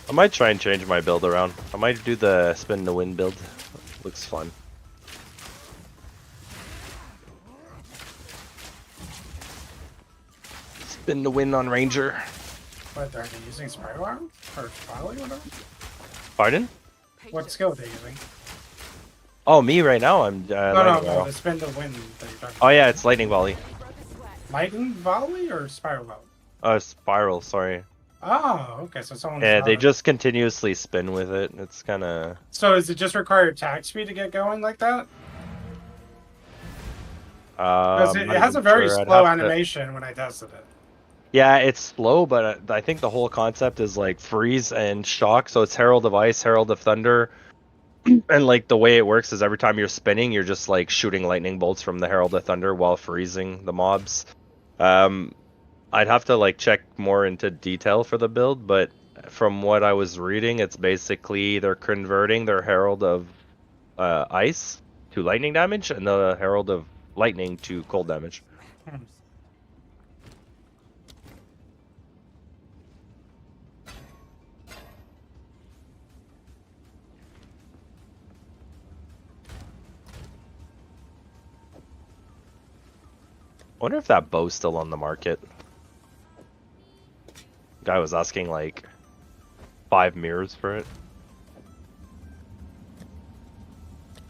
I might try and change my build around. I might do the spin the wind build. Looks fun. Spin the wind on Ranger. What, are they using Spiral Arm? Or Folly, whatever? Pardon? What skill are they using? Oh, me right now? I'm. No, the spin the wind that you're talking Oh yeah, it's lightning volley. Lightning Volley or Spiral Volley? Spiral. Sorry. Oh, okay, so someone's... Yeah, they just continuously spin with it. It's kind of. So does it just require attack speed to get going like that? Because it has a very slow animation when I tested it. Yeah, it's slow, but I think the whole concept is like freeze and shock. So it's Herald of Ice, Herald of Thunder, and like the way it works is every time you're spinning, you're just like shooting lightning bolts from the Herald of Thunder while freezing the mobs. I'd have to like check more into detail for the build, but from what I was reading, it's basically they're converting their Herald of Ice to lightning damage and the Herald of Lightning to cold damage. I wonder if that bow's still on the market. Guy was asking like 5 mirrors for it.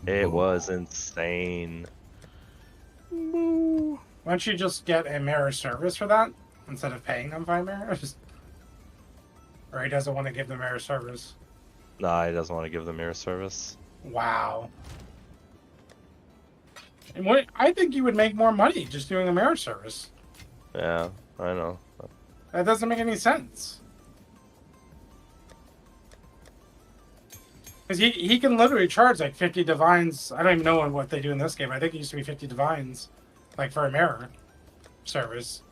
It was insane. Why don't you just get a mirror service for that instead of paying them 5 mirrors? Or he doesn't want to give the mirror service. Nah, he doesn't want to give the mirror service. Wow. And what, I think you would make more money just doing a mirror service. Yeah, I know. That doesn't make any sense. Because he can literally charge like 50 divines. I don't even know what they do in this game. I think it used to be 50 divines, like for a mirror service.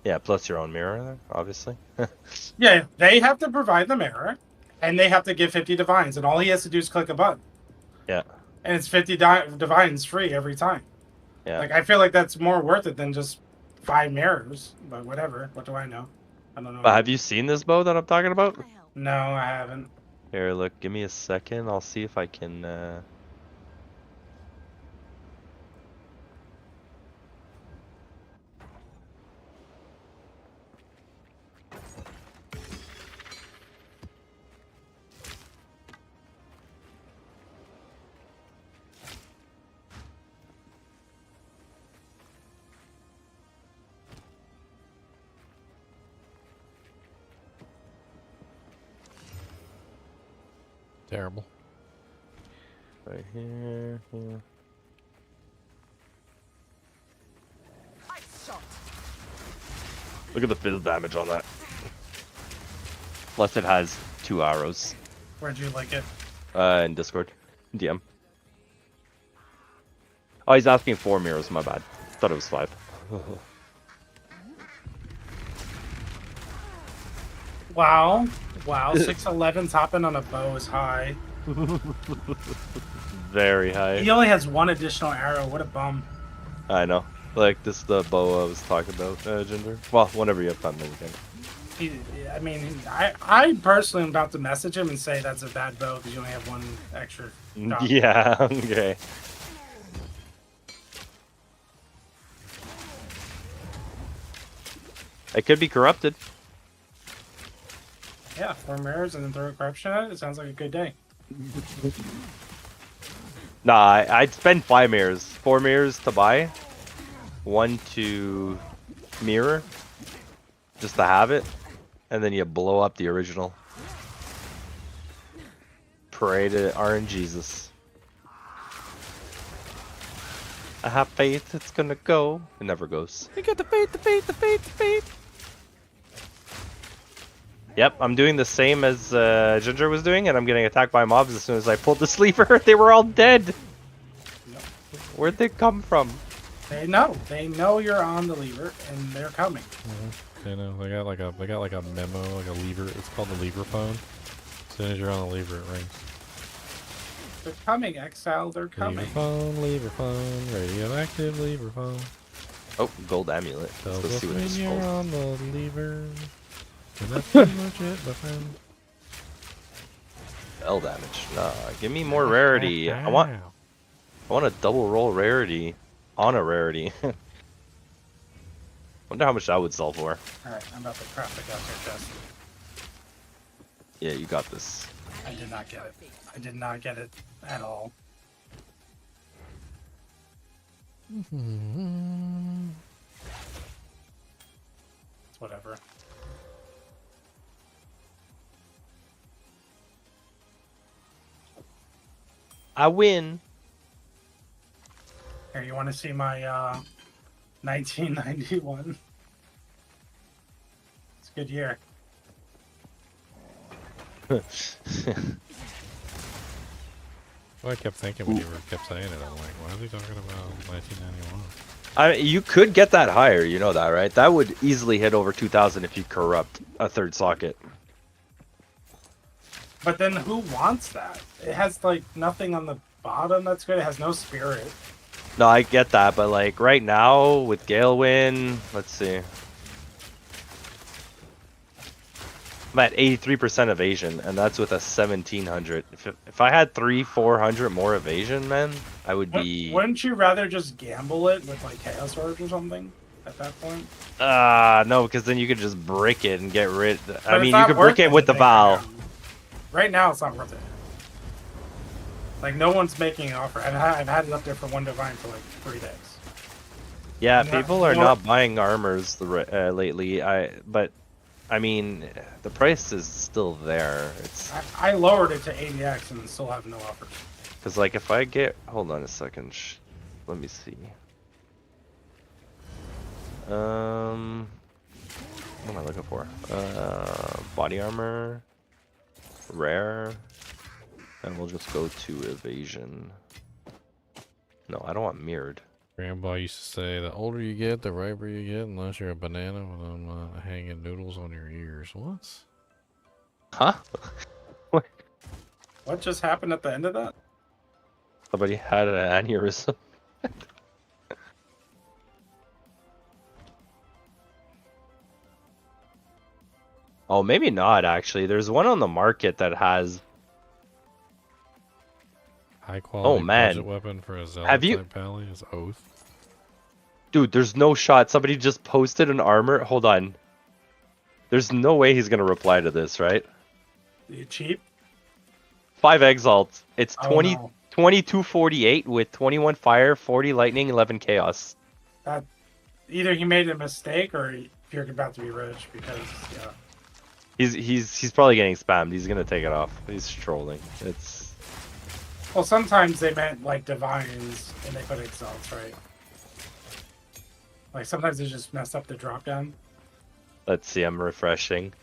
Yeah, plus your own mirror there, obviously. Yeah, they have to provide the mirror, and they have to give 50 divines, and all he has to do is click a button. Yeah. And it's 50 divines free every time. Yeah. Like, I feel like that's more worth it than just 5 mirrors, but whatever. What do I know? I don't know. But have you seen this bow that I'm talking about? No, I haven't. Here, look, give me a second. I'll see if I can. Terrible. Right here. Look at the fizzle damage on that. Plus, it has 2 arrows. Where'd you like it? In Discord, DM. Oh, he's asking 4 mirrors. My bad. Thought it was 5. Wow. Wow, 6'11" topping on a bow is high. Very high. He only has 1 additional arrow. What a bum. I know. Like, this is the bow I was talking about, Ginger. Well, whenever you have time, then you can. I mean, I personally am about to message him and say that's a bad bow because you only have 1 extra dot. Yeah, okay. It could be corrupted. Yeah, 4 mirrors and then throw a corruption at it. It sounds like a good day. Nah, I'd spend 5 mirrors. 4 mirrors to buy. 1 to mirror. Just to have it. And then you blow up the original. Pray to RNGesus. I have faith it's gonna go. It never goes. You got the faith, the faith, the faith, the faith. Yep, I'm doing the same as Ginger was doing, and I'm getting attacked by mobs as soon as I pulled the sleeper. They were all dead. Where'd they come from? They know you're on the lever, and they're coming. You know, they got like a memo, like a lever. It's called the lever phone. As soon as you're on the lever, it rings. They're coming, Exile. They're coming. Lever phone, radioactive lever phone. Oh, gold amulet. Let's go see what this is you're called. on the lever. And that's pretty much it, my friend. L damage. Nah, give me more rarity. I want a double roll rarity on a rarity. Wonder how much that would sell for. Alright, I'm about to craft the gotcha chest. Yeah, you got this. I did not get it. I did not get it at all. It's whatever. I win. Here, you want to see my 1991? It's a good year. Well, I kept thinking when you kept saying it, I'm like, why is he talking about 1991? You could get that higher, you know that, right? That would easily hit over 2,000 if you corrupt a third socket. But then who wants that? It has like nothing on the bottom that's good. It has no spirit. No, I get that, but like right now with Galewind, let's see. I'm at 83% evasion, and that's with a 1700. If I had 400 more evasion, man, I would be. Wouldn't you rather just gamble it with like Chaos Orb or something at that point? No, because then you could just brick it and get rid. But I it's mean, you not could worth brick it with the anything Val. Right now, it's not worth it. Like no one's making an offer. I've had it up there for one divine for like 3 days. Yeah, Not- people are no- not buying armors lately. But I mean, the price is still there. It's I lowered it to 80x and still have no offers. because like if I get, hold on a second, let me see. What am I looking for? Body armor, rare, and we'll just go to evasion. No, I don't want mirrored. Grandpa used to say, the older you get, the riper you get, unless you're a banana with them hanging noodles on your ears. What? Huh? What just happened at the end of that? Somebody had an aneurysm. Oh, maybe not actually. There's one on the market that has. High quality man. budget weapon for a Zelda Have you- type pally is Oath. Dude, there's no shot. Somebody just posted an armor. Hold on. There's no way he's gonna reply to this, right? You cheap? 5 Exalt. It's Oh, 20, no. 2248 with 21 fire, 40 lightning, 11 chaos. That either he made a mistake or you're about to be rich because yeah. He's probably getting spammed. He's gonna take it off. He's trolling. It's Well, sometimes they meant like divines and they put exalts, right? Like sometimes they just mess up the drop down. let's see. I'm refreshing.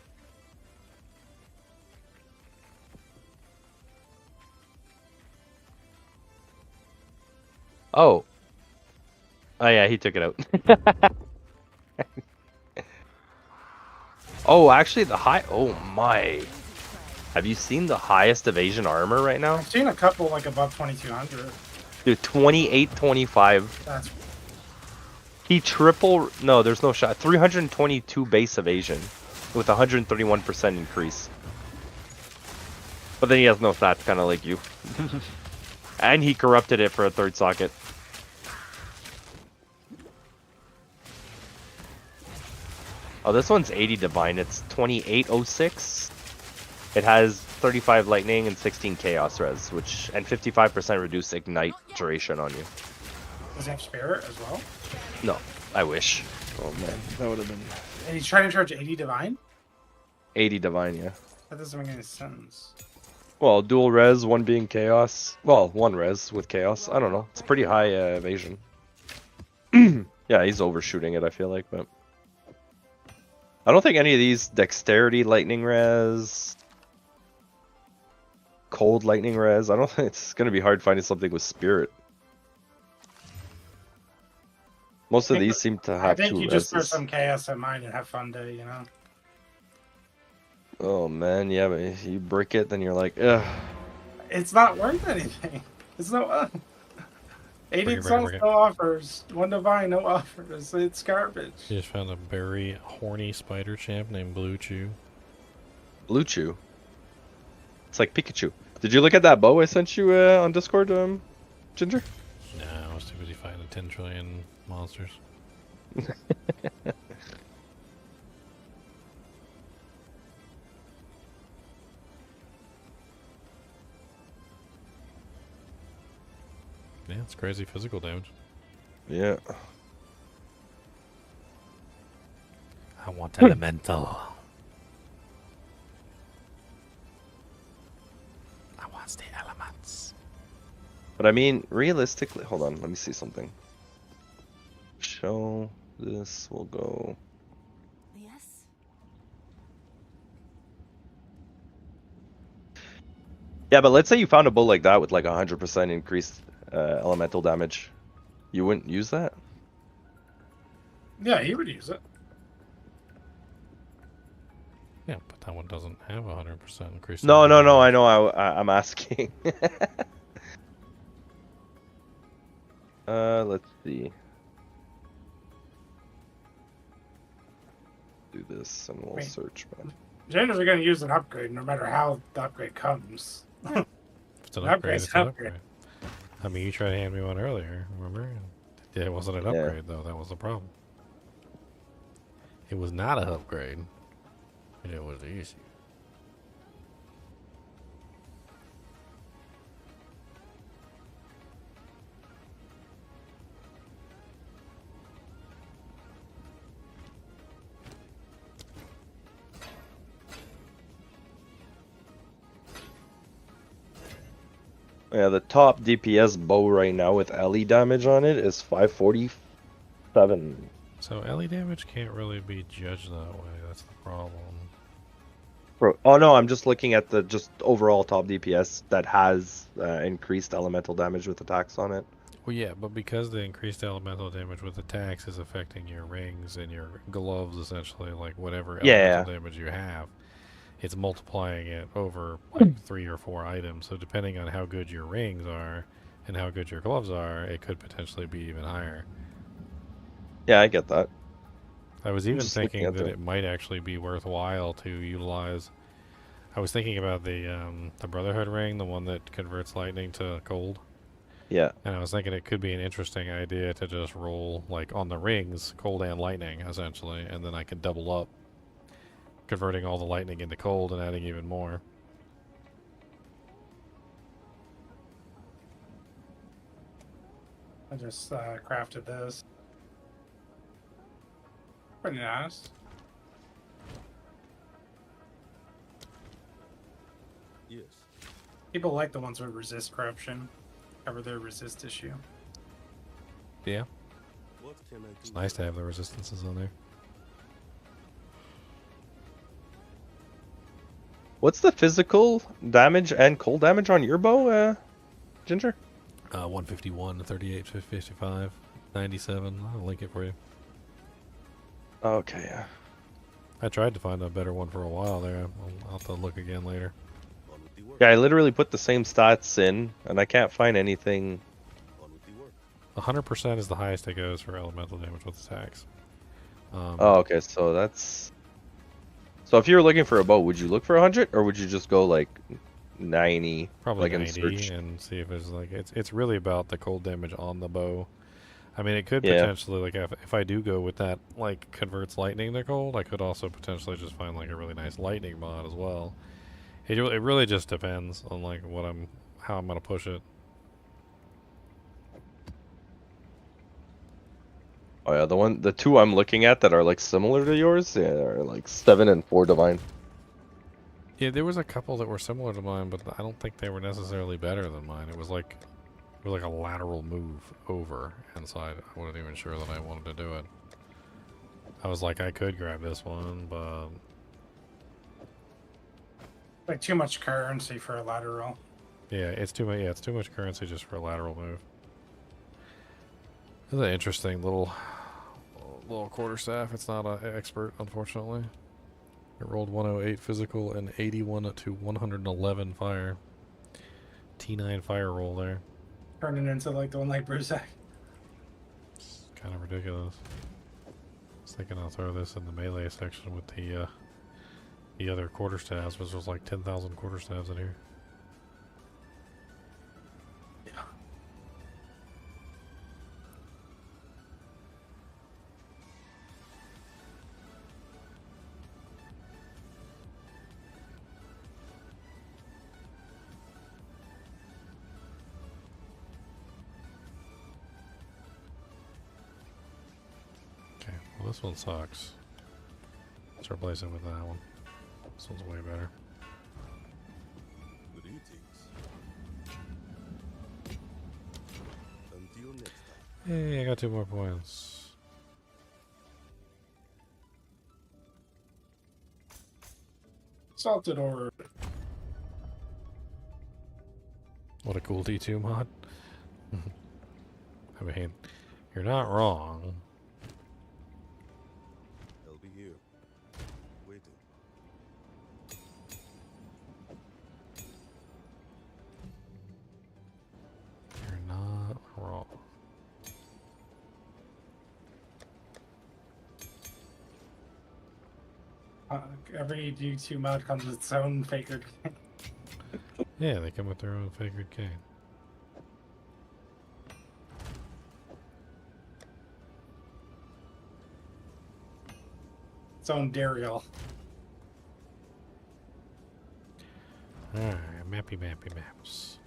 Oh. Oh yeah, he took it out. Oh, actually the high. Oh my. Have you seen the highest evasion armor right now? I've seen a couple like above 2200. Dude, 2825. That's He no, there's no shot. 322 base evasion with 131% increase. But then he has no stats, kind of like you. And he corrupted it for a third socket. Oh, this one's 80 divine. It's 2806. It has 35 lightning, and 16 chaos res, and 55% reduced ignite duration on you. Does he have spirit as well? No, I wish. Oh man, that would have been And he's trying to charge 80 divine? 80 divine, yeah. That doesn't make any sense. Well, dual res, one being chaos. Well, one res with chaos. I don't know. It's pretty high evasion. Yeah, he's overshooting it, I feel like, but I don't think any of these dexterity lightning res, cold lightning res, I don't think it's going to be hard finding something with spirit. Most of these seem to have I think two you just throw reses. some chaos at mine and have fun day, you know? Oh man, yeah, but if you brick it, then you're like, ugh. It's not worth anything. It's no 8 Bring it, exalts, bring it. no offers. 1 divine, no offers. It's garbage. You just found a very horny spider champ named Blue Chew. Blue Chew. It's like Pikachu. Did you look at that bow I sent you on Discord, Ginger? Nah, I was too busy fighting 10 trillion monsters. Yeah, it's crazy physical damage. Yeah. I want elemental. I want the elements. But I mean, realistically, hold on, let me see something. Show this will go. Yes. Yeah, but let's say you found a bow like that with like 100% increased elemental damage. You wouldn't use that? Yeah, he would use it. Yeah, but that one doesn't have 100% increase. No, no, no, I know, I'm asking. Let's see. Do this and we'll Wait. search, man. Genders are going to use an upgrade no matter how the upgrade comes. If it's an upgrade, it's an upgrade. I mean, you tried to hand me one earlier, remember? Yeah, it wasn't an upgrade, though. That was the problem. It was not an upgrade. It was easy. Yeah, the top DPS bow right now with LE damage on it is 547. So LE damage can't really be judged that way. That's the problem. Bro, oh no, I'm just looking at the just overall top DPS that has increased elemental damage with attacks on it. Well, yeah, but because the increased elemental damage with attacks is affecting your rings and your gloves, essentially, like whatever elemental damage you have, it's multiplying it over like 3 or 4 items. So depending on how good your rings are and how good your gloves are, it could potentially be even higher. Yeah, I get that. I was even just looking thinking at that the- it might actually be worthwhile to utilize. I was thinking about the Brotherhood ring, the one that converts lightning to cold. Yeah. And I was thinking it could be an interesting idea to just roll, like, on the rings, cold and lightning, essentially, and then I could double up, converting all the lightning into cold and adding even more. I just crafted this. Pretty nice. Yes. People like the ones with resist corruption. Cover their resist issue. Yeah, What can I do? it's nice to have the resistances on there. What's the physical damage and cold damage on your bow, Ginger? 151, 38, 55, 97. I'll link it for you. Okay, yeah. I tried to find a better one for a while there. I'll have to look again later. On with the work. Yeah, I literally put the same stats in, and I can't find anything. On with the work. 100% is the highest it goes for elemental damage with attacks. Oh, okay, so that's... So if you were looking for a bow, would you look for 100, or would you just go, like, 90? Probably like in 90 search? and see if it's like it's really about the cold damage on the bow. I mean, it could Yeah. potentially, like, if I do go with that, like, converts lightning to cold, I could also potentially just find like a really nice lightning mod as well, It really just depends on like how I'm gonna push it. Oh yeah, the two I'm looking at that are like similar to yours, yeah, are like 7 and 4 divine. Yeah, there was a couple that were similar to mine, but I don't think they were necessarily better than mine. It was like a lateral move over, and so I wasn't even sure that I wanted to do it. I was like, I could grab this one, but Like too much currency for a lateral. yeah, it's too much. Yeah, it's too much currency just for a lateral move. It's an interesting little quarterstaff. It's not an expert, unfortunately. It rolled 108 physical and 81 to 111 fire. T9 fire roll there. Turning into like the one like Bruzak. It's kind of ridiculous. I was thinking I'll throw this in the melee section with the other quarterstaffs, but there's like 10,000 quarterstaffs in here. Okay, well this one sucks. Let's replace it with that one. This one's way better. Hey, I got 2 more points. Salted or What a cool D2 mod. I mean, you're not wrong. They'll be here, waiting. You're not wrong. every D2 mod comes with its own faker. Yeah, they come with their own figured cane. Its own Dariel. Alright, mappy maps.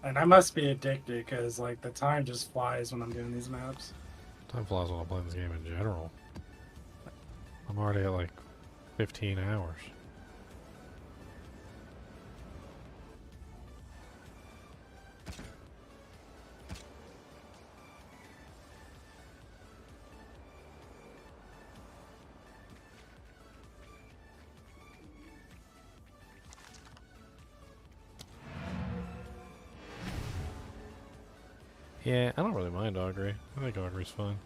And I must be addicted because like the time just flies when I'm doing these maps. Time flies when I'm playing this game in general. I'm already at like 15 hours. Yeah, I don't really mind Augury. I think Augury's fine.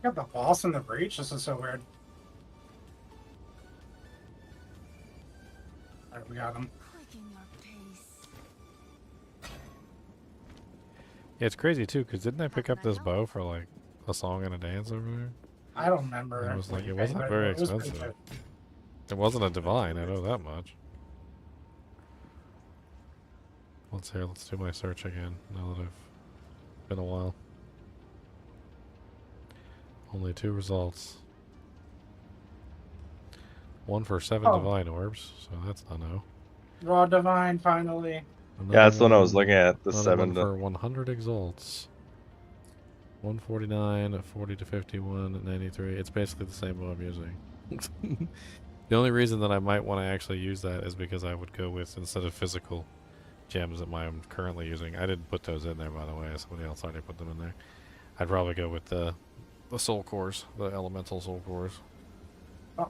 Got the boss in the breach. This is so weird. Alright, we got him. Quicken your pace. Yeah, it's crazy too, because didn't I pick up this bow for like a song and a dance over there? I don't remember. It was like, it Okay, wasn't but very it was pretty expensive. good. It wasn't a divine, I know that much. Let's do my search again, now that I've been a while. Only 2 results. 1 for 7 Oh. divine orbs, so that's a no. Raw divine finally. Yeah, that's the one I was looking at. The Another 7 one to for 100 exalts. 149, 40 to 51, 93. It's basically the same bow I'm using. The only reason that I might want to actually use that is because I would go with, instead of physical gems that I'm currently using. I didn't put those in there, by the way. Somebody else already put them in there. I'd probably go with the soul cores, the elemental soul cores. What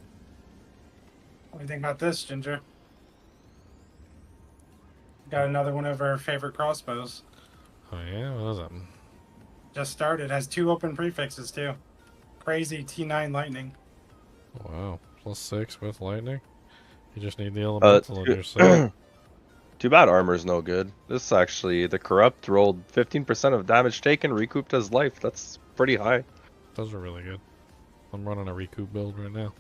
do you think about this, Ginger? Got another one of our favorite crossbows. Oh yeah, what is it? Just started. Has 2 open prefixes too. Crazy T9 lightning. Wow, +6 with lightning. You just need the elemental and two- you're set. Too bad armor's no good. This actually, the corrupt rolled 15% of damage taken, recouped as life. That's pretty high. Those are really good. I'm running a recoup build right now.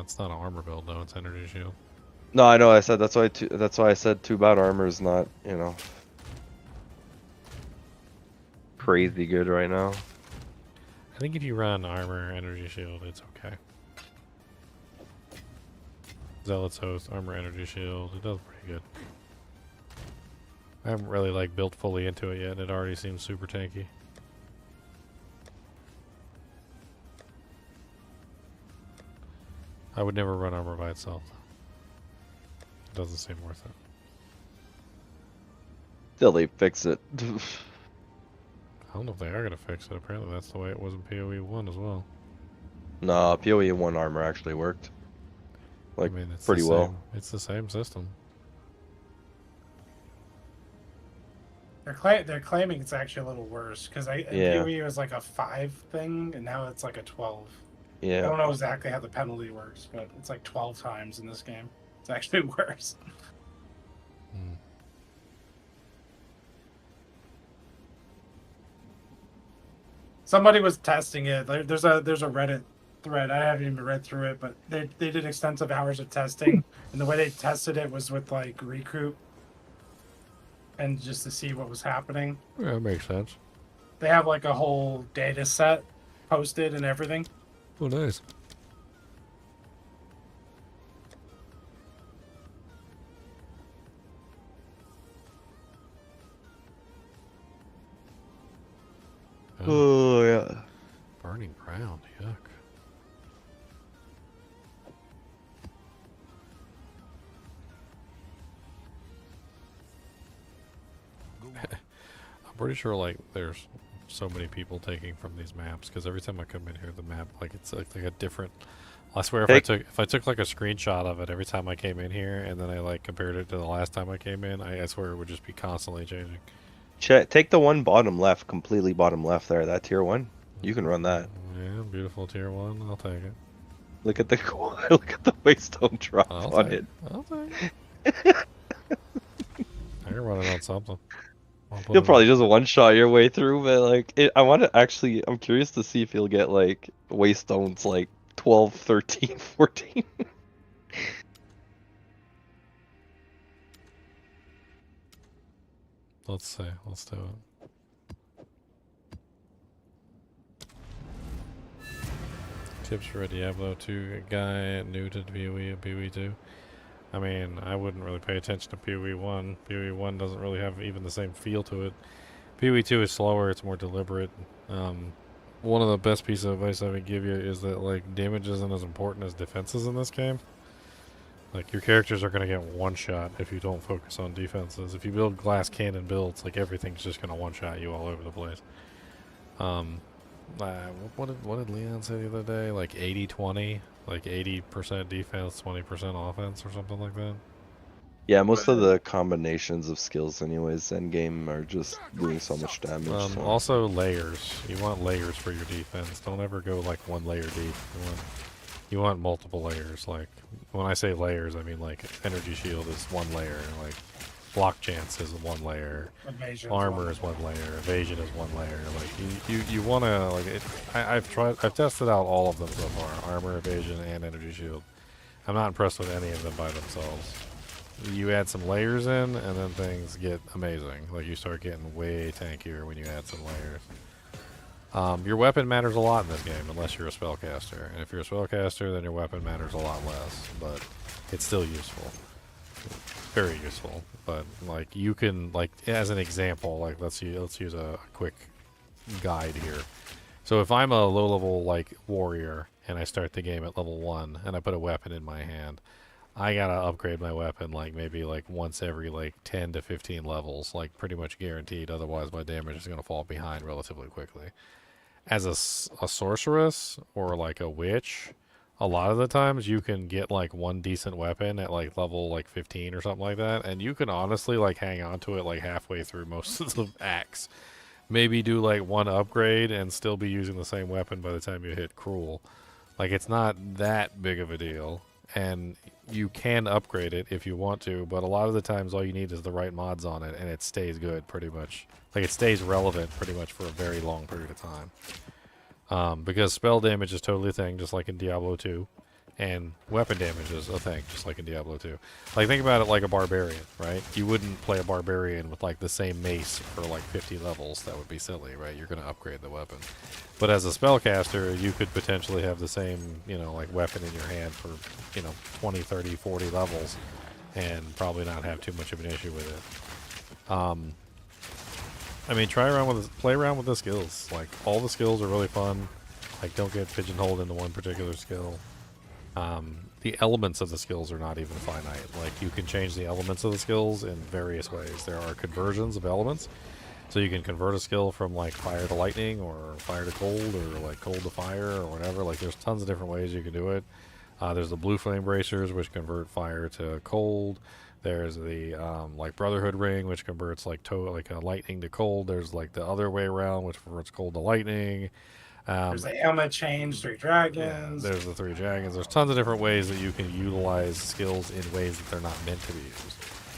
It's not an armor build though. It's energy shield. No, I know. I said that's why I said too bad armor is not, crazy good right now. I think if you run armor, energy shield, it's okay. Zealot's host, armor, energy shield, it does pretty good. I haven't really like built fully into it yet, and it already seems super tanky. I would never run armor by itself. It doesn't seem worth it. Till they fix it. I don't know if they are gonna fix it. Apparently that's the way it was in PoE 1 as well. Nah, PoE 1 armor actually worked. Like, I mean, it's pretty the well. same, it's the same system. They're claiming it's actually a little worse because Yeah. PoE was like a 5 thing, and now it's like a 12. I Yeah. don't know exactly how the penalty works, but it's like 12 times in this game. It's actually worse. Hmm. Somebody was testing it. There's a Reddit thread. I haven't even read through it, but they did extensive hours of testing, and the way they tested it was with like recruit, and just to see what was happening. Yeah, that makes sense. They have like a whole data set posted and everything. Oh, nice. Oh, yeah. Burning ground, yuck. I'm pretty sure like there's so many people taking from these maps because every time I come in here, the map like it's like a different. I swear, if I took like a screenshot of it every time I came in here, and then I like compared it to the last time I came in, I swear it would just be constantly changing. Take the one bottom left, completely bottom left there. That tier 1. You can run that. Yeah, beautiful tier 1. I'll take it. Look at the look at the waystone drop on it. I'll take it. I can run it on something. You'll probably just one-shot your way through, but like, I'm curious to see if you'll get like waystones like 12, 13, 14. Let's see. Let's do it. Tips for a Diablo 2 guy new to PoE and PoE 2. I mean, I wouldn't really pay attention to PoE 1. PoE 1 doesn't really have even the same feel to it. PoE 2 is slower, it's more deliberate. One of the best pieces of advice I would give you is that like damage isn't as important as defenses in this game. Like your characters are going to get one shot if you don't focus on defenses. If you build glass cannon builds, like everything's just going to one shot you all over the place. What did Leon say the other day? Like 80-20, like 80% defense, 20% offense, or something like that. Yeah, most of the combinations of skills, anyways, endgame are just doing so much damage. So. Also layers. You want layers for your defense. Don't ever go like one layer deep. You want multiple layers. Like when I say layers, I mean like energy shield is one layer. Like block chance is one layer. Armor is one layer. Evasion is one layer. Like you want to like it. I've tested out all of them so far. Armor, evasion, and energy shield. I'm not impressed with any of them by themselves. You add some layers in, and then things get amazing. Like you start getting way tankier when you add some layers. Your weapon matters a lot in this game, unless you're a spellcaster. And if you're a spellcaster, then your weapon matters a lot less. But it's still useful, very useful. But like you can, like as an example, like let's use a quick guide here. So if I'm a low-level like warrior and I start the game at level 1 and I put a weapon in my hand, I gotta upgrade my weapon like maybe like once every like 10 to 15 levels, like pretty much guaranteed. Otherwise, my damage is gonna fall behind relatively quickly. As a sorceress or like a witch, a lot of the times you can get like one decent weapon at like level like 15 or something like that, and you can honestly like hang on to it like halfway through most of the acts. Maybe do like one upgrade and still be using the same weapon by the time you hit Cruel. Like it's not that big of a deal, and you can upgrade it if you want to, but a lot of the times all you need is the right mods on it and it stays good pretty much. Like it stays relevant pretty much for a very long period of time. Because spell damage is totally a thing, just like in Diablo 2. And weapon damage is a thing, just like in Diablo 2. Like, think about it like a barbarian, right? You wouldn't play a barbarian with, like, the same mace for, like, 50 levels. That would be silly, right? You're going to upgrade the weapon. But as a spellcaster, you could potentially have the same, you know, like, weapon in your hand for, you know, 20, 30, 40 levels and probably not have too much of an issue with it. I mean, play around with the skills. Like, all the skills are really fun. Like, don't get pigeonholed into one particular skill. The elements of the skills are not even finite. Like, you can change the elements of the skills in various ways. There are conversions of elements. So you can convert a skill from, like, fire to lightning, or fire to cold, or, like, cold to fire, or whatever. Like, there's tons of different ways you can do it. There's the blue flame bracers, which convert fire to cold. There's the, like, Brotherhood ring, which converts, like, lightning to cold. There's, like, the other way around, which converts cold to lightning. There's the helmet change, 3 dragons. Yeah, there's the 3 dragons. There's tons of different ways that you can utilize skills in ways that they're not meant to be used.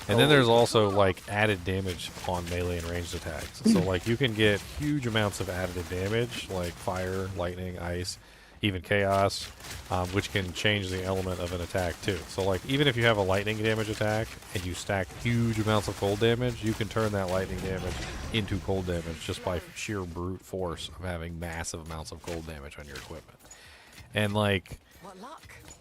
And then there's also, like, added damage on melee and ranged attacks. So, like, you can get huge amounts of additive damage, like fire, lightning, ice, even chaos, which can change the element of an attack too. So, like, even if you have a lightning damage attack and you stack huge amounts of cold damage, you can turn that lightning damage into cold damage just by sheer brute force of having massive amounts of cold damage on your equipment. And, like,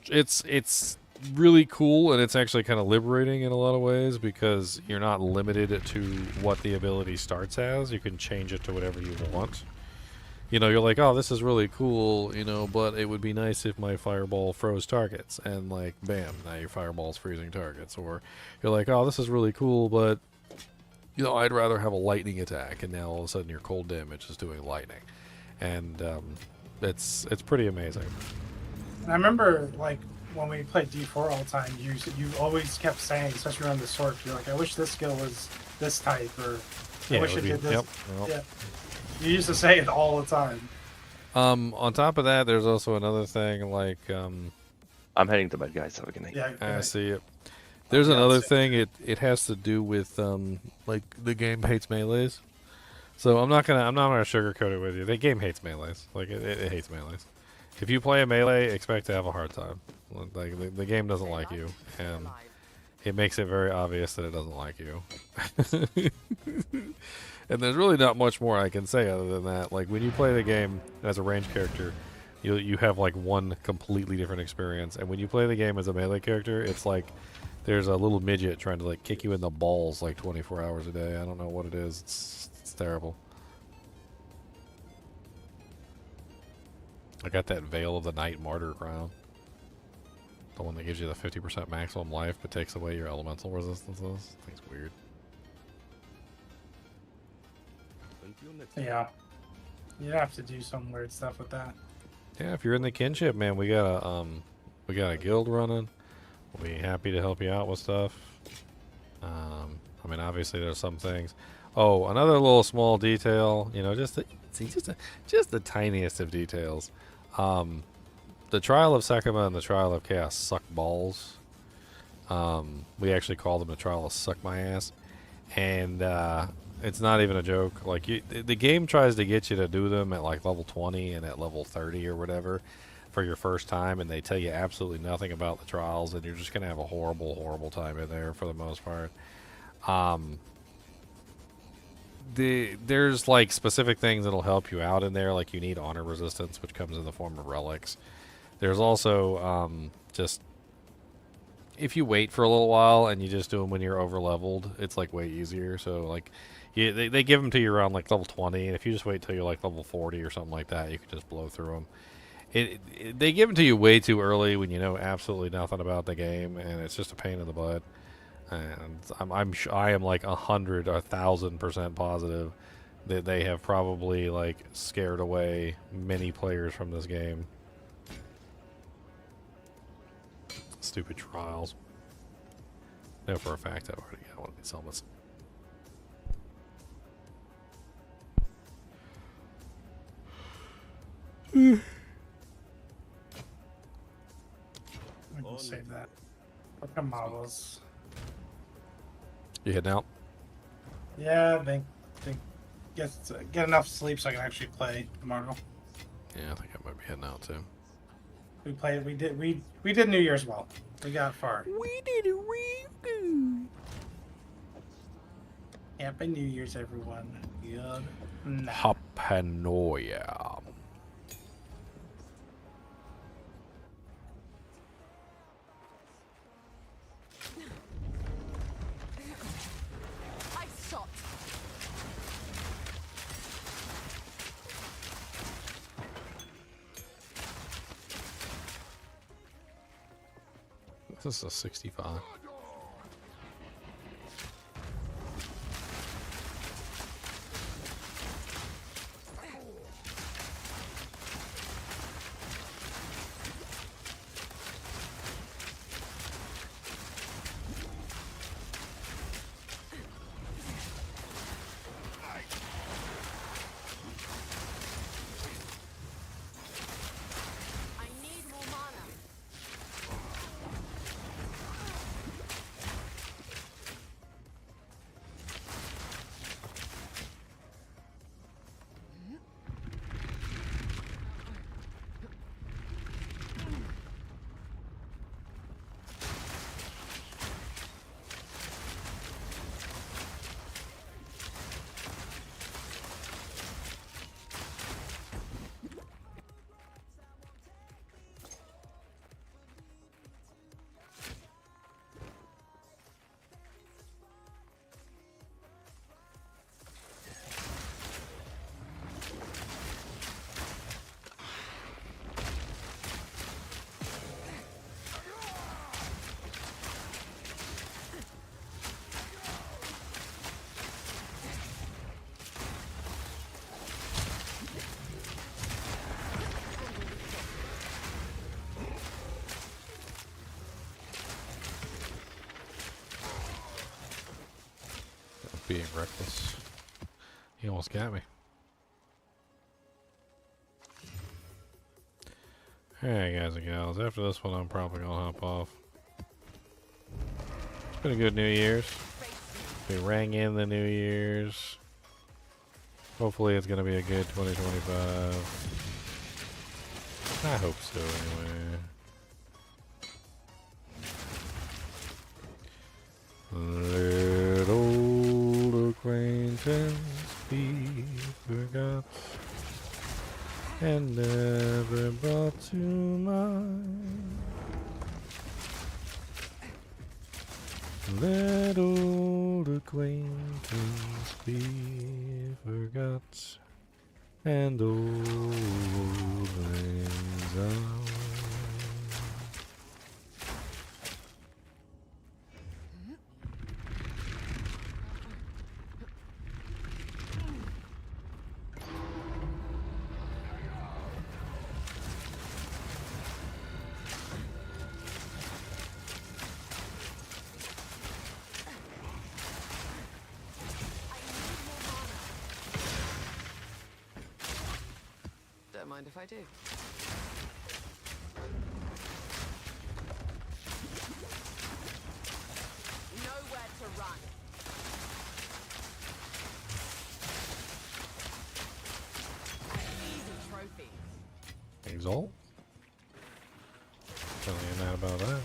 it's really cool, and it's actually kind of liberating in a lot of ways, because you're not limited to what the ability starts as. You can change it to whatever you want. You know, you're like, oh, this is really cool, you know, but it would be nice if my fireball froze targets. And, like, bam, now your fireball's freezing targets. Or you're like, oh, this is really cool, but, you know, I'd rather have a lightning attack. And now all of a sudden your cold damage is doing lightning. And it's pretty amazing. And I remember, like, when we played D4 all the time, you always kept saying, especially around the sword, you're like, I wish this skill was this type, or I wish it did this. Yep. Yeah. You used to say it all the time. On top of that, there's also another thing, like, I'm heading to bed, guys. Have a good night. Yeah. I see it. There's another thing. It has to do with like, the game hates melees. So I'm not gonna sugarcoat it with you. The game hates melees. Like, it hates melees. If you play a melee, expect to have a hard time. Like, the game doesn't like you, and it makes it very obvious that it doesn't like you. And there's really not much more I can say other than that. Like, when you play the game as a ranged character, you have, like, one completely different experience. And when you play the game as a melee character, it's like there's a little midget trying to, like, kick you in the balls, like, 24 hours a day. I don't know what it is. It's terrible. I got that Veil of the Night Martyr crown. The one that gives you the 50% maximum life but takes away your elemental resistances. I think it's weird. Yeah. You'd have to do some weird stuff with that. Yeah, if you're in the kinship, man, we got a guild running. We'll be happy to help you out with stuff. I mean, obviously there's some things. Oh, another little small detail, you know, just the tiniest of details. The Trial of Sekima and the Trial of Chaos suck balls. We actually call them the Trial of Suck My Ass, and it's not even a joke. Like, the game tries to get you to do them at, like, level 20 and at level 30 or whatever for your first time, and they tell you absolutely nothing about the trials, and you're just gonna have a horrible, horrible time in there for the most part. There's, like, specific things that'll help you out in there, like you need honor resistance, which comes in the form of relics. There's also just, if you wait for a little while and you just do them when you're over leveled, it's, like, way easier. So, like, they give them to you around, like, level 20, and if you just wait till you're, like, level 40 or something like that, you can just blow through them. They give them to you way too early when you know absolutely nothing about the game, and it's just a pain in the butt. And I am like 100 or 1,000% positive that they have probably, like, scared away many players from this game. Stupid trials. I know for a fact I've already got one of these helmets. We can save that. Look at models. You heading out? Yeah, I think get enough sleep so I can actually play tomorrow. Yeah, I think I might be heading out too. We played. We did New Year's well. We got far. We did it real good. Happy New Year's, everyone. Good. Nah. Hapanoia. I shot. This is a 65. I need more mana. Being reckless. He almost got me. Alright, guys and gals. After this one, I'm probably gonna hop off. It's been a good New Year's. We rang in the New Year's. Hopefully, it's gonna be a good 2025. I hope so, anyway. Let old acquaintance be forgot and never brought to mind. Let old acquaintance be forgot and old lang syne. Don't mind if I do. Nowhere to run. Easy trophies. Exile? Telling you mad about that.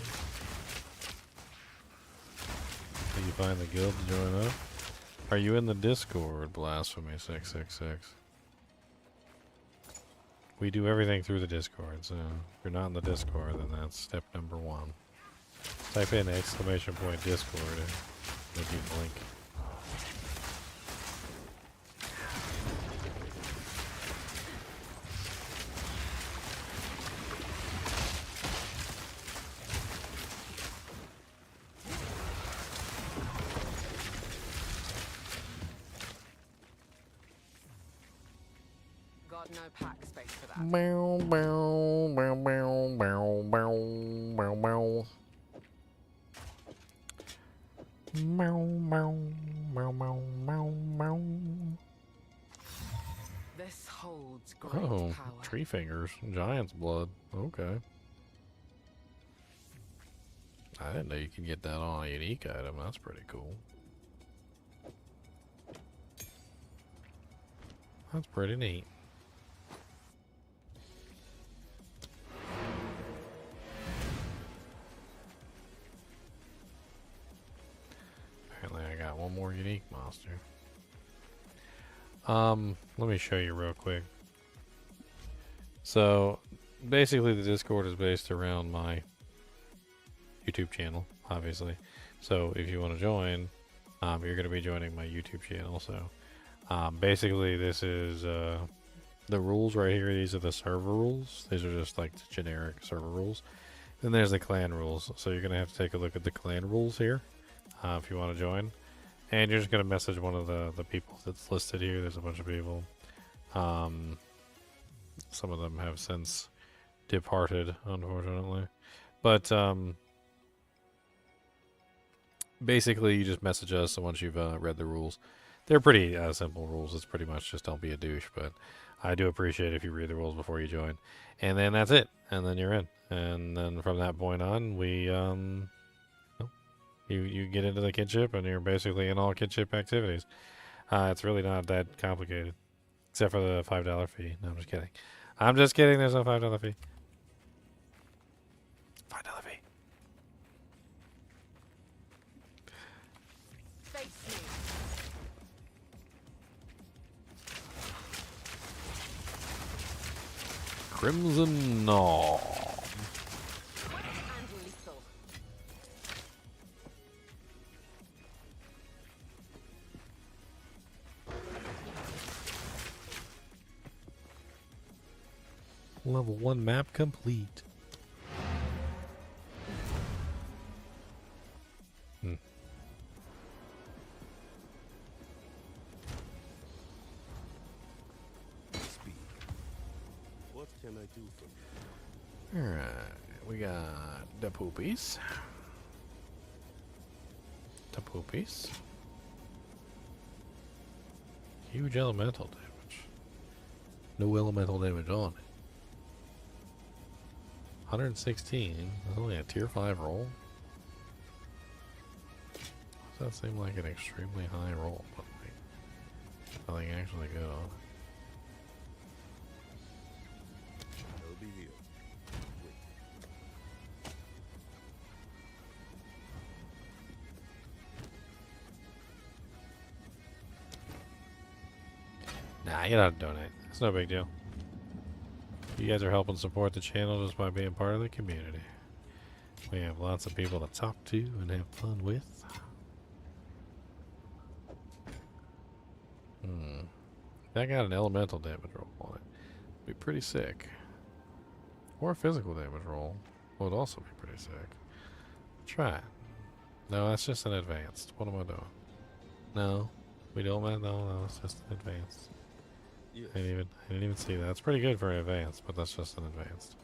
Did you find the guild to join up? Are you in the Discord, Blasphemy 666? We do everything through the Discord, so if you're not in the Discord, then that's step number 1. Type in !Discord and they'll give you the link. Got no pack space for that. Bow, bow, bow, bow, bow, bow, bow, bow. Meow, meow, meow, meow, meow, meow. This holds great Oh, power. tree fingers, giant's blood. Okay. I didn't know you could get that on a unique item. That's pretty cool. That's pretty neat. more unique monster. Let me show you real quick. So, basically the Discord is based around my YouTube channel, obviously. So, if you want to join, you're going to be joining my YouTube channel. So, basically this is, the rules right here. These are the server rules. These are just like the generic server rules. Then there's the clan rules. So you're going to have to take a look at the clan rules here if you want to join. And you're just going to message one of the people that's listed here. There's a bunch of people. Some of them have since departed, unfortunately. But basically you just message us once you've read the rules. They're pretty simple rules. It's pretty much just don't be a douche. But I do appreciate if you read the rules before you join. And then that's it. And then you're in. And then from that point on, we you get into the kinship, and you're basically in all kinship activities. It's really not that complicated, except for the $5 fee. No, I'm just kidding. I'm just kidding. There's no $5 fee. $5 fee. Face me. Crimson Gnaw. And lethal. Level 1 map complete. Speak. What can I do for you? Alright, we got the poopies. The poopies. Huge elemental damage. No elemental damage on it. 116. That's only a tier 5 roll. Does that seem like an extremely high roll? But like, nothing actually good on it. I'll be here. Wait. Nah, you don't donate. It's no big deal. You guys are helping support the channel just by being part of the community. We have lots of people to talk to and have fun with. That got an elemental damage roll on it. Be pretty sick. Or a physical damage roll would also be pretty sick. Try it. No, that's just an advanced. What am I doing? No, we don't. No, it's just an advanced. Yes. I didn't even see that. It's pretty good for an advanced, but that's just an advanced.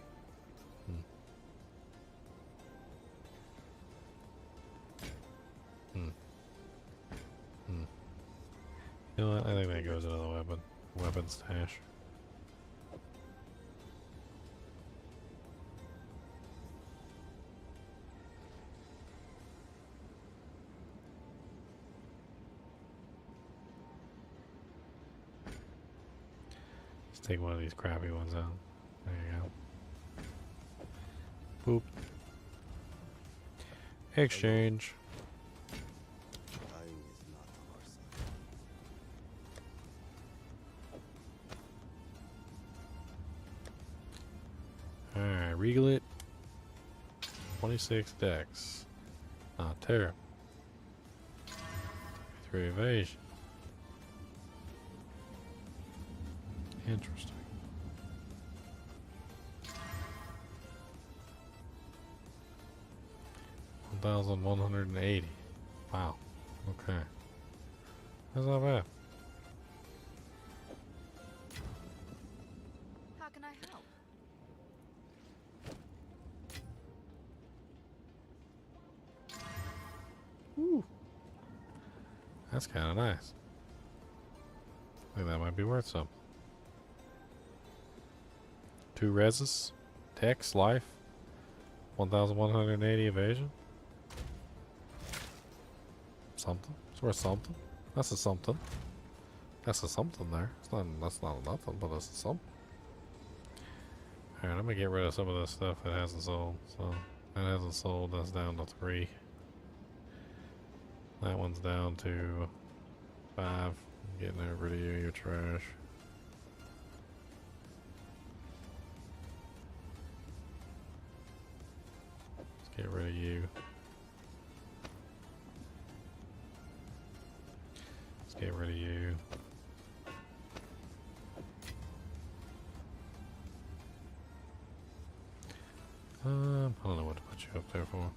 You know what? I think that goes into the weapon stash. Let's take one of these crappy ones out. There you go. Boop. Exchange. Dying is not on our side. Alright, regal it. 26 dex. Not terrible. 3 evasion. Interesting. $1,180. Wow. Okay. That's not bad. How can I help? That's kind of nice. I think that might be worth some. 2 reses, Dex, life, 1,180 evasion. Something. It's worth something. That's a something. That's a something there. That's not a nothing, but that's a something. Alright, I'm gonna get rid of some of this stuff that hasn't sold. So that hasn't sold, that's down to 3. That one's down to 5. Getting over to you, you're trash. Let's get rid of you. Let's get rid of you. I don't know what to put you up there for.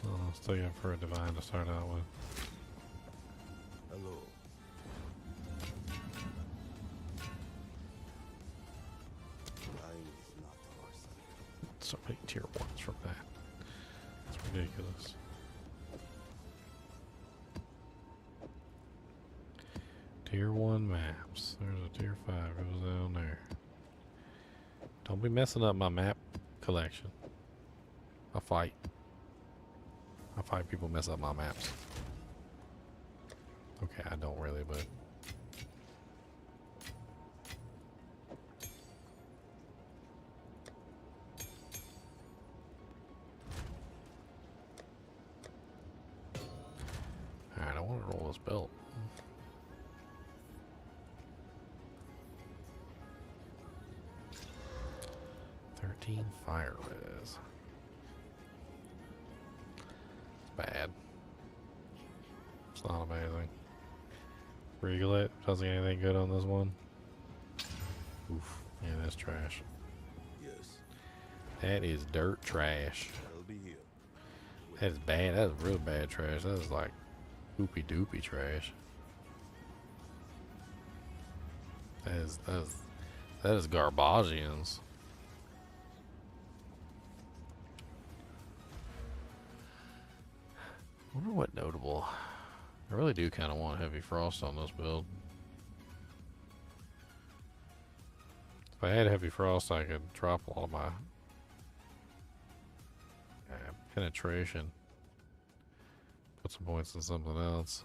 I'll still up for a divine to start out with. Hello. So many tier 1s from that. It's ridiculous. Tier 1 maps. There's a tier 5 goes down there. Don't be messing up my map collection. I fight people mess up my maps. Okay, I don't really, but alright, I want to roll this belt. Fire res. It's bad. It's not amazing. Regulate. Doesn't get anything good on this one. Oof. Yeah, that's trash. Yes, That is dirt trash. I'll be here. That is bad. That is real bad trash. That is like poopy doopy trash. That is garbagians. I wonder what notable. I really do kind of want heavy frost on this build. If I had heavy frost, I could drop a lot of my penetration. Put some points in something else.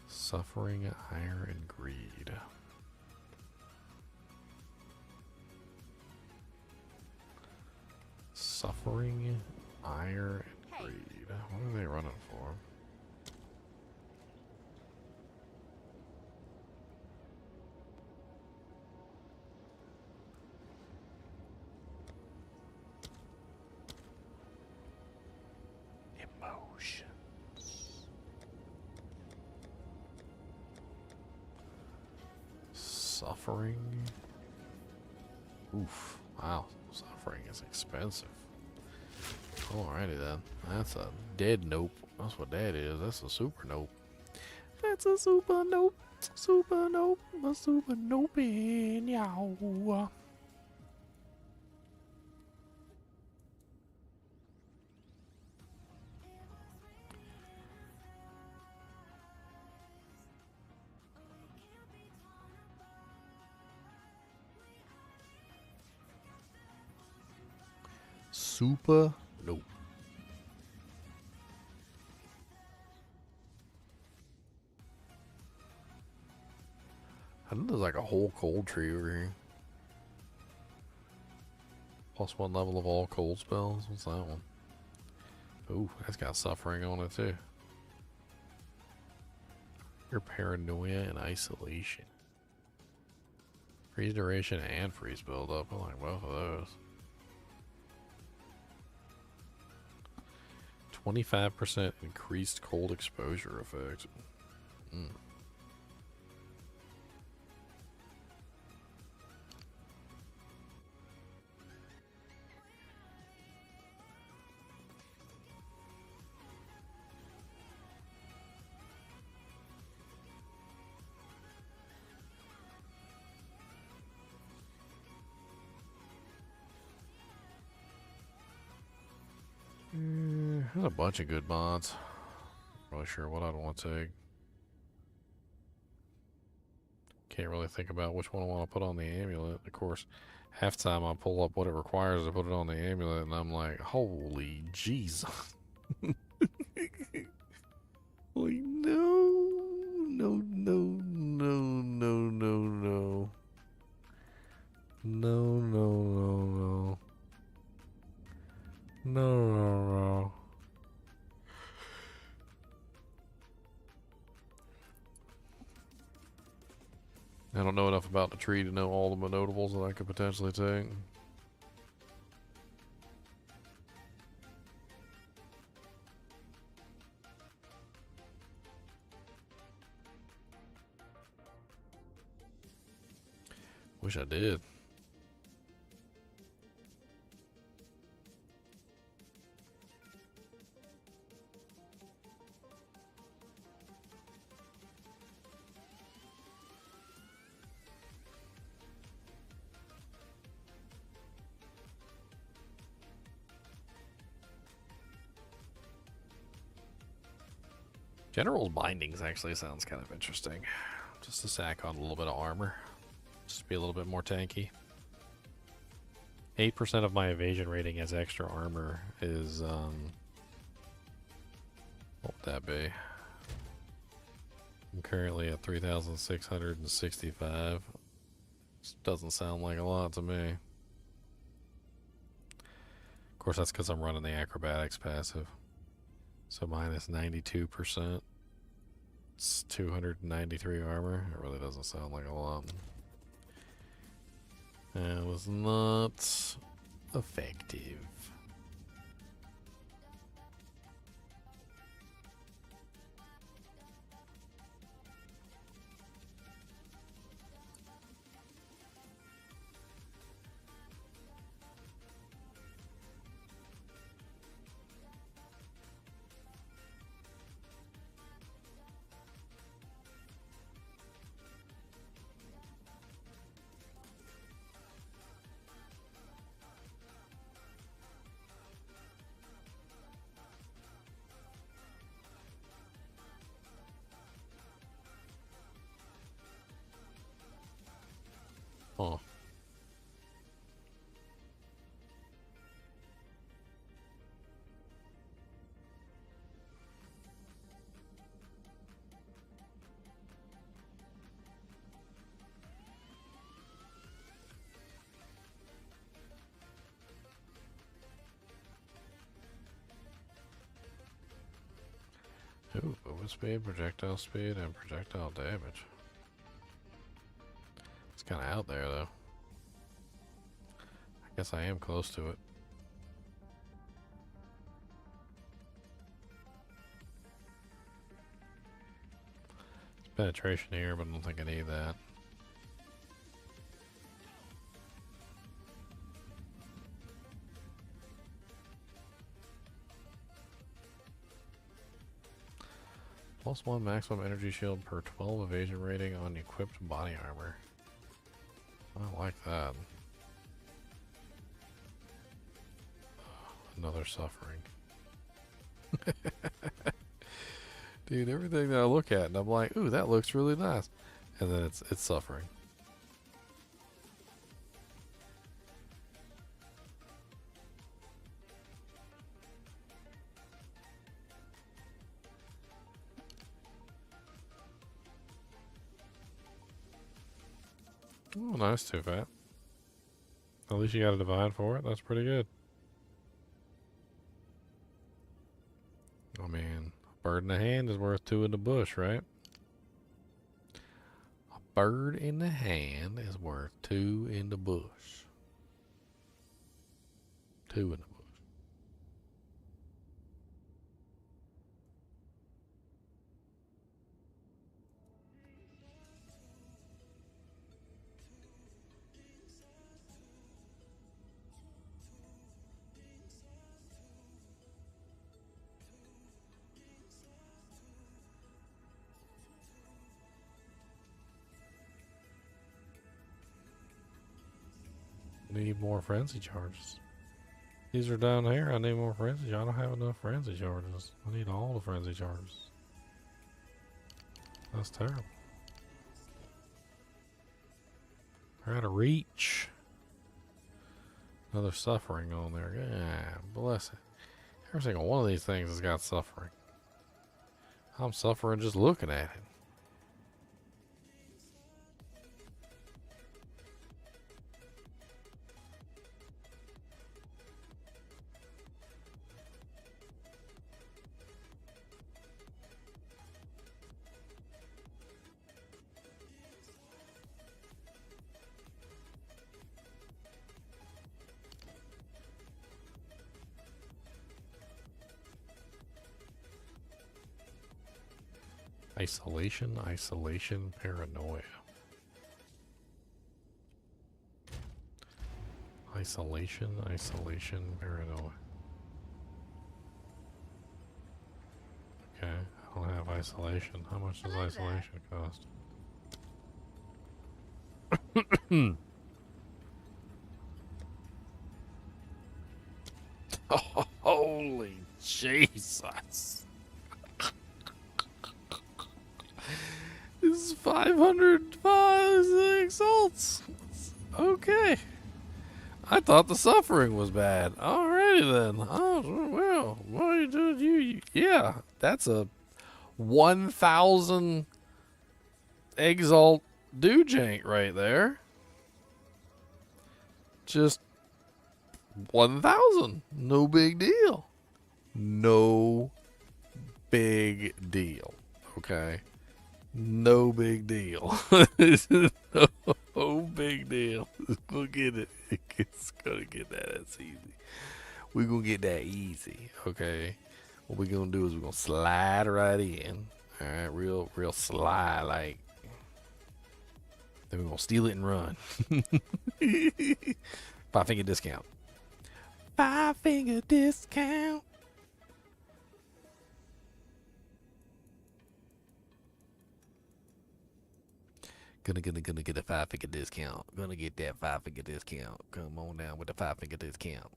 Suffering, ire, and greed. Suffering, ire, and greed. What are they running for? Emotions. Suffering. Oof. Wow. Suffering is expensive. Alrighty then. That's a dead nope. That's what that is. That's a super nope. That's a super nope. Super nope. A super nope in yow. Super nope. I think there's like a whole cold tree over here. Plus 1 level of all cold spells. What's that one? Ooh, that's got suffering on it too. Your paranoia and isolation. Freeze duration and freeze build up. I like both of those. 25% increased cold exposure effect. There's a bunch of good mods. Not really sure what I'd want to take. Can't really think about which one I want to put on the amulet. Of course, half time I pull up what it requires to put it on the amulet, and I'm like, holy Jesus. Like, no. No, no, no, no, no, no. No, no, no, no. I don't know enough about the tree to know all the notables that I could potentially take. Wish I did. General's bindings actually sounds kind of interesting. Just to sack on a little bit of armor. Just be a little bit more tanky. 8% of my evasion rating as extra armor is, what would that be? I'm currently at 3,665. This doesn't sound like a lot to me. Of course, that's because I'm running the acrobatics passive. So minus 92%. It's 293 armor. It really doesn't sound like a lot. It was not effective. Huh. Ooh, movement speed, projectile speed, and projectile damage. It's kind of out there, though. I guess I am close to it. It's penetration here, but I don't think I need that. +1 maximum energy shield per 12 evasion rating on equipped body armor. I like that. Another suffering. Dude, everything that I look at and I'm like, ooh, that looks really nice. And then it's suffering. Oh, nice, too fat. At least you got a divine for it. That's pretty good. I mean, a bird in the hand is worth 2 in the bush, right? A bird in the hand is worth 2 in the bush. 2 in the bush. Need more frenzy charges. These are down here. I need more frenzy. I don't have enough frenzy charges. I need all the frenzy charges. That's terrible. They're out of reach. Another suffering on there. Yeah, bless it. Every single one of these things has got suffering. I'm suffering just looking at it. Isolation, isolation, paranoia. Isolation, isolation, paranoia. Okay, I don't have isolation. How much does isolation cost? Oh, holy Jesus. This is 505 exalts. Okay. I thought the suffering was bad. Alrighty then. Oh, well, what did you? Yeah, that's a 1,000 exalt doojank right there. Just 1,000. No big deal. No big deal. Okay. No big deal. No big deal. We'll get it. It's gonna get that. That's easy. We're gonna get that easy. Okay. What we're gonna do is we're gonna slide right in. Alright, real sly like. Then we're gonna steal it and run. 5-finger discount. 5-finger discount. Gonna get a 5-finger discount. Gonna get that 5-finger discount. Come on down with the 5-finger discount.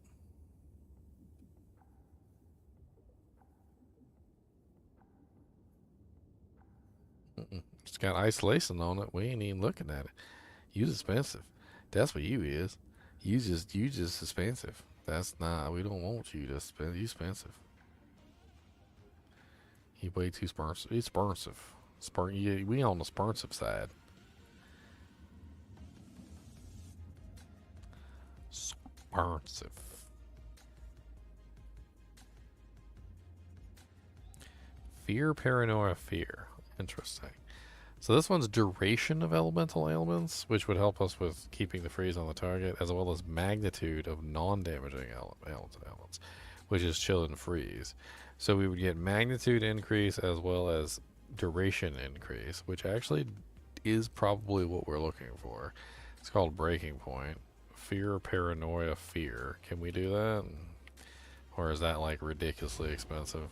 It's got isolation on it. We ain't even looking at it. You's expensive. That's what you is. You just expensive. That's not. We don't want you to spend. You expensive. You way too expensive. It's expensive. We on the expensive side. Expensive. Fear, paranoia, fear. Interesting. So this one's duration of elemental ailments, which would help us with keeping the freeze on the target, as well as magnitude of non-damaging elements, which is chill and freeze. So we would get magnitude increase as well as duration increase, which actually is probably what we're looking for. It's called breaking point. Fear, paranoia, fear. Can we do that? Or is that like ridiculously expensive?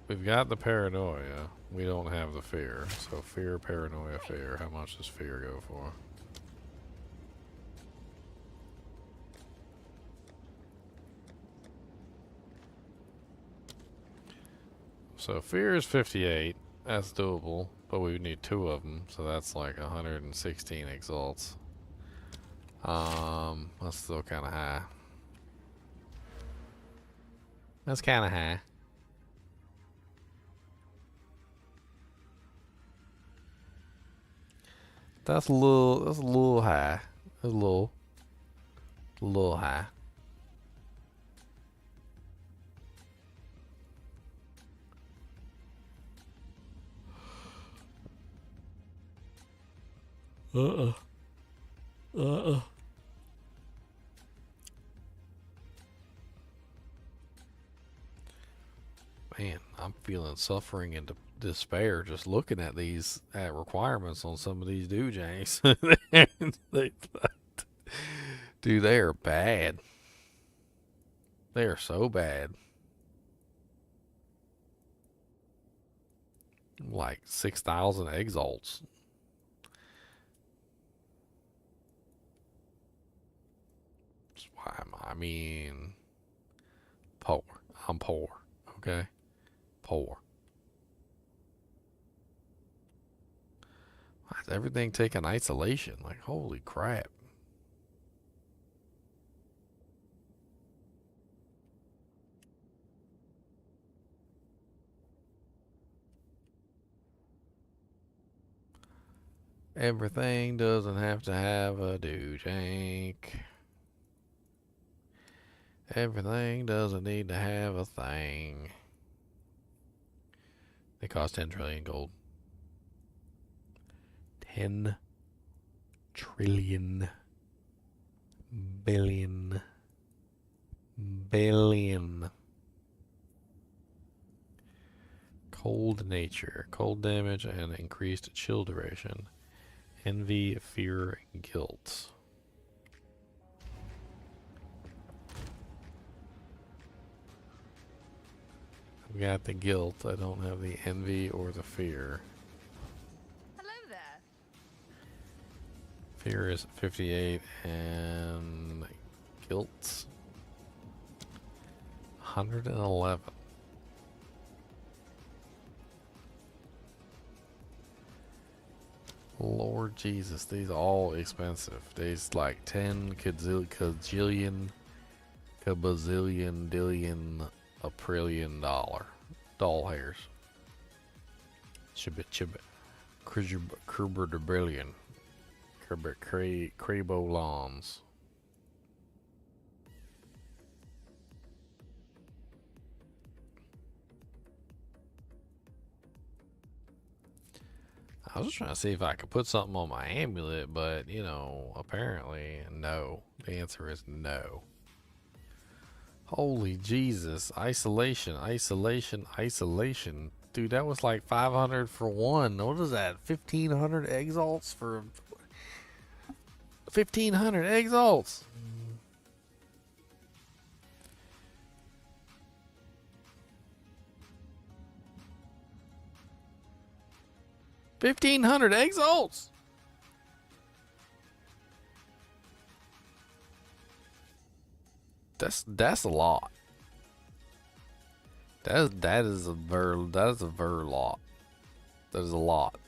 We've got the paranoia. We don't have the fear. So fear, paranoia, fear. How much does fear go for? So fear is 58. That's doable. But we need 2 of them. So that's like 116 exalts. That's still kind of high. That's kind of high. That's a little high. A little high. Man, I'm feeling suffering and despair just looking at these requirements on some of these doojanks. Dude, they are bad. They are so bad. Like 6,000 exalts. I mean, poor. I'm poor. Okay? Poor. Why is everything taking isolation? Like, holy crap. Everything doesn't have to have a doojank. Everything doesn't need to have a thing. They cost 10 trillion gold. 10 trillion billion. Cold nature, cold damage, and increased chill duration. Envy, fear, guilt. I've got the guilt. I don't have the envy or the fear. Hello there. Fear is 58 and guilt 111. Lord Jesus, these are all expensive. These like 10 kajillion, kabazillion, dillion, aprillion doll hairs. Chibbit, chibbit. Kerber de brillion. Kerber crabolons. I was just trying to see if I could put something on my amulet, but, you know, apparently, no. The answer is no. Holy Jesus. Isolation, isolation, isolation. Dude, that was like 500 for one. What is that? 1,500 exalts for... 1,500 exalts! $1,500 exalts. That's a lot. That is a very lot. That is a lot.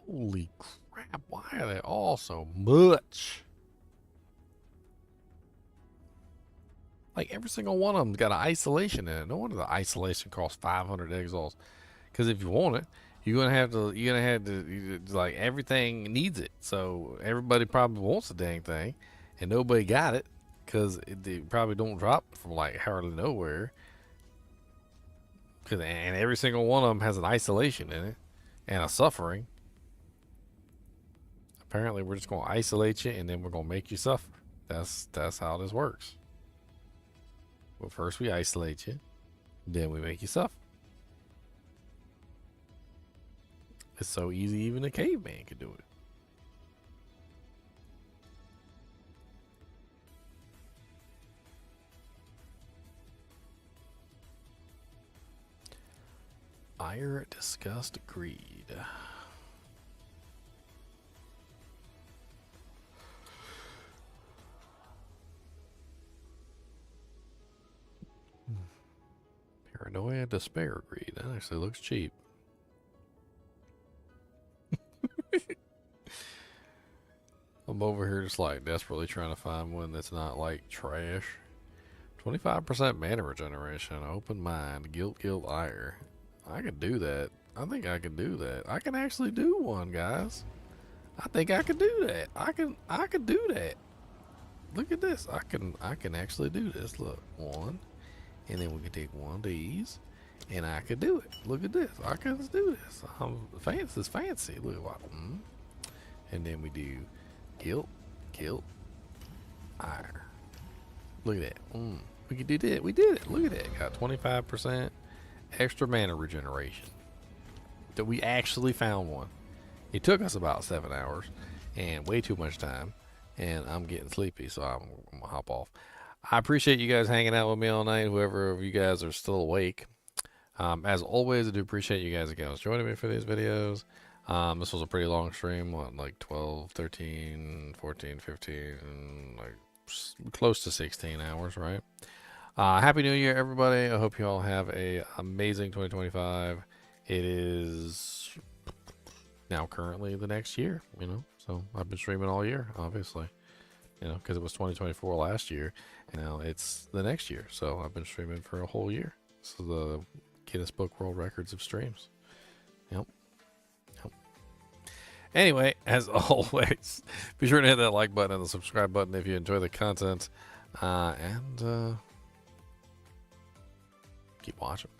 Holy crap, why are they all so much? Like every single one of them's got an isolation in it. No wonder the isolation costs 500 exalts. Because if you want it, you're gonna have to like everything needs it. So everybody probably wants the dang thing, and nobody got it because they probably don't drop from like hardly nowhere. And every single one of them has an isolation in it and a suffering. Apparently, we're just gonna isolate you, and then we're gonna make you suffer. That's how this works. Well, first we isolate you, then we make you suffer. It's so easy, even a caveman could do it. Ire, disgust, greed. Paranoia, despair, greed. That actually looks cheap. I'm over here just like desperately trying to find one that's not like trash. 25% mana regeneration, open mind, guilt, ire. I could do that. I think I could do that. I can actually do one, guys. I think I could do that. I could do that. Look at this. I can actually do this. Look, one. And then we can take one of these, and I could do it. Look at this. I can do this. Fancy. It's fancy. Look what. And then we do guilt, ire. Look at that. We could do that. We did it. Look at that. Got 25% extra mana regeneration. That we actually found one. It took us about 7 hours and way too much time. And I'm getting sleepy, so I'm gonna hop off. I appreciate you guys hanging out with me all night, whoever of you guys are still awake. As always, I do appreciate you guys again joining me for these videos. This was a pretty long stream, what, like 12, 13, 14, 15, like close to 16 hours, right? Happy New Year, everybody. I hope you all have a amazing 2025. It is now currently the next year, you know, so I've been streaming all year, obviously. You know, because it was 2024 last year, and now it's the next year. So I've been streaming for a whole year. This is the Guinness Book World Records of streams. Yep. Anyway, as always, be sure to hit that like button and the subscribe button if you enjoy the content. And keep watching.